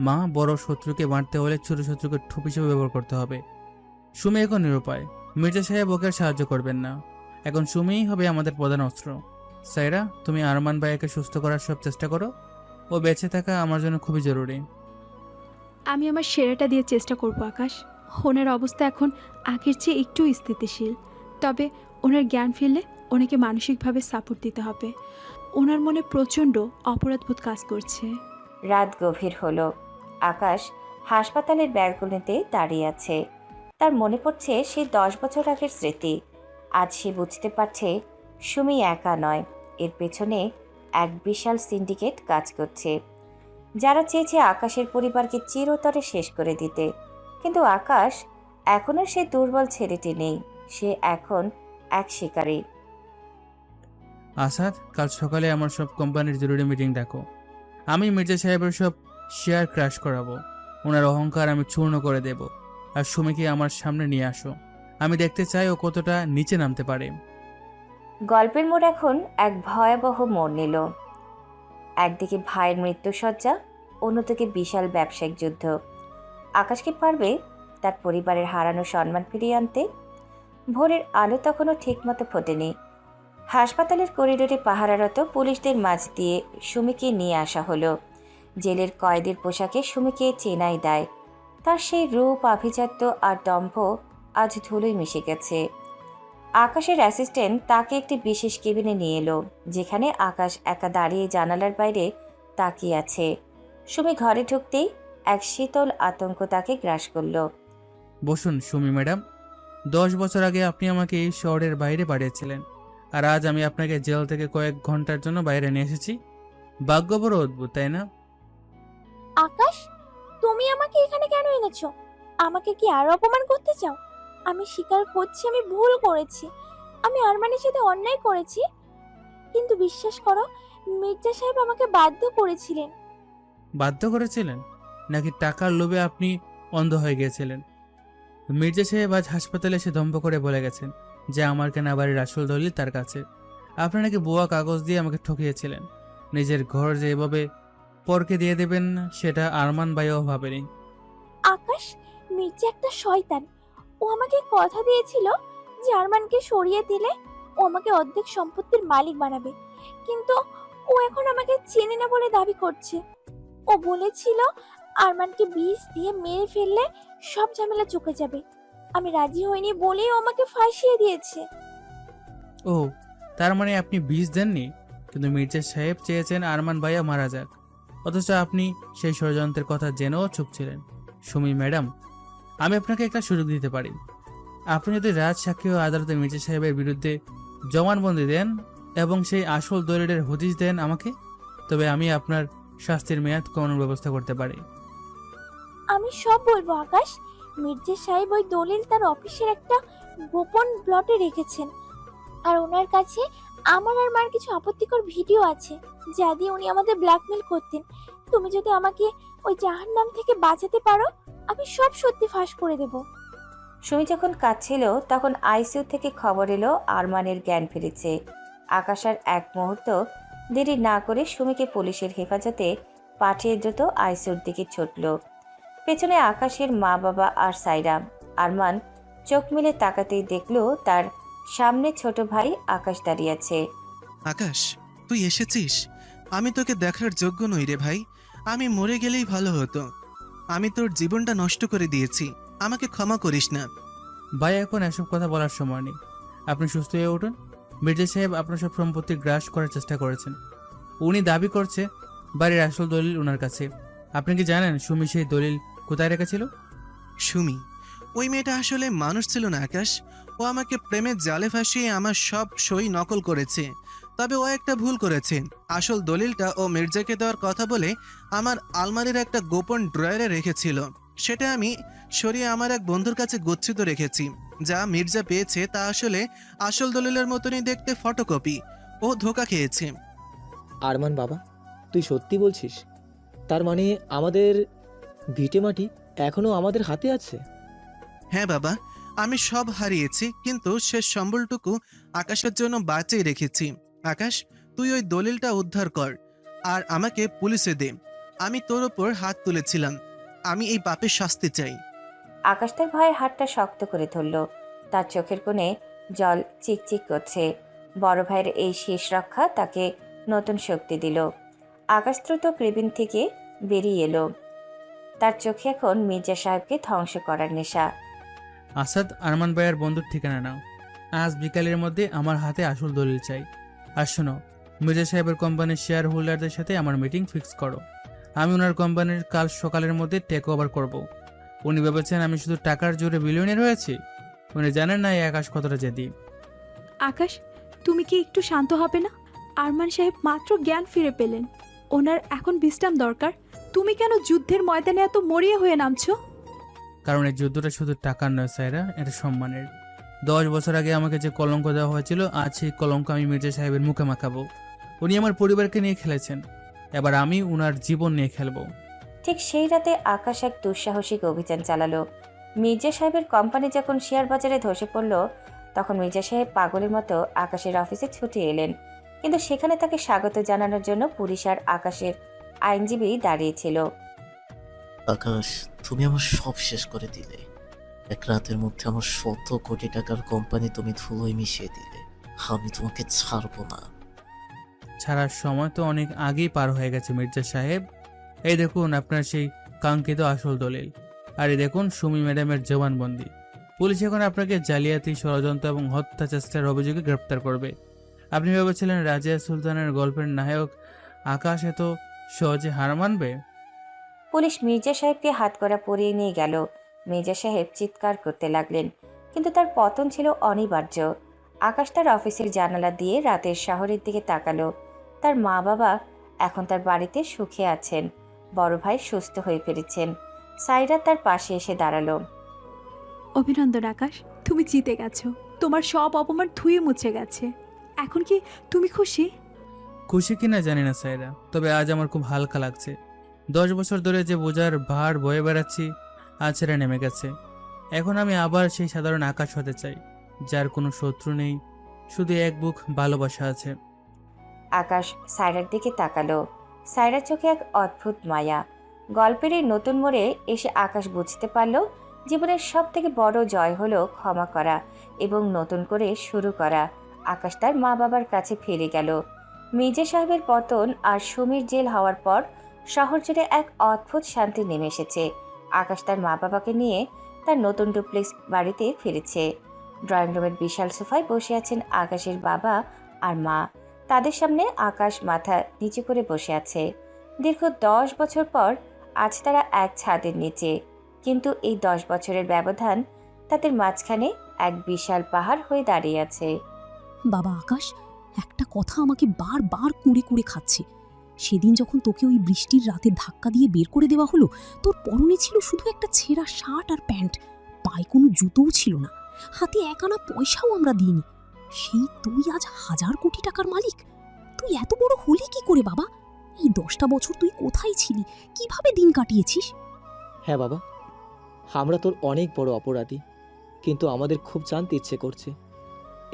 মা, বড় শত্রুকে মারতে হলে ছোট শত্রুকে ঠোপ হিসেবে ব্যবহার করতে হবে। সুমি এখন নিরুপায়। মির্জা সাহেব ওকে আর সাহায্য করবেন না। এখন সুমিই হবে আমাদের প্রধান অস্ত্র। সাইরা, তুমি আরমান ভাইয়াকে সুস্থ করার সব চেষ্টা করো। ও বেঁচে থাকা আমার জন্য খুবই জরুরি। আমি আমার সেরাটা দিয়ে চেষ্টা করব আকাশ। ওনার অবস্থা এখন আগের চেয়ে একটু স্থিতিশীল, তবে ওনার জ্ঞান ফিরলে ওনাকে মানসিকভাবে সাপোর্ট দিতে হবে। ওনার মনে প্রচণ্ড অপরাধবোধ কাজ করছে। রাত গভীর হলো। আকাশ হাসপাতালের ব্যালকনিতে দাঁড়িয়ে আছে। তার মনে পড়ছে সেই 10 বছর আগের স্মৃতি। আজ সে বুঝতে পারছে সুমি একা নয়, এর পেছনে এক বিশাল সিন্ডিকেট কাজ করছে, যারা চেয়েছে আকাশের পরিবারকে চিরতরে শেষ করে দিতে। কিন্তু আকাশ এখন আর সেই দুর্বল ছেলেটি নেই, সে এখন এক শিকারী। আসাদ, কাল সকালে আমার সব কোম্পানির জরুরি মিটিং ডাকো। আমি মির্জা সাহেবের সব শেয়ার ক্র্যাশ করাবো। ওনার অহংকার আমি চূর্ণ করে দেব। আর সুমিকে আমার সামনে নিয়ে আসো। আমি দেখতে চাই ও কতটা নিচে নামতে পারে। গল্পের মোড় এখন এক ভয়াবহ মোড় নিল। একদিকে ভাইয়ের মৃত্যুসজ্জা, অন্যদিকে বিশাল ব্যবসায়িক যুদ্ধ। আকাশ কি পারবে তার পরিবারের হারানো সম্মান ফিরিয়ে আনতে? ভোরের আলো তখনও ঠিকমতো ফোটেনি। হাসপাতালের করিডোরে পাহারারত পুলিশদের মাঝ দিয়ে সুমিকে নিয়ে আসা হলো। জেলের কয়েদের পোশাকে সুমিকে চেনাই দেয়। তার সেই রূপ, আভিজাত্য আর দম্ভ আজ ধুলোয় মিশে গেছে। আকাশের অ্যাসিস্ট্যান্ট তাকে একটি বিশেষ কেবিনে নিয়ে এলো, যেখানে আকাশ একা দাঁড়িয়ে জানালার বাইরে তাকিয়ে আছে। সুমি ঘরে ঢুকতেই এক শীতল আতঙ্ক তাকে গ্রাস করল। বসুন সুমি ম্যাডাম। 10 বছর আগে আপনি আমাকে এই শহরের বাইরে পাঠিয়েছিলেন, আর আজ আমি আপনাকে জেল থেকে কয়েক ঘন্টার জন্য বাইরে নিয়ে এসেছি। ভাগ্য বড় অদ্ভুত, তাই না? আকাশ, তুমি আমাকে এখানে কেন এনেছো? আমাকে কি আরো অপমান করতে চাও? আমি স্বীকার করছি আমি ভুল করেছি, আমি আরমানের সাথে অন্যায় করেছি। কিন্তু বিশ্বাস করো, মির্জা সাহেব আমাকে বাধ্য করেছিলেন। বাধ্য করেছিলেন নাকি টাকার লোভে আপনি অন্ধ হয়ে গিয়েছিলেন? মির্জা সাহেব আজ হাসপাতালে এসে দম্ভ করে বলে গেছেন যে আমার কেনা বাড়ির আসল দলিল তার কাছে। আপনি নাকি ভুয়া কাগজ দিয়ে আমাকে ঠকিয়েছিলেন। নিজের ঘর যে এভাবে পরকে দিয়ে দেবেন সেটা আরমান ভাইও ভাবেনি। আকাশ, মির্জা একটা শয়তান। ও আমাকে কথা দিয়েছিল যে আরমানকে সরিয়ে দিলে ও আমাকে অর্ধেক সম্পত্তির মালিক বানাবে, কিন্তু ও এখন আমাকে চেনে না বলে দাবি করছে। ও বলেছিল আরমানকে বিষ দিয়ে মেরে ফেললে সব ঝামেলা চুকে যাবে। আমি রাজি হইনি বলেই ও আমাকে ফাঁসিয়ে দিয়েছে। ও, তার মানে আপনি বিষ দেননি, কিন্তু মির্জা সাহেব চেয়েছেন আরমান ভাইয়া মারা যাক, অথচ আপনি সেই ষড়যন্ত্রের কথা জেনেও চুপ ছিলেন। সুমি ম্যাডাম, আমি আপনাকে একটা সুযোগ দিতে পারি। আপনি যদি রাজ সাক্ষী ও আদালতে মির্জা সাহেবের বিরুদ্ধে জবানবন্দি দেন এবং সেই আসল দলিলের হদিশ দেন আমাকে, তবে আমি আপনার শাস্তির মেয়াদ কমানোর ব্যবস্থা করতে পারি। আমি সব বলবো আকাশ। মির্জা সাহেব ওই দলিল তার অফিসের একটা গোপন প্লটে রেখেছেন, আর ওনার কাছে আমার আর মার কিছু আপত্তিকর ভিডিও আছে যা দিয়ে উনি আমাদের ব্ল্যাকমেল করতেন। তুমি যদি আমাকে ওই জাহান্নাম থেকে বাঁচাতে পারো, আমি সব সত্যি ফাঁস করে দেব। সুমি যখন কাঁদছিল তখন আইসিইউ থেকে খবর এলো আরমানের জ্ঞান ফিরেছে। আকাশ আর এক মুহূর্ত দেরি না করে সুমিকে পুলিশের হেফাজতে পাঠিয়ে দ্রুত আইসিইউর দিকে ছুটল। পেছনে আকাশের মা বাবা আর সাইরা। আরমান চোখ মেলে তাকাতেই দেখল তার সামনে ছোট ভাই আকাশ দাঁড়িয়ে আছে। আকাশ, তুই এসেছিস? আমি তোকে দেখার যোগ্য নই রে ভাই। আমি মরে গেলেই ভালো হতো। আমি তোর জীবনটা নষ্ট করে দিয়েছি, আমাকে ক্ষমা করিস না। ভাই, এখন এসব কথা বলার সময় নেই। আপনি সুস্থ হয়ে উঠুন। মির্জা সাহেব আপনার সব সম্পত্তি গ্রাস করার চেষ্টা করেছেন। উনি দাবি করছে বাড়ির আসল দলিল ওনার কাছে। আপনি কি জানেন সুমি সেই দলিল কোথায় রেখেছিল? সুমি, ওই মেয়েটা আসলে মানুষ ছিল না আকাশ। ও আমাকে প্রেমের জালে ফাঁসিয়ে আমার সব সই নকল করেছে। তবে ও একটা ভুল করেছে। আসল দলিলটা ও মির্জাকে দেওয়ার কথা বলে আমার আলমারির একটা গোপন ড্রয়ারে রেখেছিল। সেটা আমি সরিয়ে আমার এক বন্ধুর কাছে গচ্ছিত রেখেছি। যা মির্জা পেয়েছে তা আসলে আসল দলিলের মতনই দেখতে ফটোকপি। ও ধোঁকা খেয়েছে। আরমান বাবা, তুই সত্যি বলছিস? তার মানে আমাদের ভিটে মাটি এখনো আমাদের হাতে আছে? হ্যাঁ বাবা, আমি সব হারিয়েছি, কিন্তু শেষ সম্বলটুকু আকাশের জন্য বাঁচিয়ে রেখেছি। আকাশ, তুই ওই দলিলটা উদ্ধার কর আর আমাকে পুলিশে দে। আমি তোর ওপর হাত তুলেছিলাম, আমি এই পাপের শাস্তি চাই। আকাশ তার ভাইয়ের হাতটা শক্ত করে ধরল। তার চোখের কোণে জল চিকচিক করছে। বড় ভাইয়ের এই শেষ রক্ষা তাকে নতুন শক্তি দিল। আকাশ দ্রুত কেবিন থেকে বেরিয়ে এলো। তার চোখে এখন মির্জা সাহেবকে ধ্বংস করার নেশা। আসাদ, আরমান ভাইয়ের বন্ধুর ঠিকানা নাও। আজ বিকালের মধ্যে আমার হাতে আসল দলিল চাই। আর শোনো, মির্জা সাহেবের কোম্পানির শেয়ার হোল্ডারদের সাথে আমার মিটিং ফিক্স করো। আমি ওনার কোম্পানির কাল সকালের মধ্যে টেক ওভার করবো। উনি ভেবেছেন আমি শুধু টাকার জোরে বিলিয়নিয়ার হয়েছি। উনি জানেন না এই আকাশ কতটা জেদি। আকাশ, তুমি কি একটু শান্ত হবে না? আরমান সাহেব মাত্র জ্ঞান ফিরে পেলেন, ওনার এখন বিশ্রাম দরকার। তুমি কেন যুদ্ধের ময়দানে এত মরিয়া হয়ে নামছো? কারণ এই যুদ্ধটা শুধু টাকার নয় সাইরা, এটা সম্মানের। 10 বছর আগে আমাকে যে কলঙ্ক দেওয়া হয়েছিল, আজ সেই কলঙ্ক আমি মির্জা সাহেবের মুখে মাখাবো। উনি আমার পরিবারকে নিয়ে খেলেছেন, এবার আমি উনার জীবন নিয়ে খেলবো। ঠিক সেই রাতে আকাশ এক দুঃসাহসিক অভিযান চালালো। মির্জা সাহেবের কোম্পানি যখন শেয়ার বাজারে ধসে পড়ল, তখন মির্জা সাহেব পাগলের মতো আকাশের অফিসে ছুটে এলেন। কিন্তু সেখানে তাকে স্বাগত জানানোর জন্য পুলিশ আর আকাশের আইনজীবী দাঁড়িয়েছিল। আকাশ, তুমি আমার সব শেষ করে দিলে। এক রাতের মধ্যে আমার 100 কোটি টাকার কোম্পানি তুমি ধুলোয় মিশিয়ে দিলে। আমি তোমাকে ছাড়বো না। ছাড়ার সময় তো অনেক আগেই পার হয়ে গেছে মির্জা সাহেব। এই দেখুন আপনার সেই কাঙ্ক্ষিত আসল দলিল, আর এই দেখুন সুমি ম্যাডামের জবানবন্দি। পুলিশ এখন আপনাকে জালিয়াতি, ষড়যন্ত্র এবং হত্যা চেষ্টার অভিযোগে গ্রেপ্তার করবে। আপনি ভেবেছিলেন রাজিয়া সুলতানের গল্পের নায়ক আকাশ এত সহজে হার মানবে? পুলিশ মির্জা সাহেবকে হাতকড়া পরিয়ে নিয়ে গেল। মির্জা সাহেব চিৎকার করতে লাগলেন, কিন্তু তার পতন ছিল অনিবার্য। আকাশ তার অফিসের জানালা দিয়ে রাতের শহরের দিকে তাকালো। তার মা বাবা এখন তার বাড়িতে সুখে আছেন, বড় ভাই সুস্থ হয়ে ফিরেছেন। সাইরা তার পাশে এসে দাঁড়ালো। অভিনন্দন আকাশ, তুমি জিতে গেছো। তোমার সব অপমান ধুয়ে মুছে গেছে। এখন কি তুমি খুশি? খুশি কিনা জানি না সাইরা, তবে আজ আমার খুব হালকা লাগছে। 10 বছর ধরে যে বোঝার ভার বয়ে বেড়াচ্ছি, আজ সেটা নেমে গেছে। এখন আমি আবার সেই সাধারণ আকাশ হতে চাই, যার কোনো শত্রু নেই, শুধু এক বুক ভালোবাসা আছে। আকাশ সাইরার দিকে তাকালো। সাইরার চোখে এক অদ্ভুত মায়া। গল্পের এই নতুন মোড়ে এসে আকাশ বুঝতে পারল, জীবনের সব থেকে বড় জয় হলো ক্ষমা করা এবং নতুন করে শুরু করা। আকাশ তার মা বাবার কাছে ফিরে গেল। মির্জা সাহেবের পতন আর সুমির জেল হওয়ার পর শহর জুড়ে এক অদ্ভুত শান্তি নেমে এসেছে। আকাশ তার মা বাবাকে নিয়ে তার নতুন ডুপ্লেক্স বাড়িতে ফিরেছে। ড্রয়িং রুমের বিশাল সোফায় বসে আছেন আকাশের বাবা আর মা। তাদের সামনে আকাশ মাথা নিচু করে বসে আছে। দীর্ঘ 10 বছর পর আজ তারা এক ছাদের নিচে, কিন্তু এই 10 বছরের ব্যবধান তাদের মাঝখানে এক বিশাল পাহাড় হয়ে দাঁড়িয়ে আছে। বাবা আকাশ, একটা কথা আমাকে বারবার কুঁড়ে কুঁড়ে খাচ্ছে। সেদিন যখন তোকে ওই বৃষ্টির রাতে ধাক্কা দিয়ে বের করে দেওয়া হলো, তোর পরনে ছিল শুধু একটা ছেঁড়া শার্ট আর প্যান্ট, পায়ে কোনো জুতোও ছিল না, হাতে 1 আনা পয়সাও আমরা দিইনি। সেই তুই আজ 1000 কোটি টাকার মালিক। তুই এত বড় হলি কি করে বাবা? এই 10টা বছর তুই কোথায় ছিলি, কিভাবে দিন কাটিয়েছিস? হ্যাঁ বাবা, আমরা তোর অনেক বড় অপরাধী, কিন্তু আমাদের খুব জানতে ইচ্ছে করছে,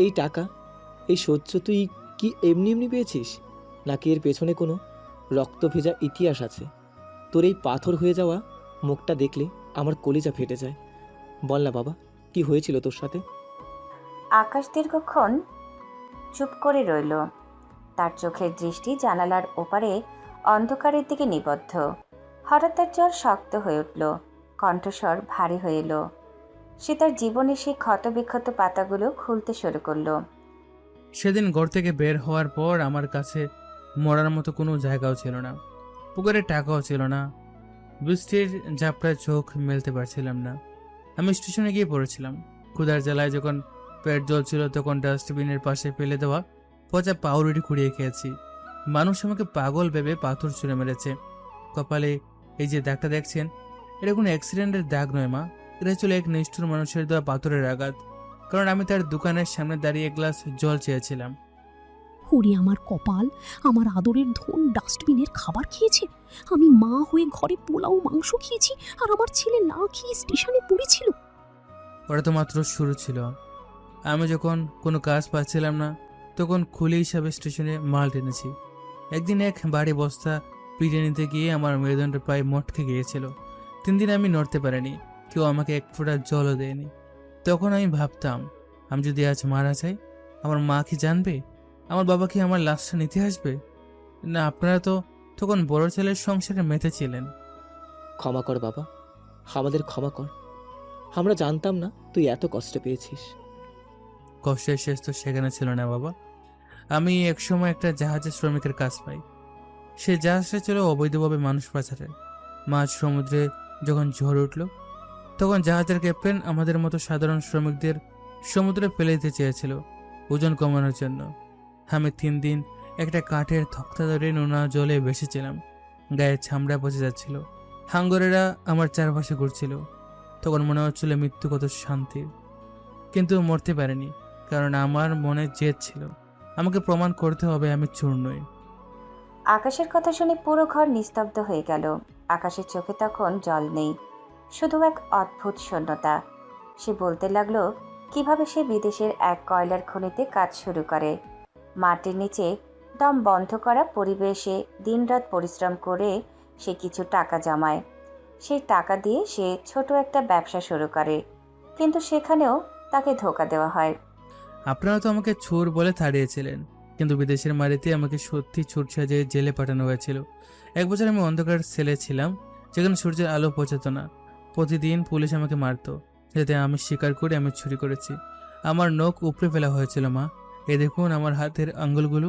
এই টাকা, এই সহ্য তুই কি এমনি এমনি পেয়েছিস, নাকি এর পেছনে কোনো রক্ত ভেজা ইতিহাস আছে? তোর এই পাথর হয়ে যাওয়া মুখটা দেখলে আমার কলিজা ফেটে যায়। বল না বাবা, কি হয়েছিল তোর সাথে? আকাশ দীর্ঘক্ষণ চুপ করে রইল। তার চোখের দৃষ্টি জানালার ওপারে অন্ধকারের দিকে নিবদ্ধ। হঠাৎ তার জ্বর শক্ত হয়ে উঠল, কণ্ঠস্বর ভারী হয়ে এলো। সে তার জীবনের সেই ক্ষতবিক্ষত পাতাগুলো খুলতে শুরু করলো। সেদিন ঘর থেকে বের হওয়ার পর আমার কাছে মরার মতো কোনো জায়গাও ছিল না, পুকুরে টাকাও ছিল না, বৃষ্টির ঝাপটায় চোখ মেলতে পারছিলাম না। আমি স্টেশনে গিয়ে পড়েছিলাম। ক্ষুধার জ্বালায় যখন পেট জ্বলছিল, তখন ডাস্টবিনের পাশে ফেলে দেওয়া পচা পাউরুটি কুড়িয়ে খেয়েছি। মানুষ আমাকে পাগল ভেবে পাথর ছুঁড়ে মেরেছে। কপালে এই যে দাগটা দেখছেন, এটা কোনো অ্যাক্সিডেন্টের দাগ নয় মা, এটা ছিল এক নিষ্ঠুর মানুষের দেওয়া পাথরের আঘাত। কারণ আমি তার দোকানের সামনে দাঁড়িয়ে এক গ্লাস জল চেয়েছিলাম। ওরে আমার কপাল, আমার আদরের ধন ডাস্টবিনের খাবার খেয়েছে। আমি মা হয়ে ঘরে পোলাও মাংস খেয়েছি, আর আমার ছেলে না খেয়ে স্টেশনে পড়েছিল। ওটা তো মাত্র শুরু ছিল। আমি যখন কোনো কাজ পাচ্ছিলাম না, তখন খুলি হিসাবে স্টেশনে মাল টেনেছি। একদিন এক বাড়ি বস্তা পিটে নিতে গিয়ে আমার মেরুদণ্ড প্রায় মটকে গিয়েছিল। 3 দিন আমি নড়তে পারিনি, কেউ আমাকে এক ফোঁটা জলও দেয়নি। তখন আমি ভাবতাম, আমি যদি আজ মারা যাই, আমার মা কি জানবে? আমার বাবা কি আমার লাশটা নিতে আসবে? না, আপনারা তো তখন বড় ছেলের সংসারে মেতেছিলেন। ক্ষমা কর বাবা, আমাদের ক্ষমা কর। আমরা জানতাম না তুই এত কষ্ট পেয়েছিস। কষ্টের শেষ তো সেখানে ছিল না বাবা। আমি একসময় একটা জাহাজের শ্রমিকের কাজ পাই। সে জাহাজটা ছিল অবৈধভাবে মানুষ পাচারে। মাঝ সমুদ্রে যখন ঝড় উঠল, তখন জাহাজের ক্যাপ্টেন আমাদের মতো সাধারণ শ্রমিকদের সমুদ্রে ফেলে দিতে চেয়েছিল, ওজন কমানোর জন্য। আমি 3 দিন একটা কাঠের তক্তা ধরে নোনা জলে ভেসেছিলাম। গায়ে ছামড়া পচে যাচ্ছিল। হাঙ্গরেরা আমার চারপাশে ঘুরছিল। তখন মনে হচ্ছিল মৃত্যু কত শান্তি। কিন্তু মরতে পারিনি, কারণ আমার মনে জেদ ছিল। আমাকে প্রমাণ করতে হবে আমি চোর নই। আকাশের কথা শুনে পুরো ঘর নিস্তব্ধ হয়ে গেল। আকাশের চোখে তখন জল নেই, শুধু এক অদ্ভুত শূন্যতা। সে বলতে লাগলো কিভাবে সে বিদেশের এক কয়লার খনিতে কাজ শুরু করে। মাটির নিচে দম বন্ধ করা পরিবেশে দিনরাত পরিশ্রম করে সে কিছু টাকা জমায়। সেই টাকা দিয়ে সে ছোট একটা ব্যবসা শুরু করে, কিন্তু সেখানেও তাকে ধোঁকা দেওয়া হয়। আপনারা তো আমাকে চোর বলে তাড়িয়েছিলেন, কিন্তু বিদেশের মাটিতে আমাকে সত্যি চোর সাজিয়ে জেলে পাঠানো হয়েছিল। 1 বছর আমি অন্ধকার সেলে ছিলাম, যেখানে সূর্যের আলো পৌঁছাতো না। প্রতিদিন পুলিশ আমাকে মারতো, যাতে আমি স্বীকার করে আমি চুরি করেছি। আমার নখ উপড়ে ফেলা হয়েছিল মা। এই দেখুন আমার হাতের আঙ্গুলগুলো,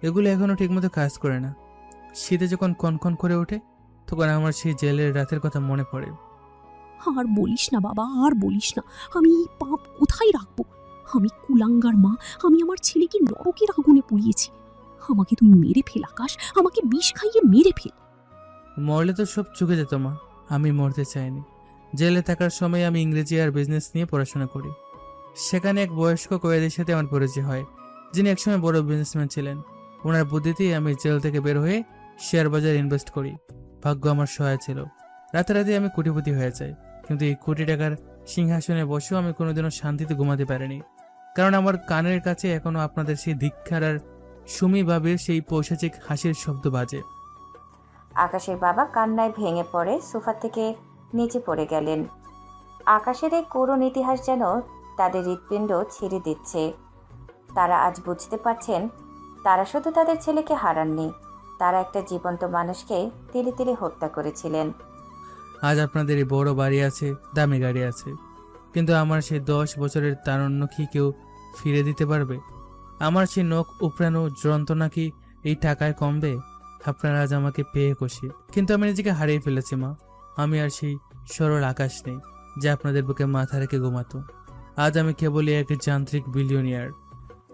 এগুলো এখনো ঠিকমতো কাজ করে না। শীতে যখন কনকন করে ওঠে, তখন আমার সেই জেলের রাতের কথা মনে পড়ে। আর বলিস না বাবা, আর বলিস না। আমি এই পাপ কোথায় রাখবো? আমি কুলাঙ্গার মা, আমি আমার ছেলেকে নরকের আগুনে পুড়িয়েছি। আমাকে তুই মেরে ফেল আকাশ, আমাকে বিষ খাইয়ে মেরে ফেল। মরলে তো সব চুকে যেত মা, আমি মরতে চাইনি। জেলে থাকার সময় আমি ইংরেজি আর বিজনেস নিয়ে পড়াশোনা করি। সেখানে এক বয়স্ক কয়েদির সাথে আমার পরিচয় হয়, যিনি একসময় বড় বিজনেসম্যান ছিলেন। ওনার বুদ্ধিতেই আমি জেল থেকে বের হয়ে শেয়ার বাজারে ইনভেস্ট করি। ভাগ্য আমার সহায় ছিল। রাতারাতি আমি কোটিপতি হয়ে যাই, কিন্তু এই কোটি টাকার সিংহাসনে বসেও আমি কোনোদিনও শান্তিতে ঘুমাতে পারিনি, কারণ আমার কানের কাছে এখনো আপনাদের সেই ধিক্ষার আর সুমি ভাবির সেই পৈশাচিক হাসির শব্দ বাজে। আকাশের বাবা কান্নায় ভেঙে পড়ে সোফা থেকে নিচে পড়ে গেলেন। আকাশের এই করুণ ইতিহাস যেন তাদের হৃৎপিণ্ড ছিঁড়ে দিচ্ছে। তারা আজ বুঝতে পারছেন তারা শুধু তাদের ছেলেকে হারাননি, তারা একটা জীবন্ত মানুষকে তিলে তিলে হত্যা করেছিলেন। আজ আপনাদের এই বড় বাড়ি আছে, দামি গাড়ি আছে, কিন্তু আমার সেই 10 বছরের তারুণ্য কি কেউ ফিরে দিতে পারবে? আমার সেই নখ উপড়ানো যন্ত্রণা কি এই টাকায় কমবে? আপনারা আজ আমাকে পেয়ে খুশি, কিন্তু আমি নিজেকে হারিয়ে ফেলেছি মা। আমি আর সেই সরল আকাশ নেই, যা আপনাদের বুকে মাথা রেখে ঘুমাতো। আজ আমি কেবলই এক যান্ত্রিক বিলিয়নিয়ার।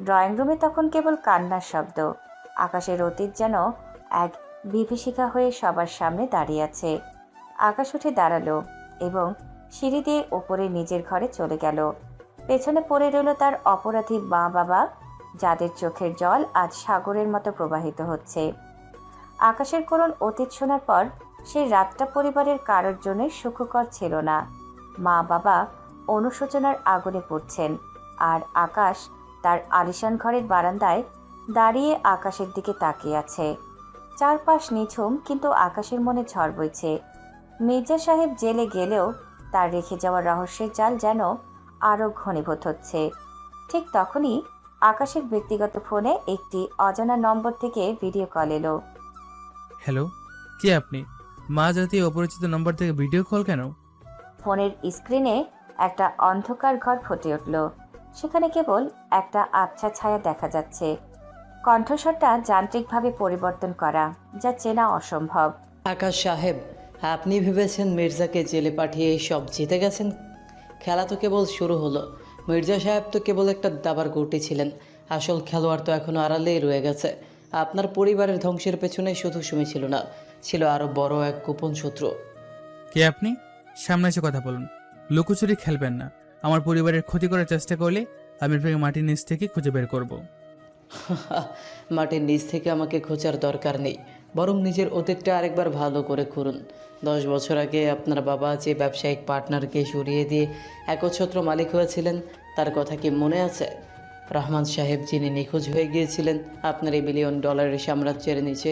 ড্রয়িং রুমে তখন কেবল কান্নার শব্দ। আকাশের অতীত যেন এক বিভীষিকা হয়ে সবার সামনে দাঁড়িয়ে আছে। আকাশ উঠে দাঁড়ালো এবং সিঁড়ি দিয়ে ওপরে নিজের ঘরে চলে গেল। পেছনে পড়ে রইল তার অপরাধী মা বাবা, যাদের চোখের জল আজ সাগরের মতো প্রবাহিত হচ্ছে। আকাশের করুণ অতীত শোনার পর সেই রাতটা পরিবারের কারোর জন্য সুখকর ছিল না। মা বাবা অনুশোচনার আগুনে পড়ছেন, আর আকাশ তার আলিশান ঘরের বারান্দায় দাঁড়িয়ে আকাশের দিকে তাকিয়ে আছে। চারপাশ নিঝুম, কিন্তু আকাশের মনে ঝড় বইছে। মির্জা সাহেব জেলে গেলেও তার রেখে যাওয়া রহস্যের জাল যেন আরও ঘনীভূত হচ্ছে। ঠিক তখনই আকাশের ব্যক্তিগত ফোনে একটি অজানা নম্বর থেকে ভিডিও কল এলো। হ্যালো, কে আপনি? মাঝরাতে অপরিচিত নম্বর থেকে ভিডিও কল কেন? ফোনের স্ক্রিনে একটা অন্ধকার ঘর ফুটে উঠল। সেখানে কেবল একটা আবছা ছায়া দেখা যাচ্ছে। কণ্ঠস্বরটা যান্ত্রিকভাবে পরিবর্তন করা, যা চেনা অসম্ভব। আকাশ সাহেব, আপনি ভেবেছেন মির্জাকে জেলে পাঠিয়ে সব জিতে গেছেন? খেলা তো কেবল শুরু হলো। মির্জা সাহেব তো কেবল একটা দাবার গুটি ছিলেন, আসল খেলোয়াড় তো এখনও আড়ালেই রয়ে গেছে। আপনার পরিবারের ধ্বংসের পেছনে শুধু সুমি ছিল না, ছিল আরও বড় এক গোপন শত্রু। কে আপনি? সামনে এসে কথা বলুন। লুকোচুরি খেলবেন না। আমার পরিবারের ক্ষতি করার চেষ্টা করলে আমি আপনাকে মাটির নিচ থেকে খুঁজে বের করব। মাটির নিচ থেকে আমাকে খোঁজার দরকার নেই, বরং নিজের অতীতটা আরেকবার ভালো করে খুঁড়ুন। 10 বছর আগে আপনার বাবা যে ব্যবসায়িক পার্টনারকে সরিয়ে দিয়ে একচ্ছত্র মালিক হয়েছিলেন, তার কথা কি মনে আছে? রহমান সাহেব যিনি নিখোঁজ হয়ে গিয়েছিলেন, আপনার এই $1 বিলিয়ন সাম্রাজ্যের নিচে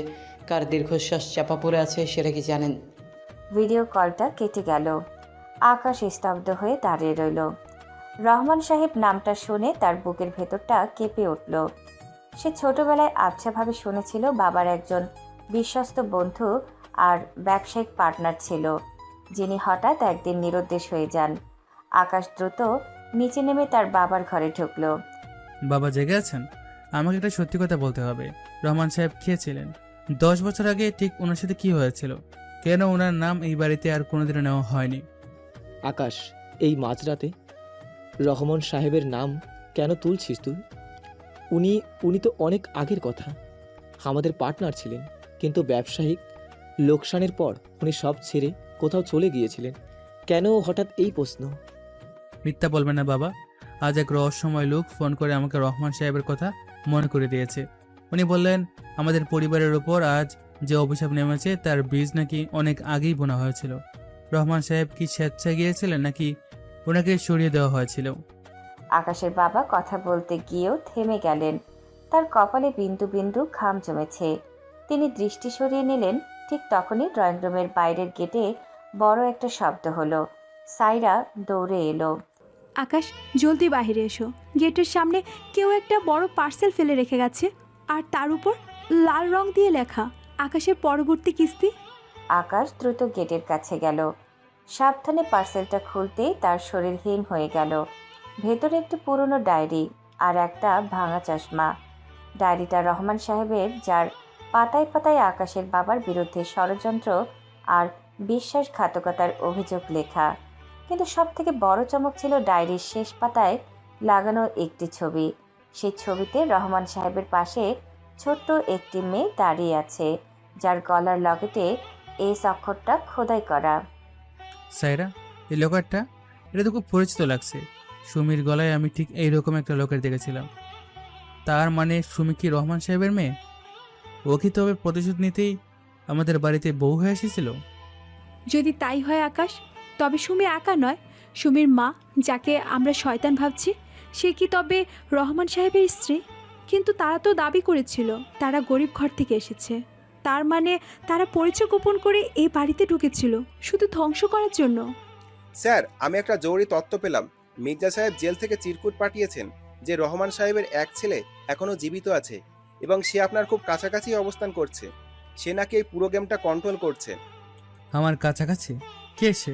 কার দীর্ঘশ্বাস চাপা পড়ে আছে সেটা কি জানেন? ভিডিও কলটা কেটে গেল। আকাশ স্তব্ধ হয়ে দাঁড়িয়ে রইল। রহমান সাহেব নামটা শুনে তার বুকের ভেতরটা কেঁপে উঠল। সে ছোটবেলায় আবছাভাবে শুনেছিল বাবার একজন বিশ্বস্ত বন্ধু আর ব্যবসায়িক পার্টনার ছিল, যিনি হঠাৎ একদিন নিরুদ্দেশ হয়ে যান। আকাশ দ্রুত নিচে নেমে তার বাবার ঘরে ঢুকল। বাবা জেগে আছেন? আমাকে একটা সত্যি কথা বলতে হবে। রহমান সাহেব কে ছিলেন? 10 বছর আগে ঠিক ওনার সাথে কি হয়েছিল? কেন ওনার নাম এই বাড়িতে আর কোনোদিনও নেওয়া হয়নি? আকাশ, এই মাঝরাতে রহমান সাহেবের নাম কেন তুলছিস তুই? উনি উনি তো অনেক আগের কথা। আমাদের পার্টনার ছিলেন, কিন্তু ব্যবসায়িক লোকসানের পর উনি সব ছেড়ে কোথাও চলে গিয়েছিলেন। কেন হঠাৎ এই প্রশ্ন? মিথ্যা বলবে না বাবা। আজ এক রহস্যময় লোক ফোন করে আমাকে রহমান সাহেবের কথা মনে করে দিয়েছে। উনি বললেন আমাদের পরিবারের ওপর আজ যে অভিশাপ নেমেছে তার বীজ নাকি অনেক আগেই বোনা হয়েছিল। রহমান সাহেব কি স্বেচ্ছায় গিয়েছিলেন নাকি ওনাকে সরিয়ে দেওয়া হয়েছিল? আকাশের বাবা কথা বলতে গিয়েও থেমে গেলেন। তার কপালে বিন্দু বিন্দু ঘাম জমেছে। তিনি দৃষ্টি সরিয়ে নিলেন। ঠিক তখনই ড্রয়িং রুমের বাইরের গেটে বড় একটা শব্দ হলো। সাইরা দৌড়ে এলো। আকাশ, জলদি বাইরে এসো। গেটের সামনে কেউ একটা বড় পার্সেল ফেলে রেখে গেছে, আর তার উপর লাল রং দিয়ে লেখা আকাশের পরবর্তী কিস্তি। আকাশ দ্রুত গেটের কাছে গেল। সাবধানে পার্সেলটা খুলতেই তার শরীর হিম হয়ে গেল। ভেতরে একটি পুরনো ডায়েরি আর একটা ভাঙা চশমা। ডায়েরিটা রহমান সাহেবের, যার পাতায় পাতায় আকাশের বাবার বিরুদ্ধে ষড়যন্ত্র আর বিশ্বাসঘাতকতার অভিযোগ লেখা। কিন্তু সবথেকে বড় চমক ছিল ডায়েরির শেষ পাতায় লাগানো একটি ছবি। সেই ছবিতে রহমান সাহেবের পাশে ছোট্ট একটি মেয়ে দাঁড়িয়ে আছে, যার গলার লকেটে এস অক্ষরটা খোদাই করা। সাইরা, এই লকারটা, এটা তো খুব পরিচিত লাগছে। সুমির গলায় আমি ঠিক এইরকম একটা লকার দেখেছিলাম। তার মানে সুমি কি রহমান সাহেবের মেয়ে? ও কি তবে প্রতিশোধ নিতেই আমাদের বাড়িতে বউ হয়ে এসেছিল? যদি তাই হয় আকাশ, তবে সুমি একা নয়। সুমির মা, যাকে আমরা শয়তান ভাবছি, সে কি তবে রহমান সাহেবের স্ত্রী? কিন্তু তারা তো দাবি করেছিল তারা গরিব ঘর থেকে এসেছে। তার মানে তারা পরিচয় গোপন করে এই বাড়িতে ঢুকেছিল শুধু ধ্বংস করার জন্য। স্যার, আমি একটা জরুরি তথ্য পেলাম। মির্জা সাহেব জেল থেকে চিরকুট পাঠিয়েছেন যে রহমান সাহেবের এক ছেলে এখনো জীবিত আছে এবং সে আপনার খুব কাছাকাছি অবস্থান করছে। সে নাকি এই পুরো গেমটা কন্ট্রোল করছে। আমার কাছাকাছি? কে সে?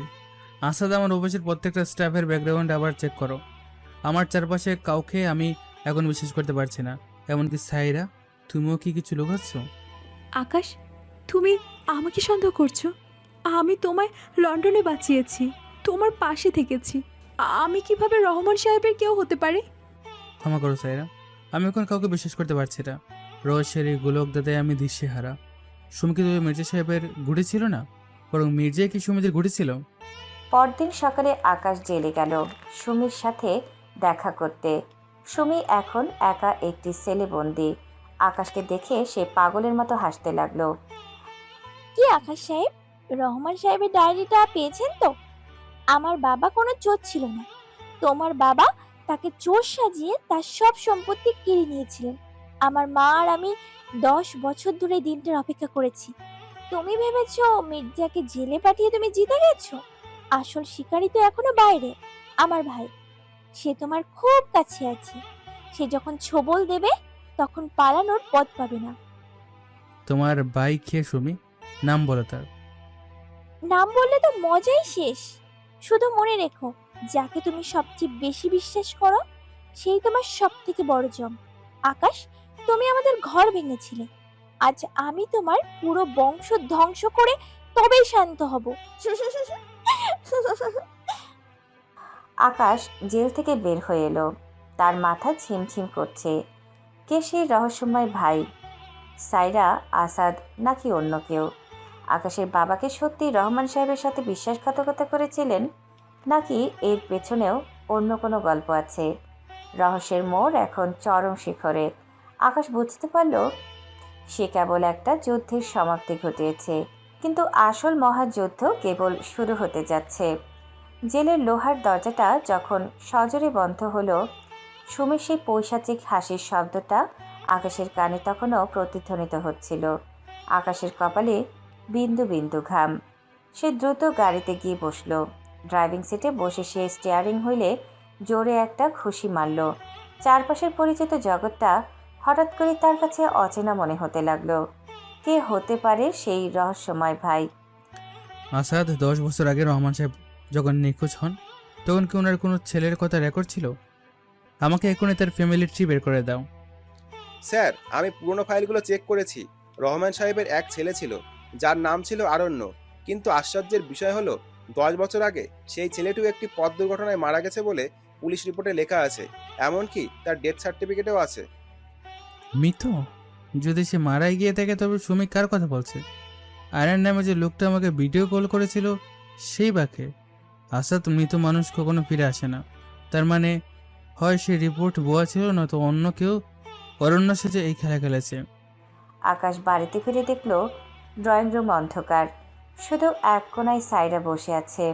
আসাদ, আমার অফিসের প্রত্যেকটা স্টাফের ব্যাকগ্রাউন্ড আবার চেক করো। আমার চারপাশে কাউকে আমি এখন বিশ্বাস করতে পারছি না। এমনকি সাইরা, তুমিও কি কিছু লুকাচ্ছ? আকাশ, তুমি আমাকে সন্দেহ করছো? আমি তোমায় লন্ডনে বাঁচিয়েছি, তোমার পাশে থেকেছি। আমি কিভাবে রহমান সাহেবের কেউ হতে পারি? ক্ষমা করো সাইরা, আমি এখন কাউকে বিশ্বাস করতে পারছি না। রহস্যের এই গোলক দাদায় আমি দিশেহারা। সুমি কি তবে মির্জা সাহেবের গুড়ি ছিল না, বরং মির্জাই কি সুমিদের গুড়ি ছিল? পরদিন সকালে আকাশ জেলে গেল সুমির সাথে দেখা করতে। সুমি এখন একা একটি সেলে বন্দি। আকাশকে দেখে সে পাগলের মতো হাসতে লাগলো। কি আকাশ সাহেব, রহমান সাহেবের ডায়েরিটা পেয়েছেন তো? আমার বাবা কোনো চোর ছিল না। তোমার বাবা তাকে চোর সাজিয়ে তার সব সম্পত্তি কেড়ে নিয়েছিলেন। আমার মা আর আমি 10 বছর ধরে দিনটার অপেক্ষা করেছি। তুমি ভেবেছো মির্জাকে জেলে পাঠিয়ে তুমি জিতে গেছো? আসল শিকারী তো এখনো বাইরে, আমার ভাই। সে তোমার খুব কাছে আছে। সে যখন ছোবল দেবে তখন পালানোর পথ পাবে না। তোমার বাইক খেয়ে সুমি, নাম বলো তার। নাম বললে তো মজাই শেষ। শুধু মনে রেখো, যাকে তুমি সবচেয়ে বেশি বিশ্বাস করো সেই তোমার সব থেকে বড় জম। আকাশ, তুমি আমাদের ঘর ভেঙেছিলে। আজ আমি তোমার পুরো বংশ ধ্বংস করে তবেই শান্ত হব। আকাশ জেল থেকে বের হয়ে এলো। তার মাথা ঝিমঝিম করছে। কে সেই রহস্যময় ভাই? সাইরা, আসাদ নাকি অন্য কেউ? আকাশের বাবাকে সত্যি রহমান সাহেবের সাথে বিশ্বাসঘাতকতা করেছিলেন, নাকি এর পেছনেও অন্য কোনো গল্প আছে? রহস্যের মোড় এখন চরম শিখরে। আকাশ বুঝতে পারল সে কেবল একটা যুদ্ধের সমাপ্তি ঘটিয়েছে, কিন্তু আসল মহাযুদ্ধ কেবল শুরু হতে যাচ্ছে। জেলের লোহার দরজাটা যখন সজোরে বন্ধ হলো, সুমির সেই পৈশাচিক হাসির শব্দটা আকাশের কানে তখনও প্রতিধ্বনিত হচ্ছিল। আকাশের কপালে বিন্দু বিন্দু ঘাম। সে দ্রুত গাড়িতে গিয়ে বসল। ড্রাইভিং সিটে বসে সে স্টিয়ারিং হুইলে জোরে একটা ঘুষি মারল। চারপাশের পরিচিত জগৎটা হঠাৎ করে তার কাছে অচেনা মনে হতে লাগলো। কে হতে পারে সেই রহস্যময় ভাই? আসাদ, 10 বছর আগে রহমান সাহেব যখন নিখোঁজ হন, তখন কি ওনার কোনো ছেলের কথা রেকর্ড ছিল? আমাকে এখনই তার ফ্যামিলি ট্রি বের করে দাও। স্যার, আমি পুরনো ফাইলগুলো চেক করেছি। রহমান সাহেবের এক ছেলে ছিল, যার নাম ছিল আরণ্য। কিন্তু আশ্চর্যের বিষয় হলো 10 বছর আগে সেই ছেলেটিও একটি পথ দুর্ঘটনায় মারা গেছে বলে পুলিশ রিপোর্টে লেখা আছে। এমনকি তার ডেথ সার্টিফিকেটেও আছে। মিতু? যদি সে মারাই গিয়ে থাকে তবে সুমি কার কথা বলছে? আয়নার নামে যে লোকটা আমাকে ভিডিও কল করেছিল সেই বাকে? আসাদ, মৃত মানুষ কখনো ফিরে আসে না। তার মানে হয় সে রিপোর্ট ভুয়া ছিল, নয়তো অন্য কেউ অরণ্য সেজে এই খেলা খেলেছে। আকাশ বাড়িতে ফিরে দেখলো ড্রয়িং রুম অন্ধকার, শুধু এক কোণায় সাইরা বসে আছে।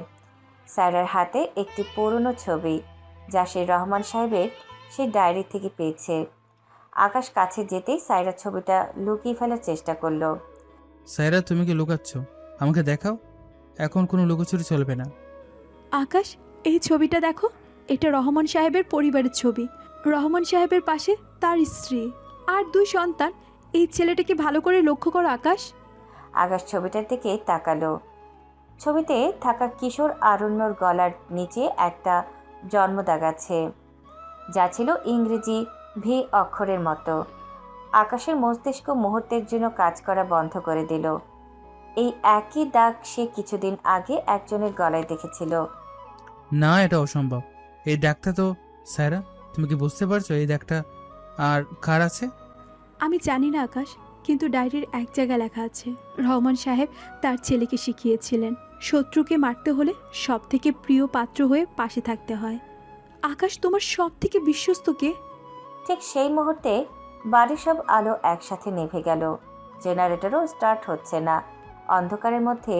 সাইরার হাতে একটি পুরনো ছবি, যা সে রহমান সাহেবের সেই ডায়েরি থেকে পেয়েছে। আকাশ কাছে যেতেই সাইরা ছবিটা লুকিয়ে ফেলার চেষ্টা করলো। সায়রা, তুমি কি লুকাচ্ছ? আমাকে দেখাও। এখন কোনো লুকোচুরি চলবে না। আকাশ, এই ছবিটা দেখো, এটা রহমান সাহেবের পরিবারের ছবি। রহমান সাহেবের পাশে তার স্ত্রী আর 2 সন্তান। এই ছেলেটাকে ভালো করে লক্ষ্য করো আকাশ। আকাশ ছবিটার দিকে তাকালো। ছবিতে থাকা কিশোর আরণ্যর গলার নিচে একটা জন্মদাগ আছে, যা ছিল ইংরেজি ভি অক্ষরের মতো। আকাশের মস্তিষ্ক মুহূর্তের জন্য কাজ করা বন্ধ করে দিল। এই একই দাগ সে কিছুদিন আগে একজনের গলায় দেখেছিল। না, এটা অসম্ভব। এই দাগটা তো, সায়রা, তুমি কি বুঝতে পারছো এই দাগটা আর কার আছে? আমি জানি না আকাশ, কিন্তু ডায়েরির এক জায়গায় লেখা আছে রহমান সাহেব তার ছেলেকে শিখিয়েছিলেন শত্রুকে মারতে হলে সব থেকে প্রিয় পাত্র হয়ে পাশে থাকতে হয়। আকাশ, তোমার সব থেকে বিশ্বস্ত কে? ঠিক সেই মুহূর্তে বাড়ির সব আলো একসাথে নিভে গেল। জেনারেটরও স্টার্ট হচ্ছে না। অন্ধকারের মধ্যে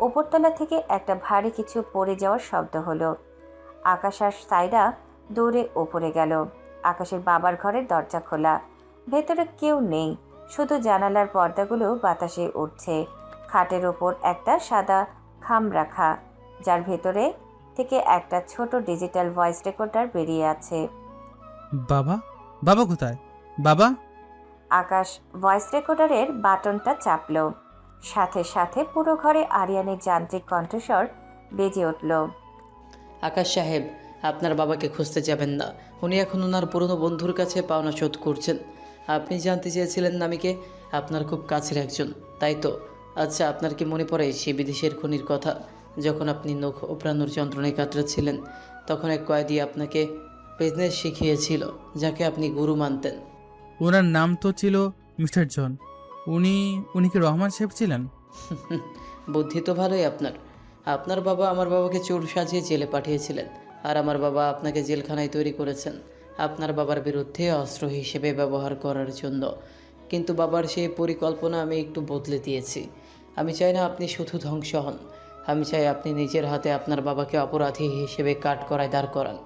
উপরতলা থেকে একটা ভারী কিছু পড়ে যাওয়ার শব্দ হলো। আকাশ আর সাইরা দৌড়ে ওপরে গেল। আকাশের বাবার ঘরের দরজা খোলা, ভেতরে কেউ নেই, শুধু জানালার পর্দাগুলো বাতাসে উঠছে। খাটের ওপর একটা সাদা খাম রাখা, যার ভেতরে থেকে একটা ছোট ডিজিটাল ভয়েস রেকর্ডার বেরিয়ে আছে। বাবা? বাবা কোথায়? বাবা? আকাশ ভয়েস রেকর্ডারের বাটনটা চাপল। সাথে সাথে পুরো ঘরে আরিয়ানের যান্ত্রিক কণ্ঠস্বর বেজে উঠল। আকাশ সাহেব, আপনার বাবাকে খুঁজতে যাবেন না। উনি এখন ওনার পুরনো বন্ধুর কাছে পাওনা শোধ করছেন। আপনি জানতে চেয়েছিলেন নামিকে, আপনার খুব কাছের একজন, তাই তো? আচ্ছা, আপনার কি মনে পড়ে সে বিদেশের খনির কথা? যখন আপনি নখ ও প্রাণুর যন্ত্রণায় কাতরাচ্ছিলেন, তখন এক কয়েদি আপনাকে বিজনেস শিখিয়েছিল, যাকে আপনি গুরু মানতেন। ওনার নাম তো ছিল মিস্টার জন। উনি উনি কি রহমান সাহেব ছিলেন? বুদ্ধি তো ভালোই আপনার। আপনার বাবা আমার বাবাকে চোর সাজিয়ে জেলে পাঠিয়েছিলেন, আর আমার বাবা আপনাকে জেলখানায় তৈরি করেছেন আপনার বাবার বিরুদ্ধে অস্ত্র হিসেবে ব্যবহার করার জন্য। কিন্তু বাবার সেই পরিকল্পনা আমি একটু বদলে দিয়েছি। আমি চাই না আপনি শুধু ধ্বংস হন, আমি চাই আপনি নিজের হাতে আপনার বাবাকে অপরাধী হিসেবে কাঠগড়ায় দাঁড় করান।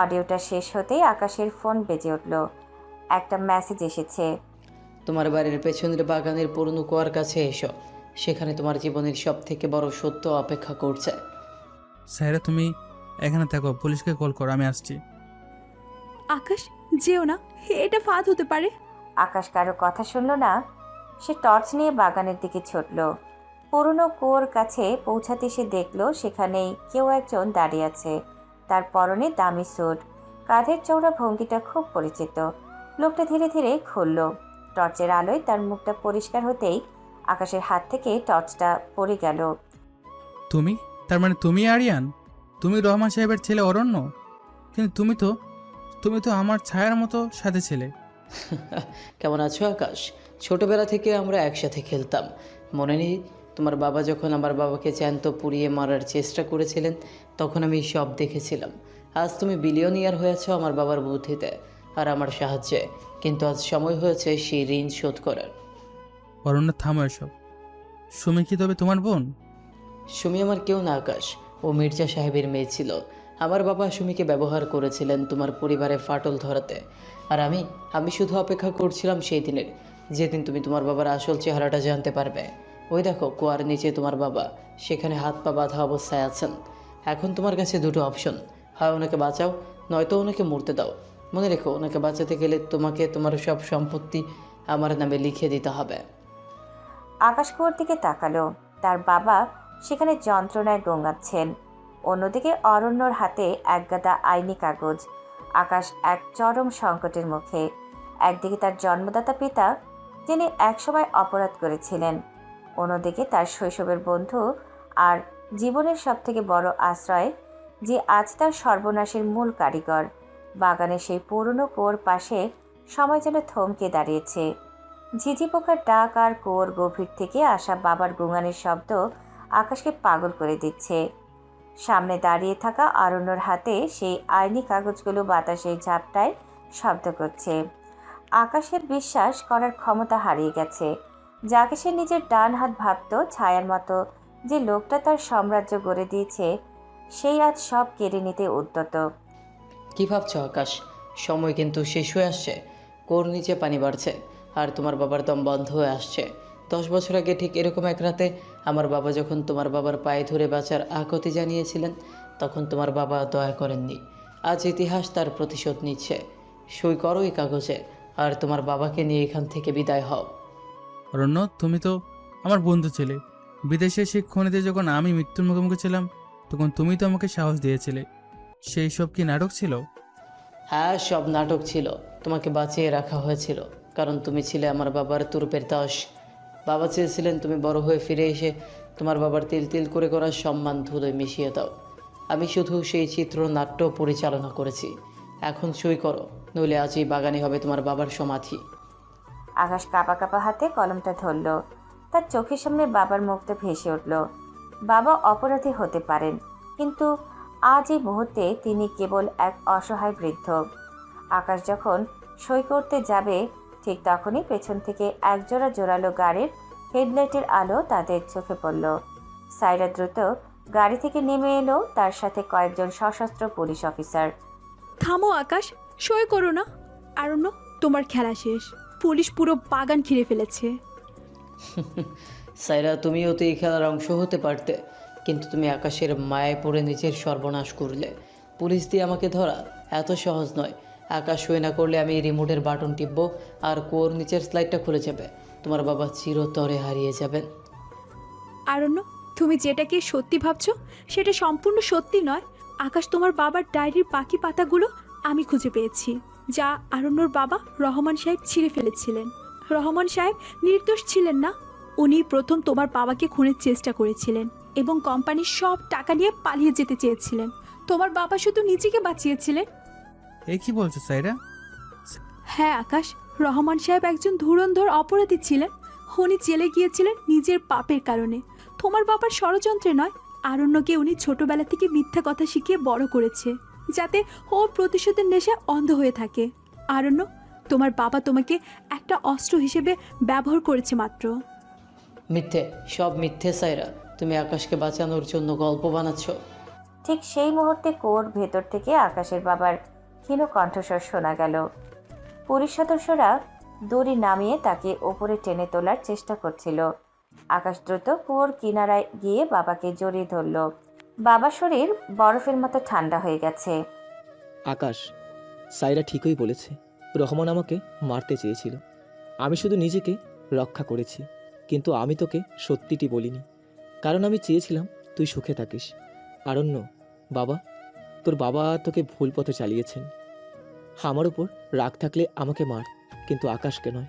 অডিওটা শেষ হতেই আকাশের ফোন বেজে উঠল। একটা মেসেজ এসেছে। তোমার বাড়ির পেছনের বাগানের পুরনো কুয়ার কাছে এসো, সেখানে তোমার জীবনের সব থেকে বড় সত্য অপেক্ষা করছে। সায়রা, তুমি এখানে থাকো, পুলিশকে কল করো, আমি আসছি। আকাশ, যেও না, এটা ফাঁদ হতে পারে। আকাশ কারো কথা শুনল না। সে টর্চ নিয়ে বাগানের দিকে ছুটল। পুরনো কুয়োর কাছে পৌঁছাতে সে দেখল সেখানেই কেউ একজন দাঁড়িয়ে আছে। তার পরনে দামি স্যুট, কাঁধের চওড়া ভঙ্গিটা খুব পরিচিত। লোকটা ধীরে ধীরে খুলল। টর্চের আলোয় তার মুখটা পরিষ্কার হতেই আকাশের হাত থেকে টর্চটা পড়ে গেল। তুমি? তার মানে তুমি আরিয়ান? তুমি রহমান সাহেবের ছেলে অরণ্য? কিন্তু তুমি তো আমার ছায়ার মতো সাথে ছেলে। কেমন আছো আকাশ? ছোটবেলা থেকে আমরা একসাথে খেলতাম, মনে নেই? তোমার বাবা যখন আমার বাবাকে জ্যান্ত পুড়িয়ে মারার চেষ্টা করেছিলেন, তখন আমি সব দেখেছিলাম। আজ তুমি বিলিয়নিয়ার হয়েছো আমার বাবার বুদ্ধিতে আর আমার সাহায্যে, কিন্তু আজ সময় হয়েছে সেই ঋণ শোধ করার। অরণ্য, থামো এসব। সুমি কি তবে তোমার বোন? সুমি আমার কেউ না আকাশ, ও মির্জা সাহেবের মেয়ে ছিল। আমার বাবা সুমিকে ব্যবহার করেছিলেন তোমার পরিবারে ফাটল ধরাতে, আর আমি শুধু অপেক্ষা করছিলাম সেই দিনের, যেদিন তুমি তোমার বাবার আসল চেহারাটা জানতে পারবে। ওই দেখো, কুয়ার নিচে তোমার বাবা, সেখানে হাত পা বাঁধা অবস্থায় আছেন। এখন তোমার কাছে দুটো অপশন, হয় ওনাকে বাঁচাও, নয়তো ওনাকে মরতে দাও। মনে রেখো, ওনাকে বাঁচাতে গেলে তোমাকে তোমার সব সম্পত্তি আমার নামে লিখে দিতে হবে। আকাশ কুয়োর দিকে তাকালো। তার বাবা সেখানে যন্ত্রণায় গোঙাচ্ছেন। অন্যদিকে অরণ্যর হাতে একগাদা আইনি কাগজ। আকাশ এক চরম সংকটের মুখে। একদিকে তার জন্মদাতা পিতা, যিনি একসময় অপরাধ করেছিলেন, অন্যদিকে তার শৈশবের বন্ধু আর জীবনের সবথেকে বড় আশ্রয়, যে আজ তার সর্বনাশের মূল কারিগর। বাগানের সেই পুরনো কুয়োর পাশে সময় যেন থমকে দাঁড়িয়েছে। ঝিঝি পোকার ডাক আর কুয়োর গভীর থেকে আসা বাবার গুঙানির শব্দ আকাশকে পাগল করে দিচ্ছে। সামনে দাঁড়িয়ে থাকা আরণ্যর হাতে সেই আইনি কাগজগুলো বাতাসের ঝাপটায় শব্দ করছে। আকাশের বিশ্বাস করার ক্ষমতা হারিয়ে গেছে। যাকে সে নিজের ডান হাত ভাবত ছায়ার মতো, যে লোকটা তার সাম্রাজ্য গড়ে দিয়েছে, সেই আজ সব কেড়ে নিতে উদ্যত। কি ভাবছো আকাশ? সময় কিন্তু শেষ হয়ে আসছে। কোর নিচে পানি বাড়ছে আর তোমার বাবার দম বন্ধ হয়ে আসছে। 10 বছর আগে ঠিক এরকম এক রাতে আমার বাবা যখন তোমার বাবার পায়ে ধরে বাঁচার আকুতি জানিয়েছিলেন, তখন তোমার বাবা দয়া করেননি। আজ ইতিহাস তার প্রতিশোধ নিচ্ছে। সই করো এই কাগজে আর তোমার বাবাকে নিয়ে এখান থেকে বিদায় হও। অরণ্য, তুমি তো আমার বন্ধু ছিলে। বিদেশে শিক্ষণীতে যখন আমি মৃত্যুর মুখোমুখি ছিলাম, তখন তুমি তো আমাকে সাহস দিয়েছিলে। সেই সব কি নাটক ছিল? হ্যাঁ, সব নাটক ছিল। তোমাকে বাঁচিয়ে রাখা হয়েছিল কারণ তুমি ছিলে আমার বাবার তুরপের তাস। বাবা চেয়েছিলেন তুমি বড় হয়ে ফিরে এসে তোমার বাবার তিল তিল করে করা সম্মান ধুলোয় মিশিয়ে দাও। আমি শুধু সেই চিত্রনাট্য পরিচালনা করেছি। এখন সই করো, নইলে আজই বাগানে হবে তোমার বাবার সমাধি। আকাশ কাঁপা কাঁপা হাতে কলমটা ধরল। তার চোখের সামনে বাবার মুখটা ভেসে উঠল। বাবা অপরাধী হতে পারেন, কিন্তু আজ এই মুহূর্তে তিনি কেবল এক অসহায় বৃদ্ধ। আকাশ যখন সই করতে যাবে, ঠিক তখনই পেছন থেকে একজোড়া জোরালো গাড়ির হেডলাইটের আলো তাদের চোখে পড়ল। সাইরা দ্রুত গাড়ি থেকে নেমে এলো, তার সাথে কয়েকজন সশস্ত্র পুলিশ অফিসার। থামো আকাশ, সই করো না। আরণ্য, তোমার খেলা শেষ। পুলিশ পুরো বাগান ঘিরে ফেলেছে। সাইরা, তুমিও তো এই খেলার অংশ হতে পারতে, কিন্তু তুমি আকাশের মায়ায় পড়ে নিজের সর্বনাশ করলে। পুলিশ দিয়ে আমাকে ধরা এত সহজ নয়। আকাশ সই না করলে আমি রিমোটের বাটন টিপবো আর কোর নিচের স্লাইডটা খুলে যাবে। তোমার বাবা চিরতরে হারিয়ে যাবেন। আরণ্য, তুমি যেটাকে সত্যি ভাবছো সেটা সম্পূর্ণ সত্যি নয়। আকাশ, তোমার বাবার ডায়েরির বাকি পাতাগুলো আমি খুঁজে পেয়েছি, যা আরণ্যর বাবা রহমান সাহেব ছিঁড়ে ফেলেছিলেন। রহমান সাহেব নির্দোষ ছিলেন না। উনি প্রথম তোমার বাবাকে খুনের চেষ্টা করেছিলেন এবং কোম্পানির সব টাকা নিয়ে পালিয়ে যেতে চেয়েছিলেন। তোমার বাবা শুধু নিজেকে বাঁচিয়েছিলেন। এ কি বলছো সাইরা? হ্যাঁ আকাশ, রহমান সাহেব একজন ধুরন্ধর অপরাধী ছিলেন। উনি জেলে গিয়েছিলেন নিজের পাপের কারণে, তোমার বাবার ষড়যন্ত্রে নয়। আরণ্যকে উনি ছোটবেলা থেকে মিথ্যা কথা শিখিয়ে বড় করেছে, যাতে ও প্রতিশোধের নেশায় অন্ধ হয়ে থাকে। আরণ্য, তোমার বাবা তোমাকে একটা অস্ত্র হিসেবে ব্যবহার করেছে মাত্র। মিথ্যে, সব মিথ্যে সাইরা। তুমি আকাশকে বাঁচানোর জন্য গল্প বানাচ্ছ। ঠিক সেই মুহূর্তে কুয়োর ভেতর থেকে আকাশের বাবার ক্ষীণ কণ্ঠস্বর শোনা গেল। পুলিশ সদস্যরা দড়ি নামিয়ে তাকে ওপরে টেনে তোলার চেষ্টা করছিল। আকাশ দ্রুত কুয়োর কিনারায় গিয়ে বাবাকে জড়িয়ে ধরল। বাবার শরীর বরফের মতো ঠান্ডা হয়ে গেছে। আকাশ, সাইরা ঠিকই বলেছে। রহমান আমাকে মারতে চেয়েছিল। আমি শুধু নিজেকে রক্ষা করেছি, কিন্তু আমি তোকে সত্যিটি বলিনি, কারণ আমি চেয়েছিলাম তুই সুখে থাকিস। আরণ্য, বাবা, তোর বাবা তোকে ভুল পথে চালিয়েছেন। আমার উপর রাগ থাকলে আমাকে মার, কিন্তু আকাশকে নয়।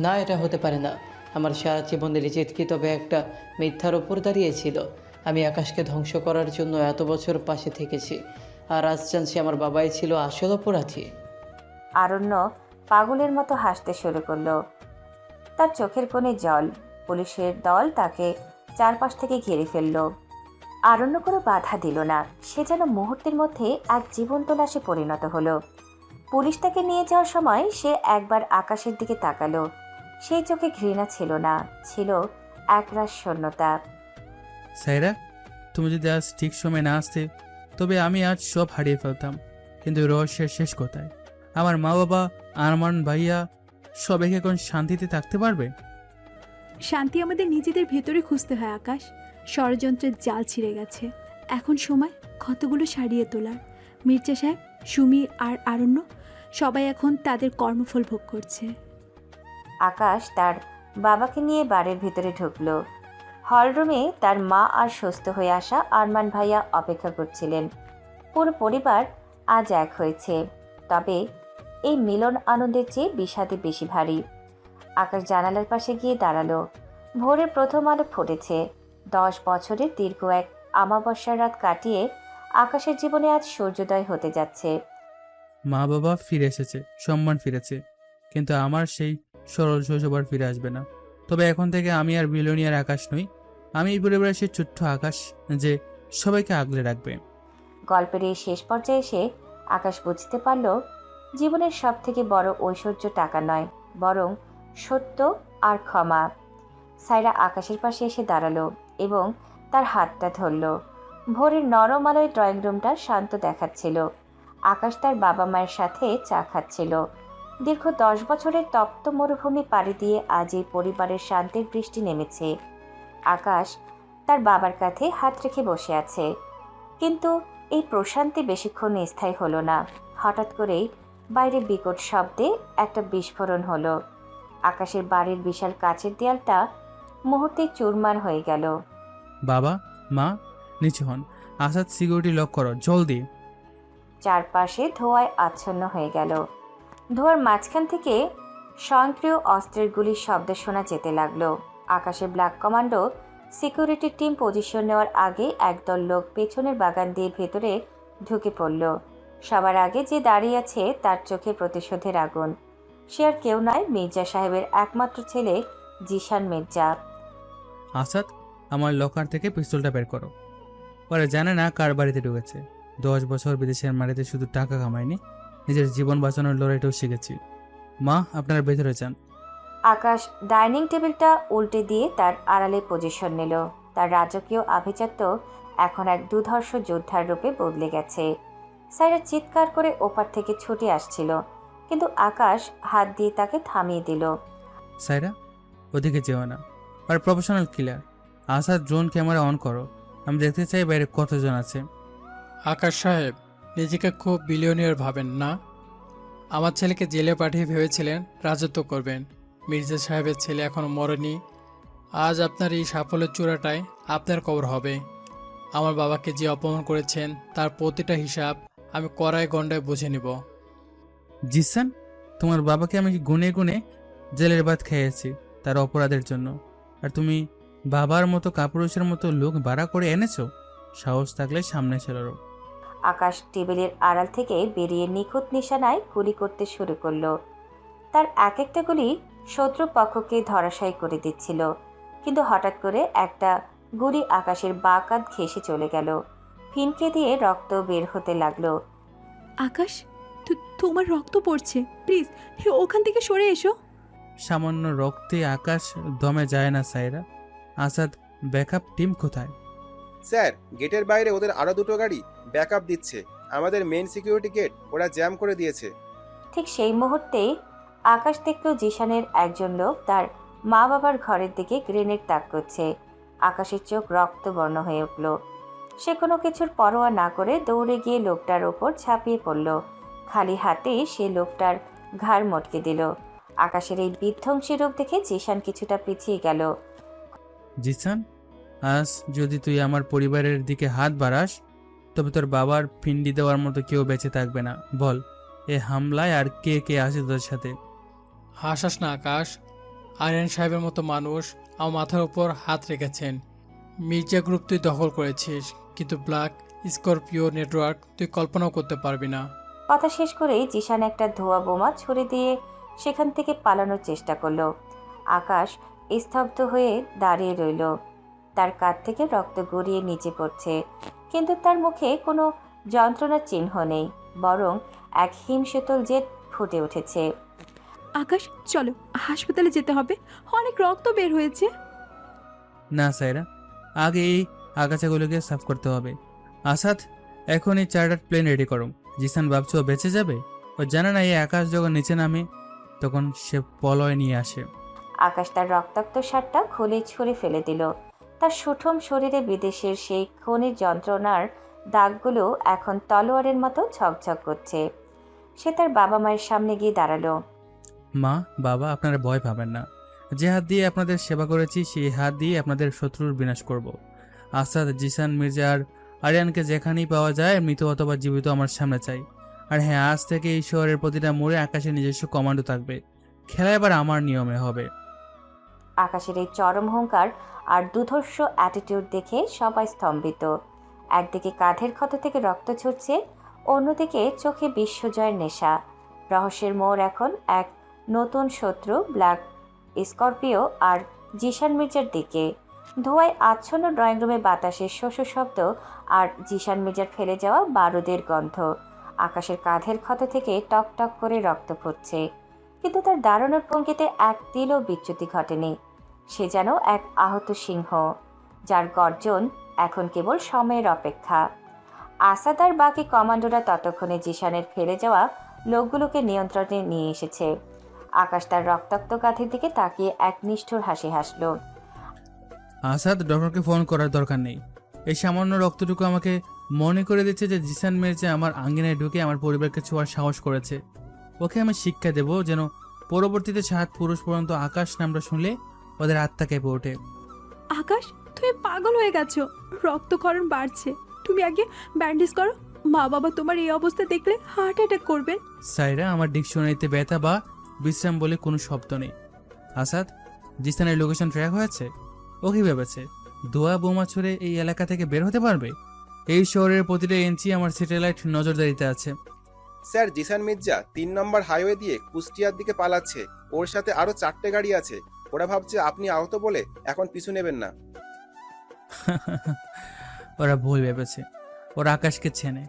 না, এটা হতে পারে না। আমার সারা জীবনের জিত কি তবে একটা মিথ্যার ওপর দাঁড়িয়েছিল? আমি আকাশকে ধ্বংস করার জন্য এত বছর পাশে থেকেছি, আর আজ জানছি আমার বাবাই ছিল আসল অপরাধী। আরণ্য পাগলের মতো হাসতে শুরু করলো। তার চোখের কোণে জল। পুলিশের দল তাকে চারপাশ থেকে ঘিরে ফেলল। আরণ্য কোনো বাধা দিল না। সে যেন মুহূর্তের মধ্যে এক জীবন্ত লাশে পরিণত হলো। পুলিশ তাকে নিয়ে যাওয়ার সময় সে একবার আকাশের দিকে তাকালো। সেই চোখে ঘৃণা ছিল না, ছিল একরাশ শূন্যতা। সাইরা, তুমি যদি আজ ঠিক সময় না আসতে, তবে আমি আজ সব হারিয়ে ফেলতাম। কিন্তু রহস্যের শেষ কোথায়? আমার মা বাবা, আরমান ভাইয়া সবাই এখন শান্তিতে থাকতে পারবে? শান্তি আমাদের নিজেদের ভেতরে খুঁজতে হয় আকাশ। ষড়যন্ত্রের জাল ছিঁড়ে গেছে। এখন সময় ক্ষতগুলো সারিয়ে তোলার। মির্জা সাহেব, সুমি আর আরণ্য সবাই এখন তাদের কর্মফল ভোগ করছে। আকাশ তার বাবাকে নিয়ে বাড়ির ভিতরে ঢুকলো। হলরুমে তার মা আর সুস্থ হয়ে আসা আরমান ভাইয়া অপেক্ষা করছিলেন। পুরো পরিবার আজ এক হয়েছে, তবে এই মিলন আনন্দের চেয়ে বিষাদে বেশি ভারী। আকাশ জানালার পাশে গিয়ে দাঁড়ালো। ভোরের প্রথম আলো ফুটেছে। 10 বছরের দীর্ঘ এক আমাবস্যার রাত কাটিয়ে আকাশের জীবনে আজ সূর্যোদয় হতে যাচ্ছে। মা বাবা ফিরে এসেছে, সম্মান ফিরেছে, কিন্তু আমার সেই সরল শৈশব আর ফিরে আসবে না। তবে এখন থেকে আমি আর বিলিয়নিয়ার আকাশ নই, আমি এই পরিবারের সেই ছোট্ট আকাশ যে সবাইকে আগলে রাখবে। গল্পের এই শেষ পর্যায়ে এসে আকাশ বুঝতে পারল জীবনের সব থেকে বড় ঐশ্বর্য টাকা নয়, বরং সত্য আর ক্ষমা। সাইরা আকাশের পাশে এসে দাঁড়ালো এবং তার হাতটা ধরল। ভোরের নরম আলোয় ড্রয়িং রুমটা শান্ত দেখাচ্ছিল। আকাশ তার বাবা মায়ের সাথে চা খাচ্ছিল। দীর্ঘ 10 বছরের তপ্ত মরুভূমি পাড়ি দিয়ে আজ এই পরিবারের শান্তির বৃষ্টি নেমেছে। আকাশ তার বাবার কাঁধে হাত রেখে বসে আছে, কিন্তু এই প্রশান্তি বেশিক্ষণ স্থায়ী হলো না। হঠাৎ করেই বাইরে বিকট শব্দে একটা বিস্ফোরণ হলো। আকাশের বাড়ির বিশাল কাচের দেয়ালটা মুহূর্তে চুরমার হয়ে গেল। বাবা, মা, নিচে হন। আসাদ, সিকিউরিটি লক করো, জলদি। চারপাশে ধোঁয়ায় আচ্ছন্ন হয়ে গেল। ধোঁয়ার মাঝখান থেকে স্বয়ংক্রিয় অস্ত্রের গুলির শব্দ শোনা যেতে লাগলো। আকাশে black commando security team position নেওয়ার আগে একদল লোক পেছনের বাগান দিয়ে ভেতরে ঢুকে পড়ল। সবার আগে যে দাঁড়িয়ে আছে তার চোখে প্রতিশোধের আগুন। সে আর কেউ নয়, মির্জা সাহেবের একমাত্র ছেলে জিশান মির্জা। আসাদ, আমার লকার থেকে পিস্তলটা বের করো। ওরা জানে না কার বাড়িতে ঢুকেছে। 10 বছর বিদেশের মাটিতে শুধু টাকা কামায়নি, নিজের জীবন বাঁচানোর লড়াইটাও শিখেছি। মা, আপনারা ভেতরে যান। আকাশ ডাইনিং টেবিলটা উল্টে দিয়ে তার আড়ালে পজিশন নিল। তার রাজকীয় আভিজাত্য এখন এক দুধর্ষ যোদ্ধার রূপে বদলে গেছে। সাইরা চিৎকার করে ওপার থেকে ছুটে আসছিল, কিন্তু আকাশ হাত দিয়ে তাকে থামিয়ে দিল। সাইরা, ওদিকে যেও না, আর professional killer. Asad, drone camera on করো, আমি দেখতে চাই বাইরে কতজন আছে। আকাশ সাহেব, নিজেকে খুব বিলিয়নিয়ার ভাবেন না? আমার ছেলেকে জেলে পাঠিয়ে ভেবেছিলেন রাজত্ব করবেন। মির্জা সাহেবের ছেলে এখনও মরেনি। আজ আপনার এই সাফল্যের চূড়াটায় আপনার কবর হবে। আমার বাবাকে যে অপমান করেছেন তার প্রতিটা হিসাব আমি কড়ায় গণ্ডায় বুঝে নিব। জিসান, তোমার বাবাকে আমি গুনে গুনে জেলের ভাত খেয়েছি তার অপরাধের জন্য, আর তুমি বাবার মতো কাপুরুষের মতো লোক ভাড়া করে এনেছো? সাহস থাকলে সামনে চলো। আকাশ টেবিলের আড়াল থেকে বেরিয়ে নিখুঁত নিশানায় গুলি করতে শুরু করলো। তার এক একটা গুলি শত্রু পক্ষকে ধরাশায়ী করে দিচ্ছিল, কিন্তু হঠাৎ করে একটা গুলি আকাশের বাঁ কাঁধ ঘেঁষে চলে গেল। ফিনকে দিয়ে রক্ত বের হতে লাগলো। আকাশ, তোমার রক্ত পড়ছে, প্লিজ ওখান থেকে সরে এসো। সামান্য রক্তে আকাশ দমে যায় না সাইরা। আসাদ, ব্যাকআপ টিম কোথায়? স্যার, গেটের বাইরে ওদের আরো দুটো গাড়ি ব্যাকআপ দিচ্ছে। আমাদের মেইন সিকিউরিটি গেট ওরা জ্যাম করে দিয়েছে। ঠিক সেই মুহূর্তেই আকাশ দেখল জিশানের একজন লোক তার মা বাবার ঘরের দিকে গ্রেনেড তাক করছে। আকাশের চোখ রক্তবর্ণ হয়ে উঠল। সে কোনো কিছুর পরোয়া না করে দৌড়ে গিয়ে লোকটার ওপর ঝাঁপিয়ে পড়ল। খালি হাতে সে লোকটার ঘাড় মটকে দিল। আকাশের এই বিধ্বংসী রূপ দেখে জিশান কিছুটা পিছিয়ে গেল। জিসান, আজ যদি তুই আমার পরিবারের দিকে হাত বাড়াস, তবে তোর বাবার পিন্ডি দেওয়ার মতো কেউ বেঁচে থাকবে না। বল, এ হামলায় আর কে কে আছে তোর সাথে? হাসাস না আকাশ, আরিয়ান সাহেবের মতো মানুষ আমার মাথার উপর হাত রেখেছেন। মির্জা গ্রুপ তুই দখল করেছিস, কিন্তু ব্ল্যাক স্করপিও নেটওয়ার্ক তুই কল্পনাও করতে পারবি না। কথা শেষ করেই জিশান একটা ধোঁয়া বোমা ছুড়ে দিয়ে সেখান থেকে পালানোর চেষ্টা করলো। আকাশ স্তব্ধ হয়ে দাঁড়িয়ে রইল। তার কাঁধ থেকে রক্ত গড়িয়ে নিচে পড়ছে, কিন্তু তার মুখে কোনো যন্ত্রণার চিহ্ন নেই, বরং এক হিমশীতল জেদ ফুটে উঠেছে। আকাশ, চলো হাসপাতালে যেতে হবে, অনেক রক্ত বের হয়েছে। না সাইরা, আগে এই আগাছাগুলোকে সাফ করতে হবে। আসাদ, এখন এই চার্টার প্লেন রেডি করো। জিসান ভাবছো ও বেঁচে যাবে? ও জানে না এই আকাশ যখন নিচে নামে তখন সে পলয় নিয়ে আসে। আকাশ তার রক্তাক্ত শার্টটা খুলে ছুঁড়ে ফেলে দিল। তার সুঠম শরীরে বিদেশের সেই খনির যন্ত্রণার দাগগুলো এখন তলোয়ারের মতো ঝকঝক করছে। সে তার বাবা মায়ের সামনে গিয়ে দাঁড়ালো। মা, বাবা, আপনারা ভয় পাবেন না। যে হাত দিয়ে আপনাদের সেবা করেছি সেই হাত দিয়ে আপনাদের শত্রুর বিনাশ করব। আসাদ, জিসান, মির্জা আর আরিয়ানকে যেখানেই পাওয়া যায় মৃত অথবা জীবিত আমার সামনে চাই। আর হ্যাঁ, আজ থেকে এই শহরের প্রতিটা মোড়ে আকাশের নিজস্ব কমান্ডো থাকবে। খেলা এবার আমার নিয়মে হবে। আকাশের এই চরম হুঙ্কার আর দুধর্ষ অ্যাটিটিউড দেখে সবাই স্তম্ভিত। একদিকে কাঁধের ক্ষত থেকে রক্ত ঝরছে, অন্যদিকে চোখে বিশ্বজয়ের নেশা। রহস্যের মোড় এখন এক নতুন শত্রু ব্ল্যাক স্করপিও আর জিশান মির্জার দিকে। ধোঁয়ায় আচ্ছন্ন ড্রয়িং রুমে বাতাসের শোষ শব্দ আর জিশান মির্জার ফেলে যাওয়া বারুদের গন্ধ। আকাশের কাঁধের ক্ষত থেকে টক টক করে রক্ত পড়ছে, কিন্তু তার দাঁড়ানোর ভঙ্গিতে এক তিলও বিচ্যুতি ঘটেনি। সে যেন এক আহত সিংহ, যার গর্জন এখন কেবল সময়ের অপেক্ষা। আসাদ আর বাকি কমান্ডোরা ততক্ষণে জিশানের ফেলে যাওয়া লোকগুলোকে নিয়ন্ত্রণে নিয়ে এসেছে। আকাশ তার রক্তাক্ত কাঁধের দিকে তাকিয়ে এক নিষ্ঠুর হাসি হাসল। আসাদ, ডক্টরকে ফোন করার দরকার নেই। এই সামান্য রক্তটুকু আমাকে মনে করে দিচ্ছে যে জিসান মির্জা আমার আঙ্গিনায় ঢুকে আমার পরিবারকে ছোঁয়ার সাহস করেছে। ওকে আমি শিক্ষা দেব যেন পরবর্তীতে 7 পুরুষ পর্যন্ত আকাশ নামটা শুনলে ওদের আত্মা কেঁপে ওঠে। আকাশ, তুমি পাগল হয়ে গেছো। রক্তক্ষরণ বাড়ছে। তুমি আগে ব্যান্ডেজ করো। মা বাবা তোমার এই অবস্থা দেখলে হার্ট অ্যাটাক করবেন। সাইরা, আমার ডিকশনারিতে ব্যথা বা বিশ্রাম বলে কোনো শব্দ নেই। আসাদ, জিসানের লোকেশন ট্র্যাক হয়েছে? ও কি ভেবেছে দোয়া বোমা ছুড়ে এই এলাকা থেকে বের হতে পারবে? এই শহরের প্রতিটা ইঞ্চি আমার স্যাটেলাইট নজরদারিতে আছে। স্যার, জিসান মির্জা 3 নম্বর হাইওয়ে দিয়ে কুষ্টিয়ার দিকে পালাচ্ছে। ওর সাথে আরো 4টে গাড়ি আছে। ওরা ভাবছে আপনি আহত বলে এখন পিছু নেবেন না। ওরা ভুল ভেবেছে। ওরা আকাশকে চেনে,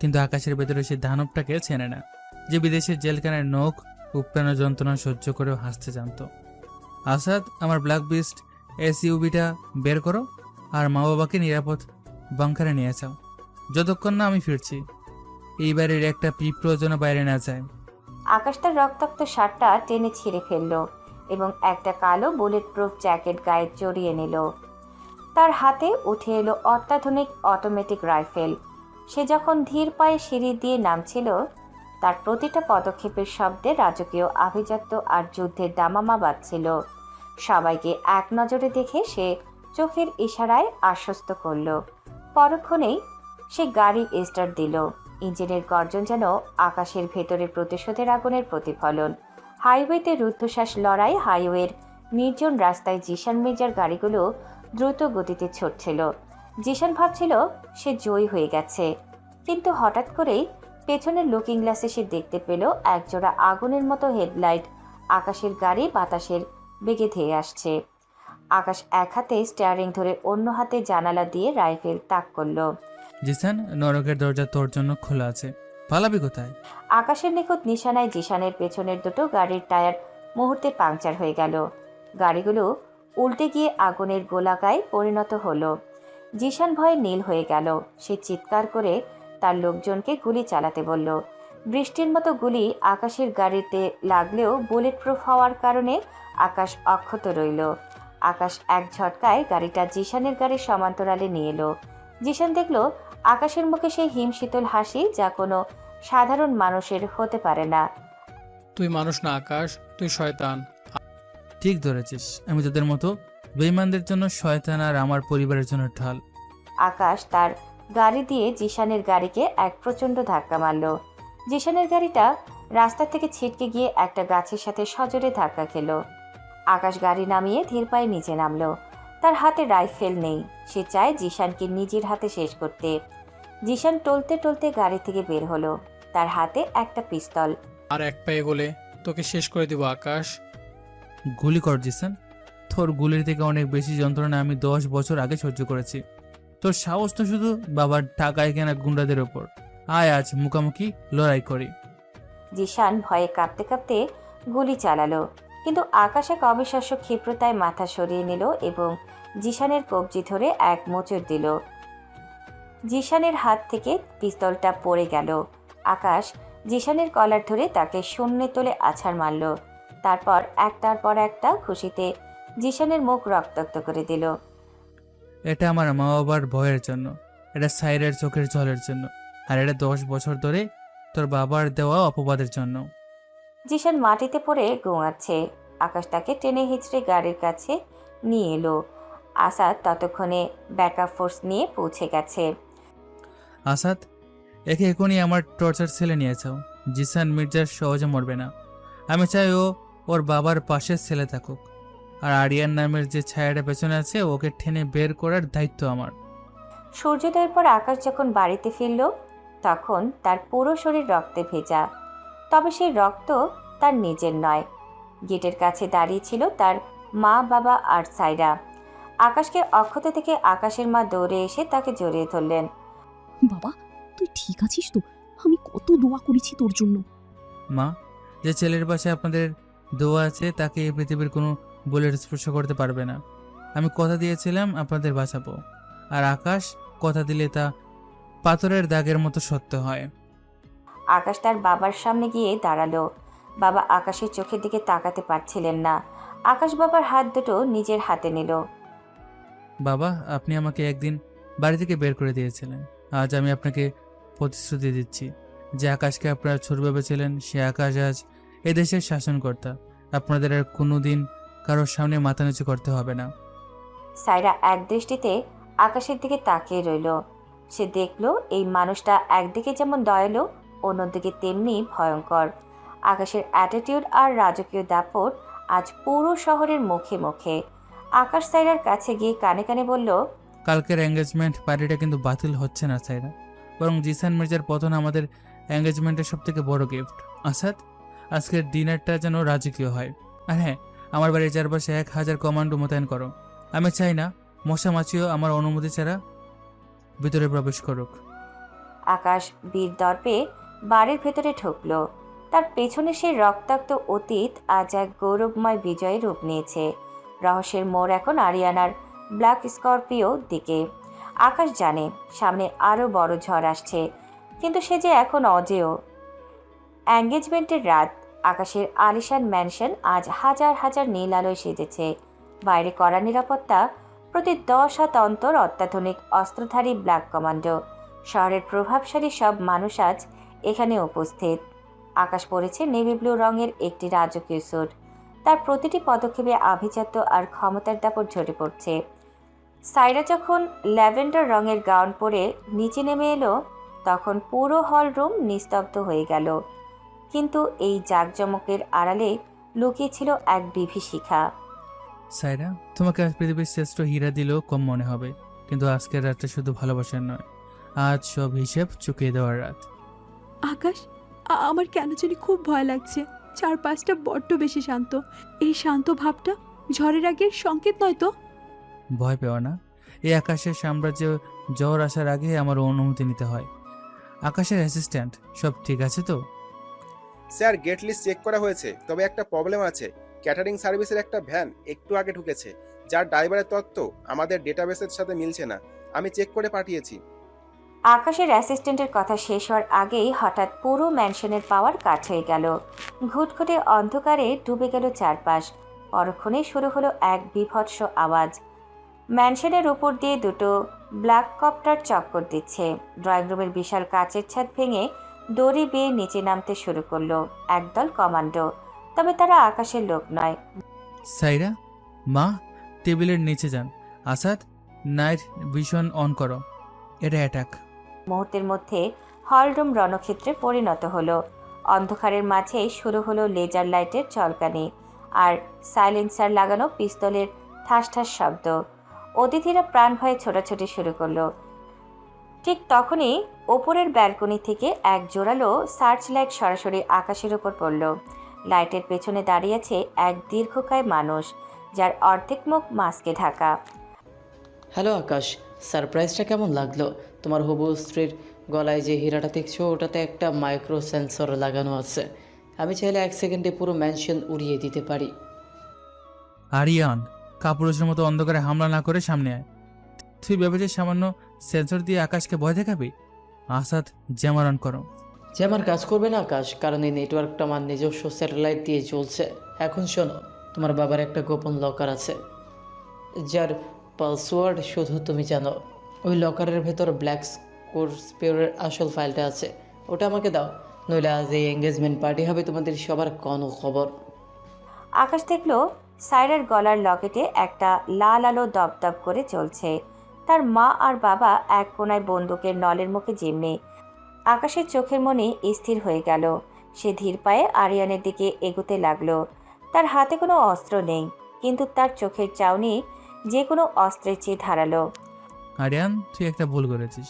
কিন্তু আকাশের ভেতরে সে দানবটাকে চেনে না, যে বিদেশের জেলখানার নখ উপড়ানো যন্ত্রণা সহ্য করেও হাসতে জানত। আসাদ, আমার ব্ল্যাক বিস্ট এসইউভিটা বের করো আর মা বাবাকে নিরাপদ বাংকারে নিয়ে যাও, যতক্ষণ না আমি ফিরছি। এই বাড়ির একটা পিঁপড়ো যেন বাইরে না যায়। আকাশ তার রক্তাক্ত শার্টটা টেনে ছিঁড়ে ফেলল এবং একটা কালো বুলেট প্রুফ জ্যাকেট গায়ে জড়িয়ে নিল। তার হাতে উঠে এলো অত্যাধুনিক অটোমেটিক রাইফেল। সে যখন ধীর পায়ে সিঁড়ি দিয়ে নামছিল, তার প্রতিটা পদক্ষেপের শব্দে রাজকীয় আভিজাত্য আর যুদ্ধের দামামা বাজছিল। সবাইকে এক নজরে দেখে সে চোখের ইশারায় আশ্বস্ত করল। পরক্ষণেই সে গাড়ি স্টার্ট দিল। ইঞ্জিনের গর্জন যেন আকাশের ভেতরে প্রতিশোধের আগুনের প্রতিফলন। হাইওয়েতে রুদ্ধশ্বাস লড়াই। হাইওয়ের নির্জন রাস্তায় জিশান মির্জার গাড়িগুলো দ্রুত গতিতে ছুটছিল। জিশান ভাবছিল সে জয়ী হয়ে গেছে, কিন্তু হঠাৎ করেই পেছনের লুকিং গ্লাসে সে দেখতে পেল একজোড়া আগুনের মতো হেডলাইট আকাশের গাড়ি বাতাসের বেগে ধেয়ে আসছে। আকাশ এক হাতে স্টিয়ারিং ধরে অন্য হাতে জানালা দিয়ে রাইফেল তাক করল। জিসান, নরকের দরজা তোর জন্য খোলা আছে, পালাবি কোথায়? আকাশের নিখুঁত নিশানায় জিশানের পেছনের দুটো গাড়ির টায়ার মুহূর্তে পাংচার হয়ে গেল। গাড়িগুলো উল্টে গিয়ে আগুনের গোলাকায় পরিণত হলো। জিশান ভয়ে নীল হয়ে গেল। সে চিৎকার করে তার লোকজনকে গুলি চালাতে বলল। বৃষ্টির মতো গুলি আকাশের গাড়িতে লাগলেও বুলেট প্রুফ হওয়ার কারণে আকাশ অক্ষত রইল। আকাশ এক ঝটকায় গাড়িটা জিশানের গাড়ির সমান্তরালে নিয়ে এলো। জিশান দেখল আকাশের মুখে সেই হিমশীতল হাসি, যা কোনো সাধারণ মানুষের হতে পারে না। তুই মানুষ না আকাশ, তুই শয়তান। ঠিক ধরেছিস, আমি তোদের মতো বেঈমানদের জন্য শয়তান আর আমার পরিবারের জন্য ঢাল। আকাশ তার গাড়ি দিয়ে জিশানের গাড়িকে এক প্রচণ্ড ধাক্কা মারল। জিশানের গাড়িটা রাস্তা থেকে ছিটকে গিয়ে একটা গাছের সাথে সজোরে ধাক্কা খেল। আকাশ গাড়ি নামিয়ে ধীর পায়ে নিচে নামলো। তার হাতে রাইফেল নেই। সে চায় জিশানকে নিজের হাতে শেষ করতে। জিশান টলতে টলতে গাড়ি থেকে বের হলো। তার হাতে একটা পিস্তল। আর এক পায়ে গলে তোকে শেষ করে দিব আকাশ। গুলি কর জিসান, তোর গুলির থেকে অনেক বেশি যন্ত্রণা আমি 10 বছর আগে সহ্য করেছি। তোর সাহস তো শুধু বাবার টাকায় কেনা গুন্ডাদের ওপর। আয় আজ মুখোমুখি লড়াই করি। জিশান ভয়ে কাঁপতে কাঁপতে গুলি চালালো, কিন্তু আকাশ এক অবিশ্বাস্য ক্ষিপ্রতায় মাথা সরিয়ে নিল এবং জিশানের কবজি ধরে এক মোচড় দিল। জিশানের হাত থেকে পিস্তলটা পড়ে গেল। আকাশ জিশানের কলার ধরে তাকে শূন্যে তোলে আছাড় মারল। তারপর একটার পর একটা খুশিতে জিশানের মুখ রক্তাক্ত করে দিল। এটা আমার মা বাবার ভয়ের জন্য, এটা সাইরের চোখের জলের জন্য, আর এটা 10 বছর ধরে তোর বাবার দেওয়া অপবাদের জন্য। জিশান মাটিতে পড়ে গোঙাচ্ছে। আকাশ তাকে টেনে হিচড়ে গাড়ির কাছে নিয়ে এলো। আসাদ ততক্ষণে ব্যাকআপ ফোর্স নিয়ে পৌঁছে গেছে। আসাদ, একে এখনই আমার টর্চার সেলে নিয়ে যাও। জিসান মির্জার সহজে মরবে না। আমি চাই ও ওর বাবার পাশের ছেলে থাকুক, আর আরিয়ান নামের যে ছায়াটা পেছনে আছে ওকে টেনে বের করার দায়িত্ব আমার। সূর্যোদয়ের পর আকাশ যখন বাড়িতে ফিরল, তখন তার পুরো শরীর রক্তে ভেজা, তবে সেই রক্ত তার নিজের নয়। গেটের কাছে দাঁড়িয়ে ছিল তার মা, বাবা আর সাইরা। আকাশকে অক্ষত থেকে আকাশের মা দৌড়ে এসে তাকে জড়িয়ে ধরলেন। বাবা, তুই ঠিক আছিস তো? আমি কত দোয়া করেছি তোর জন্য। মা, যে ছেলের পাশে আপনাদের দোয়া আছে তাকে এই পৃথিবীর কোনো বুলেট স্পর্শ করতে পারবে না। আমি কথা দিয়েছিলাম আপনাদের বাঁচাবো, আর আকাশ কথা দিলে তা পাথরের দাগের মতো সত্য হয়। আকাশ তার বাবার সামনে গিয়ে দাঁড়ালো। বাবা আকাশের চোখের দিকে তাকাতে পারছিলেন না। আকাশ বাবার হাত দুটো নিজের হাতে নিল। বাবা, আপনি আমাকে একদিন বাড়ি থেকে বের করে দিয়েছিলেন। আজ আমি আপনাকে প্রতিশ্রুতি দিচ্ছি, যে আকাশকে আপনারা ছোট ভেবেছিলেন, সে আকাশ আজ এদেশের শাসনকর্তা। আপনাদের আর কোনো দিন কারোর সামনে মাথা নিচু করতে হবে না। সাইরা এক দৃষ্টিতে আকাশের দিকে তাকিয়ে রইল। সে দেখল এই মানুষটা একদিকে যেমন দয়ালু, অন্যদিকে তেমনি ভয়ঙ্কর। আকাশের অ্যাটিটিউড আর রাজকীয় দাপট আজ পুরো শহরের মুখে মুখে। আকাশ সাইরার কাছে গিয়ে কানে কানে বলল, কালকের এঙ্গেজমেন্ট পার্টিটা কিন্তু বাতিল হচ্ছে না সাইরা, বরং জিসান মির্জার পতন আমাদের এঙ্গেজমেন্টের সব থেকে বড় গিফট। আসাদ, আজকের ডিনারটা যেন রাজকীয় হয়। আর হ্যাঁ, আমার বাড়ির চারপাশে 1000 কমান্ডো মোতায়েন করো। আমি চাই না মশা মাছিও আমার অনুমতি ছাড়া ভিতরে প্রবেশ করুক। আকাশ বীর দর্পে বাড়ির ভেতরে ঢুকল। তার পেছনে সেই রক্তাক্ত অতীত আজ এক গৌরবময় বিজয়ে রূপ নিয়েছে। রহস্যের মোড় এখন আরিয়ানার ব্ল্যাক স্করপিও দিকে। আকাশ জানে সামনে আরও বড় ঝড় আসছে, কিন্তু সে যে এখন অজেয়। এঙ্গেজমেন্টের রাত। আকাশের আলিশান ম্যানশন আজ হাজার হাজার নীল আলোয় সেজেছে। বাইরে কড়া নিরাপত্তা, প্রতি 10 হাত অন্তর অত্যাধুনিক অস্ত্রধারী ব্ল্যাক কমান্ডো। শহরের প্রভাবশালী সব মানুষ আজ এখানে উপস্থিত। আকাশ পরেছে নেভি ব্লু রঙের একটি রাজকীয় স্যুট। তার প্রতিটি পদক্ষেপে আভিজাত্য আর ক্ষমতার দাপট ঝরে পড়ছে। সাইরা যখন ল্যাভেন্ডার রঙের গাউন পরে নিচে নেমে এলো, তখন পুরো হল রুম নিস্তব্ধ হয়ে গেল। কিন্তু এই জাঁকজমকের আড়ালে লুকিয়ে ছিল এক বিভীষিকা। সাইরা, তোমাকে আজ পৃথিবীর শ্রেষ্ঠ হীরা দিলেও কম মনে হবে, কিন্তু আজকের রাতটা শুধু ভালোবাসার নয়, আজ সব হিসেব চুকিয়ে দেওয়ার রাত। আকাশ, আমার কেন জানি খুব ভয় লাগছে। চারপাশটা বড্ড বেশি শান্ত। এই শান্ত ভাবটা ঝড়ের আগের সংকেত নয় তো? ভয় পেও না, এই আকাশের সাম্রাজ্যে জ্বর আসার আগে আমার অনুমতি নিতে হয়। আকাশের অ্যাসিস্ট্যান্ট, সব ঠিক আছে তো? স্যার, গেট লিস্ট চেক করা হয়েছে, তবে একটা প্রবলেম আছে। ক্যাটারিং সার্ভিসের একটা ভ্যান একটু আগে ঢুকেছে, যার ড্রাইভারের তথ্য আমাদের ডেটাবেসের সাথে মিলছে না। আমি চেক করে পাঠিয়েছি। আকাশের অ্যাসিস্ট্যান্টের কথা শেষ হওয়ার আগেই হঠাৎ পুরো ম্যানশনের পাওয়ার কাট হয়ে গেল। ঘুটঘুটে অন্ধকারে ডুবে গেল চারপাশ। পরক্ষণে শুরু হলো এক বীভৎস আওয়াজ। ম্যানশনের উপর দিয়ে দুটো ব্ল্যাক কপ্টার চক্কর দিচ্ছে। ড্রয়িং রুমের বিশাল কাচের ছাদ ভেঙে দড়ি বেয়ে নিচে নামতে শুরু করলো একদল কমান্ডো। তবে তারা আকাশের লোক নয়। সাইরা, মা, টেবিলের নিচে যান। আসাদ, নাইট ভিশন অন করো, এটা অ্যাটাক। মুহূর্তের মধ্যে হলরুম রণক্ষেত্রে পরিণত হলো। অন্ধকারের মাঝেই শুরু হলো লেজার লাইটের চলকানি আর সাইলেন্সার লাগানো পিস্তলের ঠাস ঠাস শব্দ। অতিথিরা প্রাণ ভয়ে ছোটাছুটি শুরু করলো। ঠিক তখনই ওপরের ব্যালকনি থেকে এক জোরালো সার্চ লাইট সরাসরি আকাশের উপর পড়ল। লাইটের পেছনে দাঁড়িয়ে আছে এক দীর্ঘকায় মানুষ, যার অর্ধেক মুখ মাস্কে ঢাকা। হ্যালো আকাশ, সারপ্রাইজটা কেমন লাগলো? তোমার হবু স্ত্রীর গলায় যে হীরাটা দেখছো ওটাতে একটা মাইক্রো সেন্সর লাগানো আছে। আমি চাইলে 1 সেকেন্ডে পুরো ম্যানশন উড়িয়ে দিতে পারি। আরিয়ান, কাপুরুষের মতো অন্ধকারে হামলা না করে সামনে আয়। তুই ভেবেছিস সামান্য সেন্সর দিয়ে আকাশকে ভয় দেখাবি? আসাদ, জ্যামার অন করো। যে আমার কাজ করবে না আকাশ, কারণ এই নেটওয়ার্কটা আমার নিজস্ব স্যাটেলাইট দিয়ে চলছে। এখন শোনো, তোমার বাবার একটা গোপন লকার আছে, যার পাসওয়ার্ড শুধু তুমি জানো। ওই লকারের ভেতর ব্ল্যাক স্করপিওর আসল ফাইলটা আছে। ওটা আমাকে দাও, নইলে আজ এই এঙ্গেজমেন্ট পার্টি হবে তোমাদের সবার কোনো খবর। আকাশ দেখল সাইরার গলার লকেটে একটা লাল আলো দপদপ করে চলছে। তার মা আর বাবা এক কোনায় বন্দুকের নলের মুখে জিম্মি। আকাশের চোখের মনে স্থির হয়ে গেল। সে ধীর পায়ে আরিয়ানের দিকে এগোতে লাগলো। তার হাতে কোনো অস্ত্র নেই, কিন্তু তার চোখের চাউনি যে কোনো অস্ত্রের চেয়ে ধারালো। আরিয়ান, তুই একটা ভুল করেছিস।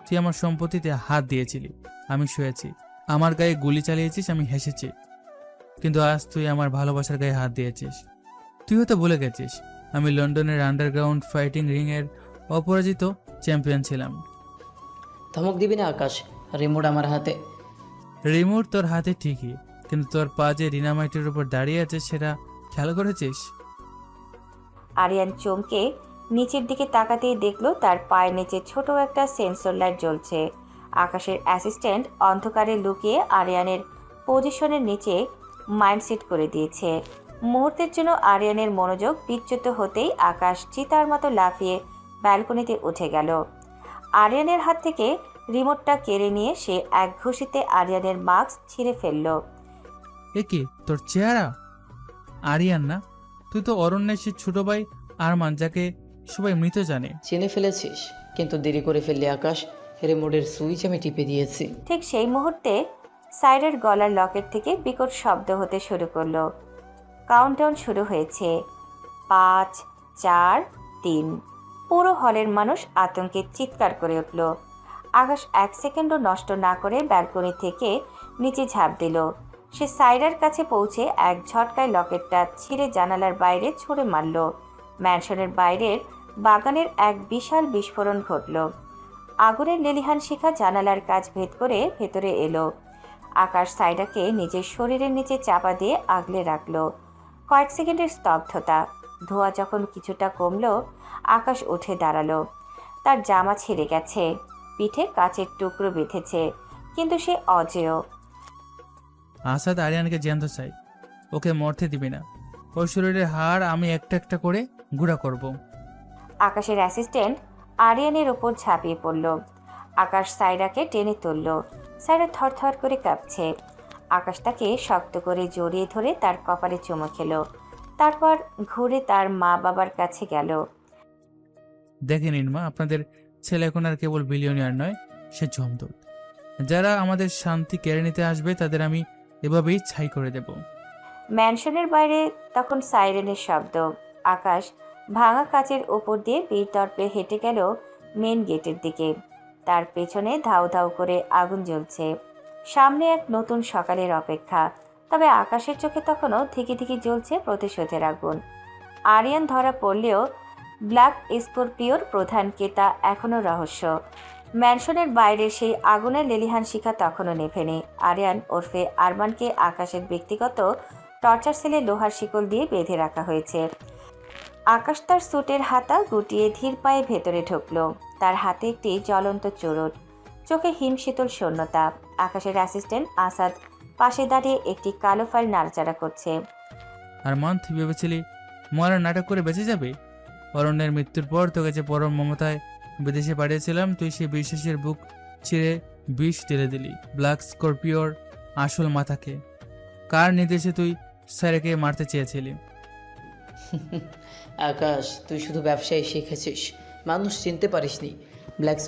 তুই আমার সম্পত্তিতে হাত দিয়েছিলি, আমি শুয়েছি। আমার গায়ে গুলি চালিয়েছিস, আমি হেসেছি। কিন্তু আজ তুই আমার ভালোবাসার গায়ে হাত দিয়েছিস। তুই হয়তো ভুলে গেছিস আমি লন্ডনের আন্ডারগ্রাউন্ড ফাইটিং রিংয়ের অপরাজিত চ্যাম্পিয়ন ছিলাম। ধমক দিবি না আকাশ, রিমোট আমার হাতে। রিমোট তোর হাতে ঠিকই, কিন্তু তোর পা যে ডিনামাইটের উপর দাঁড়িয়ে আছে সেটা খেয়াল করেছিস? আরিয়ান চমকে নিচের দিকে তাকাতেই দেখলো তার পায়ের নিচে ছোট একটা সেন্সর লাইট জ্বলছে। আকাশের অ্যাসিস্ট্যান্ট অন্ধকারে লুকিয়ে আরিয়ানের পজিশনের নিচে মাইন্ডসেট করে দিয়েছে। মুহূর্তের জন্য আরিয়ানের মনোযোগ বিচ্যুত হতেই আকাশ চিতার মতো লাফিয়ে ব্যালকনিতে উঠে গেল। আরিয়ানের হাত থেকে রিমোটটা কেড়ে নিয়ে সে এক ঘুষিতে আরিয়ানের মাস্ক ছিঁড়ে ফেলল। এ কি তোর চেহারা? আরিয়ান না, তুই তো অরণ্যের সে ছোট ভাই আরমান, যাকে সবাই মৃত জানে। চিনে ফেলেছিস, কিন্তু দেরি করে ফেললি আকাশ। রিমোটের সুইচ আমি টিপে দিয়েছি। ঠিক সেই মুহূর্তে সাইডের গলার লকেট থেকে বিকট শব্দ হতে শুরু করলো। কাউন্টডাউন শুরু হয়েছে। 5, 4, 3। পুরো হলের মানুষ আতঙ্কে চিৎকার করে উঠল। আকাশ 1 সেকেন্ডও নষ্ট না করে ব্যালকনি থেকে নিচে ঝাঁপ দিল। সে সাইডার কাছে পৌঁছে এক ঝটকায় লকেটটা ছিঁড়ে জানালার বাইরে ছুঁড়ে মারল। ম্যানশনের বাইরের বাগানের এক বিশাল বিস্ফোরণ ঘটল। আগুনের লেলিহান শিখা জানালার কাচ ভেদ করে ভেতরে এলো। আকাশ সাইডাকে নিজের শরীরের নিচে চাপা দিয়ে আগলে রাখল। কয়েক সেকেন্ডের স্তব্ধতা। ধোঁয়া যখন কিছুটা কমলো, আকাশ উঠে দাঁড়ালো। তার জামা ছিঁড়ে গেছে, পিঠে কাচের টুকরো বেঁধেছে, কিন্তু সে অজেয়। আসাদ আরিয়ানকে জ্যান্ত চাই, ওকে মরতে দিবি না। ওর শরীরের হাড় আমি একটা একটা করে গুঁড়া করব। আকাশের অ্যাসিস্ট্যান্ট আরিয়ানের ওপর ঝাঁপিয়ে পড়ল। আকাশ সাইরাকে টেনে তুলল। সাইরা থরথর করে কাঁপছে। আকাশ তাকে শক্ত করে জড়িয়ে ধরে তার কপালে চুমো খেলো। তারপর ঘুরে তার মা বাবার কাছে গেল। দেখে নিন মা, আপনাদের ছেলে এখন আর কেবল বিলিয়নিয়ার নয়, সে জমদূত। যারা আমাদের শান্তি কেড়ে নিতে আসবে তাদের আমি এভাবেই ছাই করে দেব। ম্যানশনের বাইরে তখন সাইরেনের শব্দ। আকাশ ভাঙা কাচের ওপর দিয়ে বিতর্পে হেঁটে গেল মেন গেটের দিকে। তার পেছনে ধাউ ধাউ করে আগুন জ্বলছে। সামনে এক নতুন সকালের অপেক্ষা। তবে আকাশের চোখে তখনও ধিকি ধিকি জ্বলছে প্রতিশোধের আগুন। আরিয়ান ধরা পড়লেও ব্ল্যাক স্করপিওর প্রধান কেতা এখনও রহস্য। ম্যানশনের বাইরে সেই আগুনের লেলিহান শিখা তখনও নেভেনি। আরিয়ান ওরফে আরমানকে আকাশের ব্যক্তিগত টর্চার সেলে লোহার শিকল দিয়ে বেঁধে রাখা হয়েছে। আকাশ তার স্যুটের হাতা গুটিয়ে ধীর পায়ে ভেতরে ঢুকল। তার হাতে একটি জ্বলন্ত চোরট, চোখে হিমশীতল শূন্যতা। আকাশের অ্যাসিস্ট্যান্ট আসাদ পাশে দাঁড়িয়ে একটি কালো ফাইল নাড়াচাড়া করছে। আরমান, তুই ভেবেছিলি মরার নাটক করে বেঁচে যাবে? অরণ্যের মৃত্যুর পর তোকে যে পরম মমতায় বিদেশে পাঠিয়েছিলাম, তুই সেই বিশ্বাসের বুক ছিঁড়ে বিষ ঢেলে দিলি। ব্ল্যাক স্করপিওর আসল মাথাকে। কার নির্দেশে তুই স্যারকে মারতে চেয়েছিলি? আকাশ, তুই শুধু ব্যবসায় শিখেছিস, মানুষ চিনতে পারিসনি। ব্ল্যাক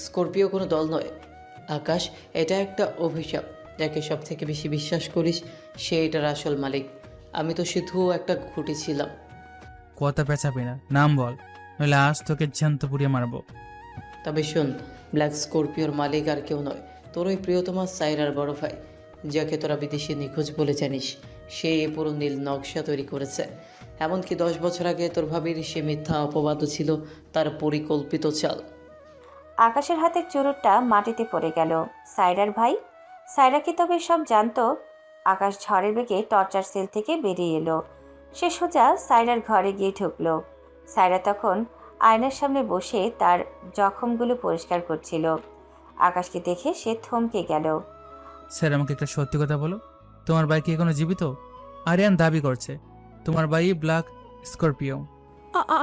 স্করপিও কোনো দল নয় আকাশ, এটা একটা অভিশাপ। যাকে সব থেকে বেশি বিশ্বাস করিস সে এটার আসল মালিক। আমি তো শুধু একটা খুঁটি ছিলাম। কথা পেঁচাবি না, নাম বল, নইলে আজ তোকে জ্যান্ত পুড়িয়ে মারবো। তবে শোন, ব্ল্যাক স্করপিওর মালিক আর কেউ নয়, তোর ওই প্রিয়তমা সাইরার বড় ভাই, যাকে তোরা বিদেশি নিখোঁজ বলে জানিস। সে এই পুরো নীল নকশা তৈরি করেছে। এমনকি 10 বছর আগে তোর ভাবির সে মিথ্যা অপবাদও ছিল তার পরিকল্পিত চাল। আকাশের হাতের চুরুটটা মাটিতে পড়ে গেল। সাইরার ভাই? সাইরা কি তবে সব জানতো? আকাশ ঝড়ের বেগে টর্চার সেল থেকে বেরিয়ে এলো। সে সোজা সাইরার ঘরে গিয়ে ঢুকলো। সাইরা তখন আয়নার সামনে বসে তার জখমগুলো পরিষ্কার করছিল। আকাশকে দেখে সে থমকে গেল। স্যার, আমাকে একটা সত্যি কথা বলো, তোমার ভাই কি এখনো জীবিত? আরিয়ান দাবি করছে তোমার ভাই ব্ল্যাক স্করপিও।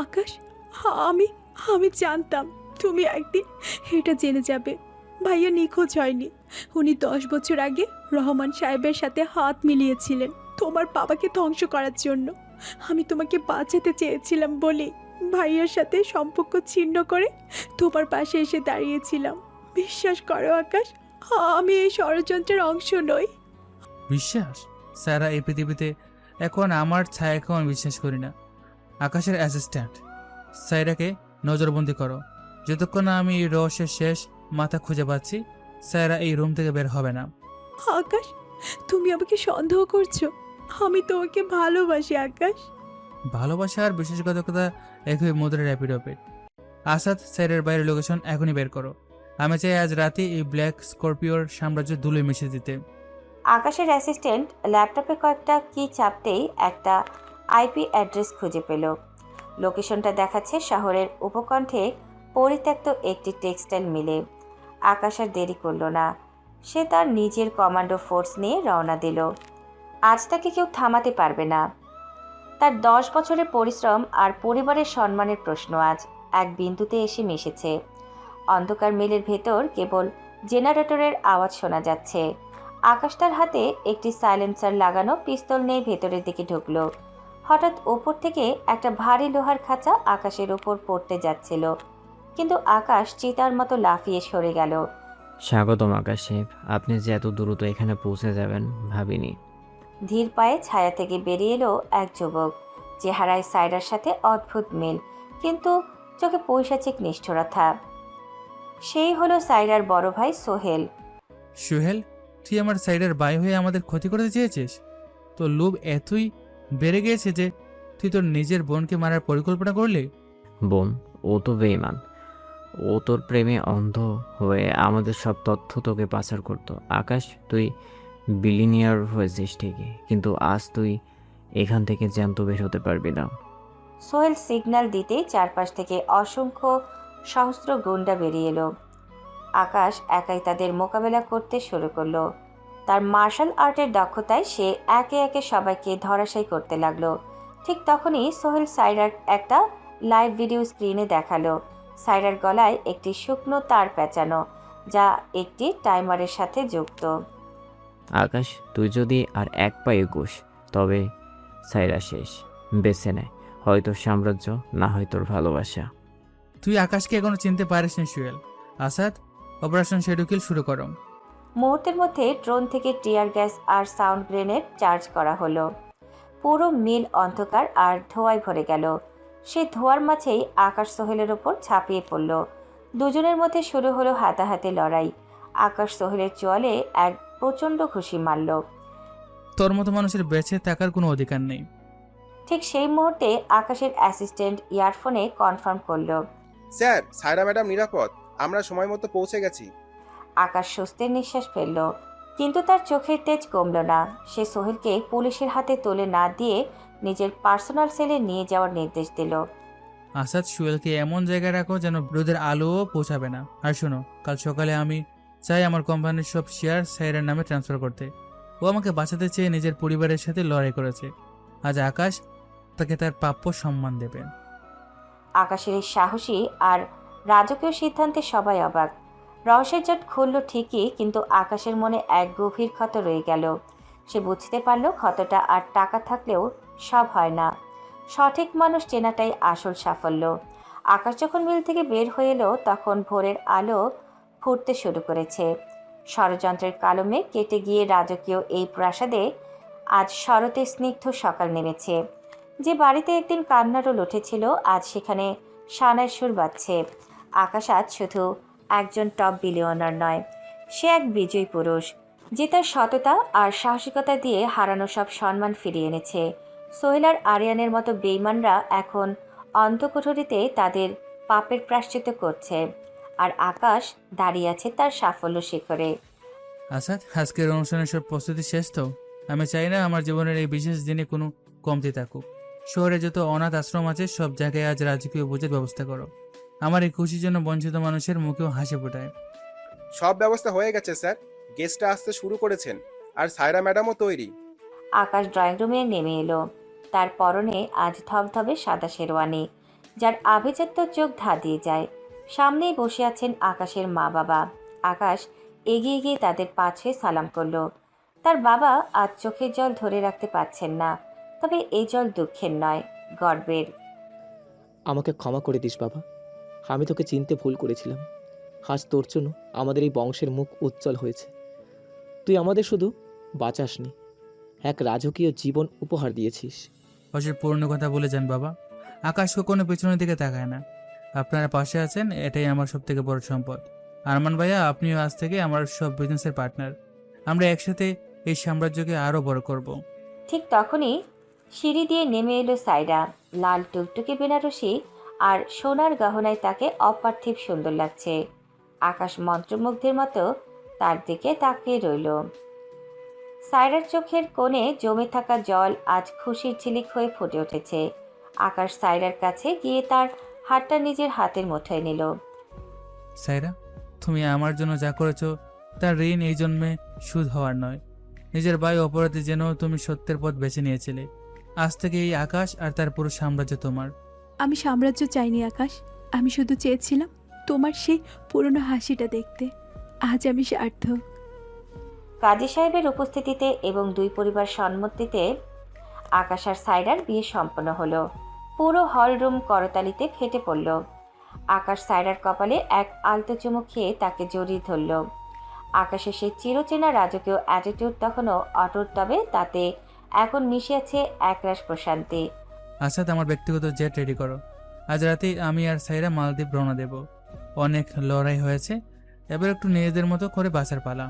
আকাশ, আমি আমি জানতাম তুমি একদিন এটা জেনে যাবে। ভাইয়া নিখোঁজ হয়নি। উনি 10 বছর আগে রহমান সাহেবের সাথে হাত মিলিয়েছিলেন তোমার বাবাকে ধ্বংস করার জন্য। আমি তোমাকে বাঁচাতে চেয়েছিলাম বলে ভাইয়ার সাথে সম্পর্ক ছিন্ন করে তোমার পাশে এসে দাঁড়িয়েছিলাম। বিশ্বাস করো আকাশ, আমি এই ষড়যন্ত্রের অংশ নই। বিশ্বাস? স্যারা, এই পৃথিবীতে এখন আমার ছায়াকেও আমি বিশ্বাস করি না। আকাশের অ্যাসিস্ট্যান্ট সাইরাকে নজরবন্দি করো, যতক্ষণ না আমি এই রহস্যের শেষ মাথা খুঁজে পাচ্ছি সায়রা এই রুম থেকে বের হবে না। আকাশ, তুমি আমাকে সন্দেহ করছো? আমি তোমাকে ভালোবাসি আকাশ। ভালোবাসা আর বিশ্বাসঘাতকতা একই মুদ্রার র্যাপিড ওপেট। আসাদ, সাইরের বাইরের লোকেশন এখনই বের করো। আমি চাই আজ রাতে এই ব্ল্যাক স্করপিওর সাম্রাজ্য ধুলোয় মিশিয়ে দিতে। আকাশের অ্যাসিস্ট্যান্ট ল্যাপটপে কয়েকটা কি চাপতেই একটা আইপি অ্যাড্রেস খুঁজে পেল। লোকেশনটা দেখাচ্ছে শহরের উপকণ্ঠে পরিত্যক্ত একটি টেক্সটাইল মিলে। আকাশ আর দেরি করল না, সে তার নিজের কমান্ডো ফোর্স নিয়ে রওনা দিল। আজ তাকে কেউ থামাতে পারবে না। তার 10 বছরের পরিশ্রম আর পরিবারের সম্মানের প্রশ্ন আজ এক বিন্দুতে এসে মিশেছে। অন্ধকার মিলের ভেতর কেবল জেনারেটরের আওয়াজ শোনা যাচ্ছে। আকাশ তার হাতে একটি সাইলেন্সার লাগানো পিস্তল নিয়ে ভেতরের দিকে ঢুকলো। হঠাৎ ওপর থেকে একটা ভারী লোহার খাঁচা আকাশের ওপর পড়তে যাচ্ছিল, কিন্তু আকাশ চিতার মতো লাফিয়ে সরে গেল। স্বাগতম আকাশ সাহেব, আপনি যে এত দ্রুত এখানে পৌঁছে যাবেন ভাবিনি। ধীর পায়ে ছায়া থেকে বেরিয়ে এলো এক যুবক। চেহারায় সায়রার সাথে অদ্ভুত মিল, কিন্তু চোখে পৈশাচিক নিষ্ঠুরতা। সেই হলো সায়রার বড় ভাই সোহেল। সোহেল, তুই আমার সাইডের বাই হয়ে আমাদের ক্ষতি করতে চেয়েছিস? তোর লোভ এতই বেড়ে গিয়েছে যে তুই তোর নিজের বোনকে মারার পরিকল্পনা করলি? বোন? ও তো বেঈমান। ও তোর প্রেমে অন্ধ হয়ে আমাদের সব তথ্য তোকে পাচার করতো। আকাশ, তুই বিলিনিয়ার হয়েছিস ঠিকই, কিন্তু আজ তুই এখান থেকে জ্যান্ত বের হতে পারবি না। সোহেল সিগন্যাল দিতেই চারপাশ থেকে অসংখ্য সহস্র গুন্ডা বেরিয়ে এলো। আকাশ একাই তাদের মোকাবেলা করতে শুরু করলো। তার মার্শাল আর্টের দক্ষতায় সে একে একে সবাইকে ধরাশায়ী করতে লাগলো। ঠিক তখনই সোহেল সায়রার একটা লাইভ ভিডিও স্ক্রিনে দেখালো। সায়রার গলায় একটি শুকনো তার পেঁচানো, যা একটি টাইমারের সাথে যুক্ত। আকাশ, তুই যদি আর এক পা এগোস তবে সাইরা শেষ। বেছে নেয়, হয়তো সাম্রাজ্য, না হয় তোর ভালোবাসা। তুই আকাশকে এখনো চিনতে পারিস না সোহেল। আসাদ, অপারেশন শেডুকিল শুরু করো। মুহূর্তের মধ্যে ড্রোন থেকে টিয়ার গ্যাস আর সাউন্ড গ্রেনেড চার্জ করা হলো। পুরো মিল অন্ধকার আর ধোঁয়ায় ভরে গেল। সেই ধোঁয়ার মাঝেই আকাশ সোহেলের ওপর ঝাঁপিয়ে পড়ল। দুজনের মধ্যে শুরু হলো হাতাহাতি লড়াই। আকাশ সোহেলের চোয়ালে এক প্রচণ্ড ঘুষি মারল। তোর মতো মানুষের বেঁচে থাকার কোনো অধিকার নেই। ঠিক সেই মুহূর্তে আকাশের অ্যাসিস্ট্যান্ট ইয়ারফোনে কনফার্ম করলো। স্যার, সায়রা ম্যাডাম নিরাপদ, আমরা সময় মতো পৌঁছে গেছি। আকাশ স্বস্তির নিঃশ্বাস ফেলল, কিন্তু তার চোখের তেজ কমল না। সে সোহেলকে পুলিশের হাতে তুলে না দিয়ে নিজের পার্সোনাল সেলে নিয়ে যাওয়ার নির্দেশ দিল। আসাদ, সোহেলকে এমন জায়গায় রাখো যেন রোদের আলোও পৌঁছাবে না। আর শোনো, কাল সকালে আমি চাই আমার কোম্পানির সব শেয়ার সাইরের নামে ট্রান্সফার করতে। ও আমাকে বাঁচাতে চেয়ে নিজের পরিবারের সাথে লড়াই করেছে। আজ আকাশ তাকে তার প্রাপ্য সম্মান দেবে। আকাশের এই সাহসী আর রাজকীয় সিদ্ধান্তে সবাই অবাক। রহস্যের জট খুলল ঠিকই, কিন্তু আকাশের মনে এক গভীর ক্ষত রয়ে গেল। সে বুঝতে পারল ক্ষতটা আর টাকা থাকলেও সব হয় না। সঠিক মানুষ চেনাটাই আসল সাফল্য। আকাশ যখন মিল থেকে বের হয়ে এলো তখন ভোরের আলো ফুটতে শুরু করেছে। ষড়যন্ত্রের কালো মেঘ কেটে গিয়ে রাজকীয় এই প্রাসাদে আজ শরতে স্নিগ্ধ সকাল নেমেছে। যে বাড়িতে একদিন কান্নারও উঠেছিল, আজ সেখানে সানার সুর বাজছে। আকাশ আজ শুধু একজন টপ বিলিয়নার নয়, সে এক বিজয়ী পুরুষ, যে তার সততা আর সাহসিকতা দিয়ে হারানো সব সম্মান ফিরিয়ে এনেছে। সোহেল আর আরিয়ানের মতো বেইমানরা এখন অন্তঃকুঠুরিতে তাদের পাপের প্রায়শ্চিত্ত করছে, আর আকাশ দাঁড়িয়ে আছে তার সাফল্য শিখরে। আসাদ, আজকের অনুষ্ঠানের সব প্রস্তুতি শেষ তো? আমি চাই না আমার জীবনের এই বিশেষ দিনে কোনো কমতি থাকুক। শহরে যত অনাথ আশ্রম আছে সব জায়গায় আজ রাজকীয় ভোজের ব্যবস্থা করো। আমার এই খুশির জন্য বঞ্চিত মানুষের মুখেও হাসি ফোটায়। সব ব্যবস্থা হয়ে গেছে স্যার, গেস্টরা আসতে শুরু করেছেন, আর সায়রা ম্যাডামও তৈরি। আকাশ ড্রয়িং রুমে নেমে এলো। তার পরনে আজ ধবধবে সাদা শেরওয়ানি, যার আভিজাত্য চোখ ধাঁধিয়ে যায়। সামনেই বসে আছেন আকাশের মা বাবা। আকাশ এগিয়ে গিয়ে তাদের পা ছুঁয়ে সালাম করলো। তার বাবা আজ চোখের জল ধরে রাখতে পারছেন না, তবে এই জল দুঃখের নয়, গর্বের। আমাকে ক্ষমা করে দিস বাবা, আমি তোকে চিনতে ভুল করেছিলাম। আজ তোর জন্য আমাদের এই বংশের মুখ উজ্জ্বল হয়েছে। তুই আমাদের শুধু বাঁচাসনি, এক রাজকীয় জীবন উপহার দিয়েছিস। পাশের পুরনো কথা বলে যান বাবা। আকাশ কখনো পেছনের দিকে তাকায় না। আপনারা পাশে আছেন, এটাই আমার সব থেকে বড় সম্পদ। আরমান ভাইয়া, আপনিও আজ থেকে আমার সব বিজনেসের পার্টনার। আমরা একসাথে এই সাম্রাজ্যকে আরো বড় করব। ঠিক তখনই সিঁড়ি দিয়ে নেমে এলো সাইরা। লাল টুকটুকে বেনারসি আর সোনার গহনায় তাকে অপার্থিব সুন্দর লাগছে। আকাশ মন্ত্রমুগ্ধের মতো তার দিকে তাকিয়ে রইল। সাইরার চোখের কোণে জমে থাকা জল আজ খুশির ঝিলিক হয়ে ফুটে উঠেছে। আকাশ সাইরার কাছে গিয়ে তার হাতটা নিজের হাতের মুঠোয় নিল। সাইরা, তুমি আমার জন্য যা করেছো তার ঋণ এই জন্মে সুদ হওয়ার নয়। নিজের ভাই অপরাধী যেন তুমি সত্যের পথ বেছে নিয়েছিলে। আজ থেকে এই আকাশ আর তার পুরো সাম্রাজ্য তোমার। আমি সাম্রাজ্য চাইনি আকাশ, আমি শুধু চেয়েছিলাম তোমার সেই পুরনো হাসিটা দেখতে। আজ আমি সার্থক। কাজী সাহেবের উপস্থিতিতে এবং দুই পরিবার সম্মতিতে আকাশ আর সাইরার বিয়ে সম্পন্ন হলো। পুরো হল রুম করতালিতে ফেটে পড়ল। আকাশ সাইরার কপালে এক আলতো চুমু খেয়ে তাকে জড়িয়ে ধরল। আকাশের সেই চিরচেনা রাজকীয় অ্যাটিটিউড তখনও অটুট, তবে তাতে এখন মিশে আছে একরাশ প্রশান্তি। আচ্ছা, আমার ব্যক্তিগত জেট রেডি করো। আজ রাতেই আমি আর সাইরা মালদ্বীপ রওনা দেব। অনেক লড়াই হয়েছে, এবার একটু নিজেদের মতো করে বাঁচার পালা।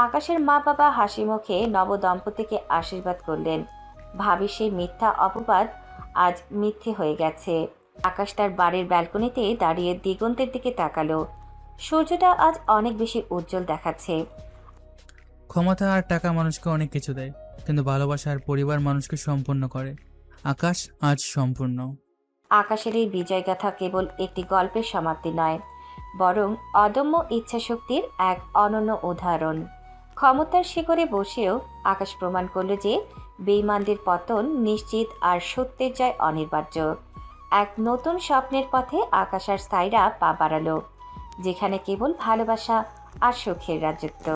আকাশের মা বাবা হাসি মুখে নব দম্পতিকে আশীর্বাদ করলেন। ভাবি সেই মিথ্যা অপবাদ আজ মিথ্যে হয়ে গেছে। আকাশ তার বাড়ির ব্যালকনিতে দাঁড়িয়ে দিগন্তের দিকে তাকালো। সূর্যটা আজ অনেক বেশি উজ্জ্বল দেখাচ্ছে। ক্ষমতা আর টাকা মানুষকে অনেক কিছু দেয়, কিন্তু ভালোবাসা আর পরিবার মানুষকে সম্পূর্ণ করে। আকাশ আজ সম্পূর্ণ। আকাশের এই বিজয়গাথা কেবল একটি গল্পের সমাপ্তি নয়, বরং অদম্য ইচ্ছাশক্তির এক অনন্য উদাহরণ। ক্ষমতার শিখরে বসেও আকাশ প্রমাণ করল যে বেঈমানদের পতন নিশ্চিত আর সত্যের জয় অনিবার্য। এক নতুন স্বপ্নের পথে আকাশ আর সাইরা পা বাড়ালো, যেখানে কেবল ভালোবাসা আর সুখের রাজত্ব।